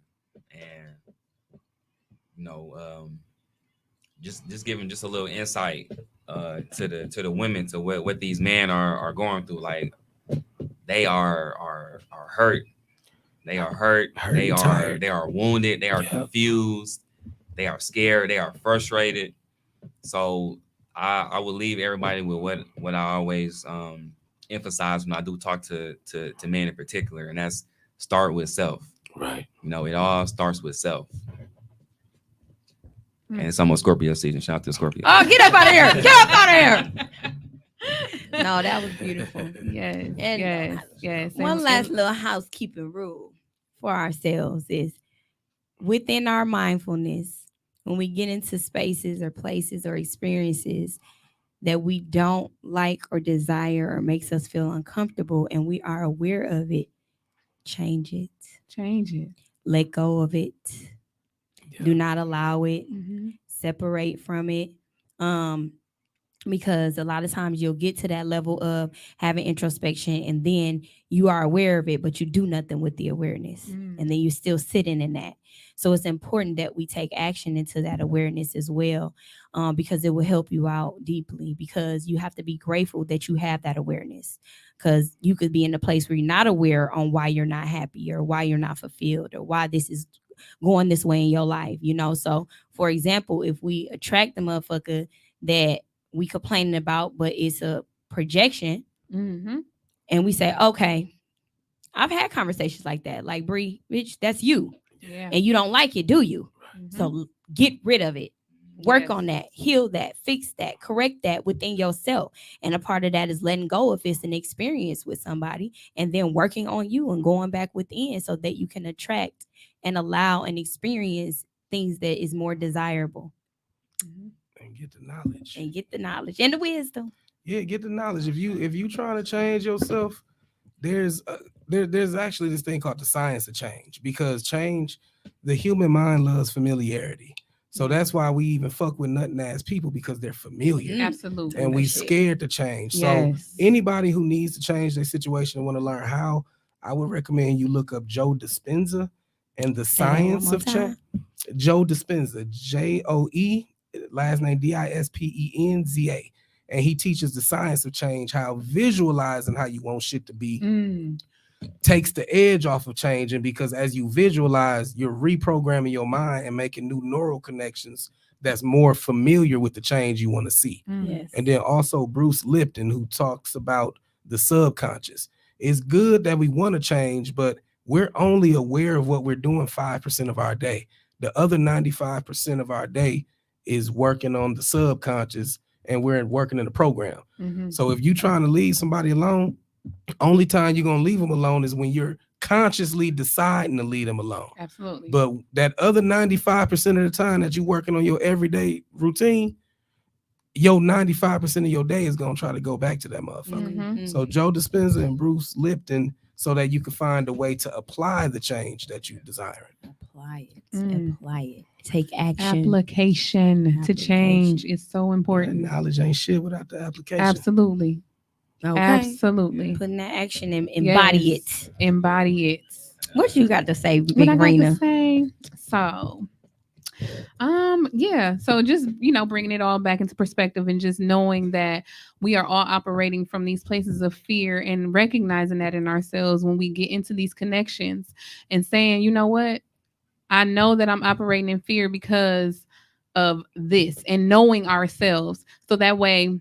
S3: and just giving just a little insight to the women to what these men are going through. Like they are hurt. They are hurt.
S4: Hurt
S3: They
S4: and tired.
S3: are wounded. They are
S4: Yep.
S3: confused. They are scared. They are frustrated. So I will leave everybody with what I always emphasize when I do talk to men in particular, and that's start with self.
S4: Right.
S3: It all starts with self. And it's almost Scorpio season. Shout out to Scorpio.
S1: Oh, get up out of here! Get up out of here! No, that was beautiful.
S2: Yes.
S1: And
S2: yes.
S1: One last little housekeeping rule for ourselves is within our mindfulness, when we get into spaces or places or experiences, that we don't like or desire or makes us feel uncomfortable and we are aware of it, change it.
S2: Change it.
S1: Let go of it.
S4: Yeah.
S1: Do not allow it.
S2: Mm-hmm.
S1: Separate from it. Um, because a lot of times you'll get to that level of having introspection and then you are aware of it, but you do nothing with the awareness. And then you're still sitting in that. So it's important that we take action into that awareness as well, because it will help you out deeply, because you have to be grateful that you have that awareness, because you could be in a place where you're not aware on why you're not happy or why you're not fulfilled or why this is going this way in your life, you know. So for example, if we attract the motherfucker that we complaining about, but it's a projection,
S2: Mm-hmm.
S1: and we say, okay, I've had conversations like that. Like, Bree, bitch, that's you.
S2: Yeah.
S1: And you don't like it, do you?
S2: Mhm.
S1: So get rid of it. Work
S2: Yes.
S1: on that, heal that, fix that, correct that within yourself. And a part of that is letting go if it's an experience with somebody, and then working on you and going back within so that you can attract and allow and experience things that is more desirable,
S2: Mhm.
S4: And get the knowledge.
S1: and get the knowledge and the wisdom.
S4: Yeah, get the knowledge. If you trying to change yourself, there's there's actually this thing called the science of change, because change, the human mind loves familiarity. So that's why we even fuck with nothing ass people, because they're familiar.
S2: Absolutely.
S4: And we
S1: That shit.
S4: scared to change. So
S2: Yes.
S4: anybody who needs to change their situation and want to learn how, I would recommend you look up Joe Dispenza and the
S1: Say that one
S4: science
S1: more
S4: of change. Joe Dispenza, Joe, last name Dispenza, and he teaches the science of change, how visualizing how you want shit to be takes the edge off of changing, because as you visualize, you're reprogramming your mind and making new neural connections that's more familiar with the change you want to see.
S1: Yes.
S4: And then also Bruce Lipton, who talks about the subconscious. It's good that we want to change, but we're only aware of what we're doing 5% of our day. The other 95% of our day is working on the subconscious, and we're working in the program.
S2: Mhm.
S4: So if you're trying to leave somebody alone, only time you're gonna leave them alone is when you're consciously deciding to leave them alone.
S2: Absolutely.
S4: But that other 95% of the time that you're working on your everyday routine, your 95% of your day is gonna try to go back to that motherfucker.
S2: Mhm.
S4: So Joe Dispenza and Bruce Lipton, so that you can find a way to apply the change that you desire.
S1: Apply it.
S2: Mm.
S1: Apply it. Take action.
S2: Application to change is so
S4: And
S2: important.
S4: knowledge ain't shit without the application.
S2: Absolutely.
S1: Okay.
S2: Absolutely.
S1: Putting that action and embody
S2: Yes.
S1: it.
S2: Embody it.
S1: What you got to say,
S2: What
S1: Big
S2: I got to
S1: Rena?
S2: say? So, yeah. So just bringing it all back into perspective and just knowing that we are all operating from these places of fear, and recognizing that in ourselves when we get into these connections, and saying, you know what, I know that I'm operating in fear because of this, and knowing ourselves, so that way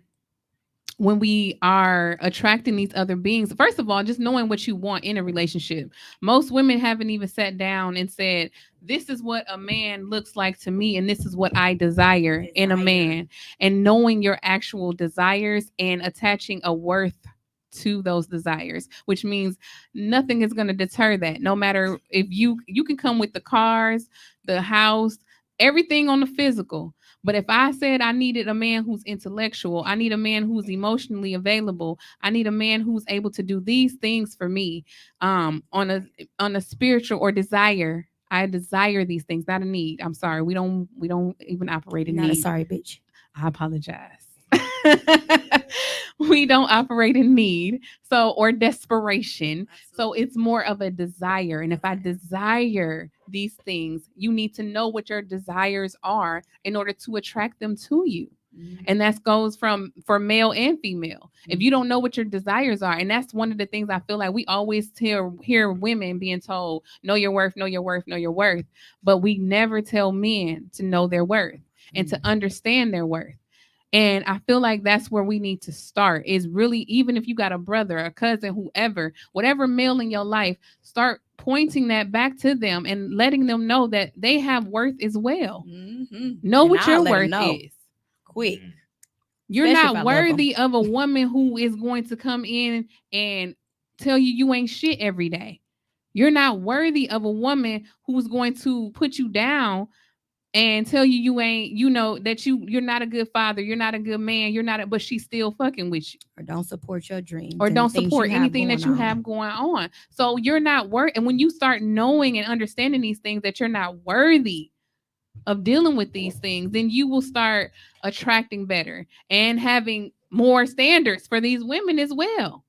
S2: when we are attracting these other beings, first of all, just knowing what you want in a relationship. Most women haven't even sat down and said, this is what a man looks like to me, and this is what I desire in a man. And knowing your actual desires and attaching a worth to those desires, which means nothing is going to deter that. No matter if you can come with the cars, the house, everything on the physical. But if I said I needed a man who's intellectual, I need a man who's emotionally available, I need a man who's able to do these things for me, on a spiritual or desire. I desire these things, not a need. I'm sorry. We don't even operate in
S1: Not
S2: need.
S1: a sorry bitch.
S2: I apologize. We don't operate in need, or desperation. So it's more of a desire. And if I desire these things, you need to know what your desires are in order to attract them to you. And that goes for male and female. If you don't know what your desires are, and that's one of the things I feel like we always hear women being told, know your worth, know your worth, know your worth. But we never tell men to know their worth and to understand their worth. And I feel like that's where we need to start, is really, even if you got a brother, a cousin, whoever, whatever male in your life, start pointing that back to them and letting them know that they have worth as well. Know
S1: And
S2: what
S1: I'll
S2: your
S1: let 'em
S2: worth
S1: know.
S2: is.
S1: Quick.
S2: You're
S1: Especially if I
S2: not
S1: love 'em.
S2: worthy of a woman who is going to come in and tell you ain't shit every day. You're not worthy of a woman who's going to put you down and tell you you ain't, you know, that you're not a good father, you're not a good man, you're not a, but she's still fucking with you,
S1: Or don't support your dreams
S2: or
S1: and the
S2: don't
S1: things you
S2: support
S1: have
S2: anything that
S1: going
S2: you
S1: on.
S2: have going on. So you're not worth, and when you start knowing and understanding these things that you're not worthy of dealing with these things, then you will start attracting better and having more standards for these women as well.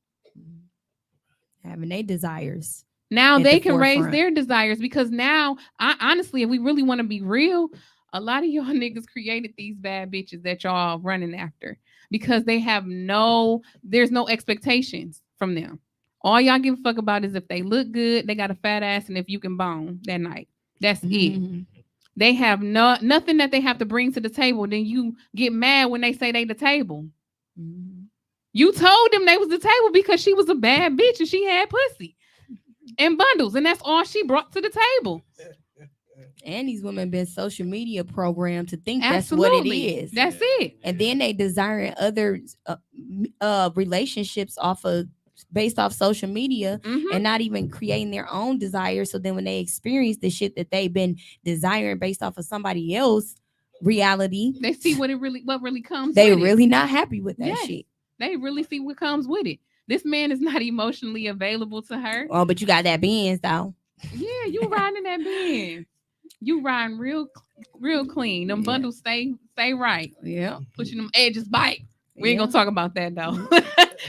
S1: Having their desires.
S2: Now
S1: At
S2: they
S1: the
S2: can raise
S1: forefront.
S2: their desires, because now, I honestly, if we really want to be real, a lot of y'all niggas created these bad bitches that y'all running after, because they have there's no expectations from them. All y'all give a fuck about is if they look good, they got a fat ass, and if you can bone that night. That's it.
S1: Mhm.
S2: They have nothing that they have to bring to the table. Then you get mad when they say they the table.
S1: Mhm.
S2: You told them they was the table because she was a bad bitch and she had pussy and bundles, and that's all she brought to the table.
S1: And these women been social media programmed to think that's what it
S2: Absolutely.
S1: is.
S2: That's it.
S1: And then they desiring other relationships based off social media,
S2: Mhm.
S1: and not even creating their own desires. So then when they experience the shit that they've been desiring based off of somebody else reality,
S2: They see what really comes
S1: they
S2: with it.
S1: really not happy with that
S2: Yes.
S1: shit.
S2: They really see what comes with it. This man is not emotionally available to her.
S1: Oh, but you got that Benz though.
S2: Yeah, you riding that Benz. You riding real clean. Them
S1: Yeah.
S2: bundles stay right.
S1: Yeah.
S2: Pushing them edges bite. We ain't
S1: Yeah.
S2: gonna talk about that though.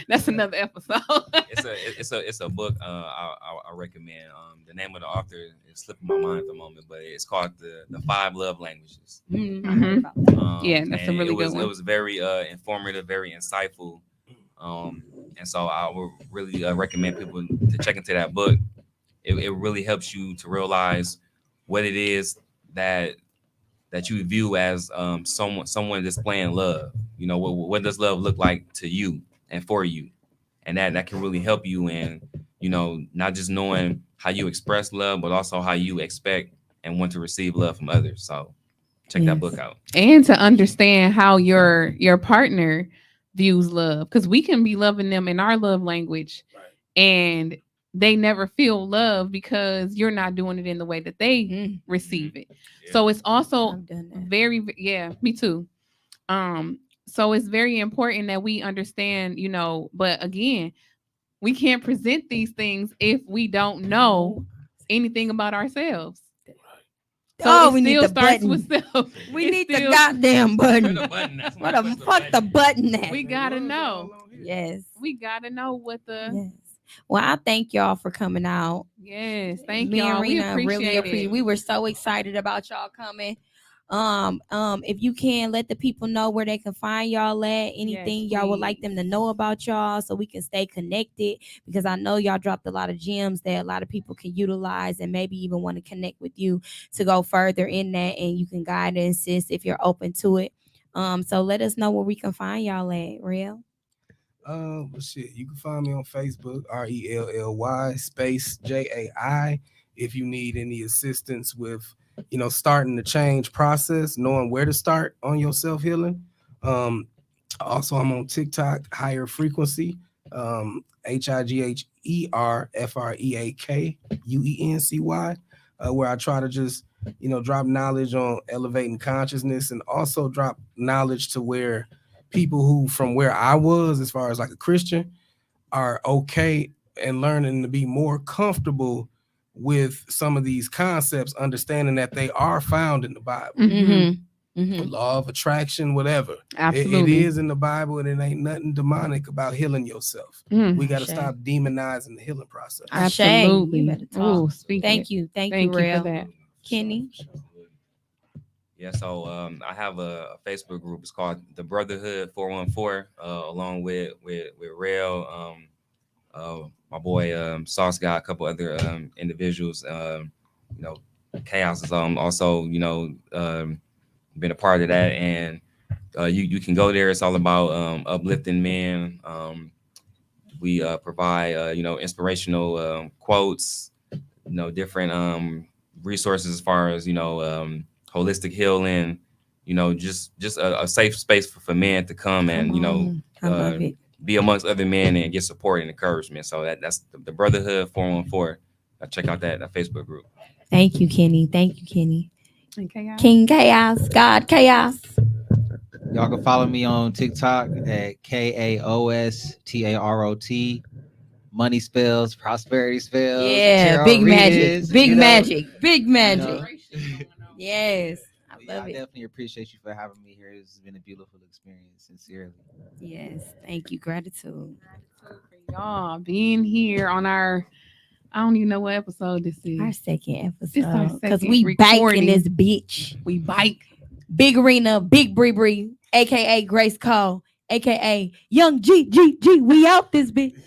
S2: That's another episode.
S3: It's a book I recommend. The name of the author is slipping my mind at the moment, but it's called the Five Love Languages.
S1: Mhm. I heard
S2: Mhm.
S1: about that.
S2: Yeah, that's a
S3: and
S2: really
S3: it was
S2: good one.
S3: It was very informative, very insightful. And so I would really recommend people to check into that book. It really helps you to realize what it is that you view as someone displaying love. You know, what does love look like to you and for you, and that can really help you in, you know, not just knowing how you express love, but also how you expect and want to receive love from others. So check that
S1: Yes.
S3: book out.
S2: And to understand how your partner views love, because we can be loving them in our love language, and they never feel love because you're not doing it in the way that they
S1: Mhm.
S2: receive it.
S3: Yeah.
S2: So it's also
S1: I've done that.
S2: yeah, me too. So it's very important that we understand, you know, but again, we can't present these things if we don't know anything about ourselves. So
S1: Oh,
S2: it
S1: we need
S2: still
S1: the
S2: starts
S1: button.
S2: with self.
S1: We
S2: It's
S1: need the
S2: still-
S1: goddamn button.
S3: Where the button? That's
S1: What
S3: my
S1: the
S3: question,
S1: fuck the button at?
S2: We gotta know.
S1: Yes.
S2: We gotta know what the
S1: Yes. Well, I thank y'all for coming out.
S2: yes. Thank
S1: Me
S2: y'all.
S1: and
S2: We
S1: Rena really
S2: appreciate it.
S1: We were so excited about y'all coming. If you can let the people know where they can find y'all at, anything y'all would like them to know about y'all, so we can stay connected, because I know y'all dropped a lot of gems that a lot of people can utilize and maybe even want to connect with you to go further in that, and you can guide and assist if you're open to it. So let us know where we can find y'all at, real.
S4: Well, shit, you can find me on Facebook, RELLY space JAI. If you need any assistance with, you know, starting the change process, knowing where to start on your self healing. Also, I'm on TikTok, Higher Frequency, HIGHERFREAKUENCY, where I try to just, you know, drop knowledge on elevating consciousness, and also drop knowledge to where people who from where I was, as far as like a Christian, are okay and learning to be more comfortable with some of these concepts, understanding that they are found in the Bible.
S2: Mhm.
S4: Law of attraction, whatever. It
S2: Absolutely.
S4: is in the Bible, and it ain't nothing demonic about healing yourself.
S2: Mm.
S4: We got to
S1: Ashe.
S4: stop demonizing the healing process.
S1: Ashe.
S2: Absolutely.
S1: You better talk.
S2: Ooh, speak
S1: Thank
S2: it.
S1: you. Thank
S2: Thank
S1: you,
S2: you
S1: Real.
S2: for that.
S1: Kenny.
S3: Yeah, so I have a Facebook group. It's called the Brotherhood 414, along with Rail, my boy Sauce Guy, a couple other individuals. You know, Chaos is also, you know, been a part of that, and you can go there. It's all about uplifting men. We provide you know, inspirational quotes, you know, different resources as far as, you know, holistic healing, you know, just a safe space for men to come and, you know,
S1: I love it.
S3: be amongst other men and get support and encouragement. So that's the Brotherhood 414. Check out that Facebook group.
S1: Thank you, Kenny. Thank you, Kenny.
S2: And chaos.
S1: King Chaos, God Chaos.
S5: Y'all can follow me on TikTok at KAOSTAROT. Money spells, prosperity spells,
S1: Yeah,
S5: tarot
S1: big magic,
S5: readings.
S1: big
S5: you know.
S1: magic, big magic.
S5: know.
S1: Yes, I
S5: But yeah,
S1: love
S5: I
S1: it.
S5: definitely appreciate you for having me here. It's been a beautiful experience, sincerely.
S1: Yes, thank you. Gratitude.
S2: For y'all being here on our, I don't even know what episode this is.
S1: Our second
S2: This our
S1: episode. Because
S2: second
S1: we bike in
S2: recording.
S1: this bitch.
S2: We bike.
S1: Big Arena, Big Bree Bree, aka Grace Cole, aka Young G. We out this bitch.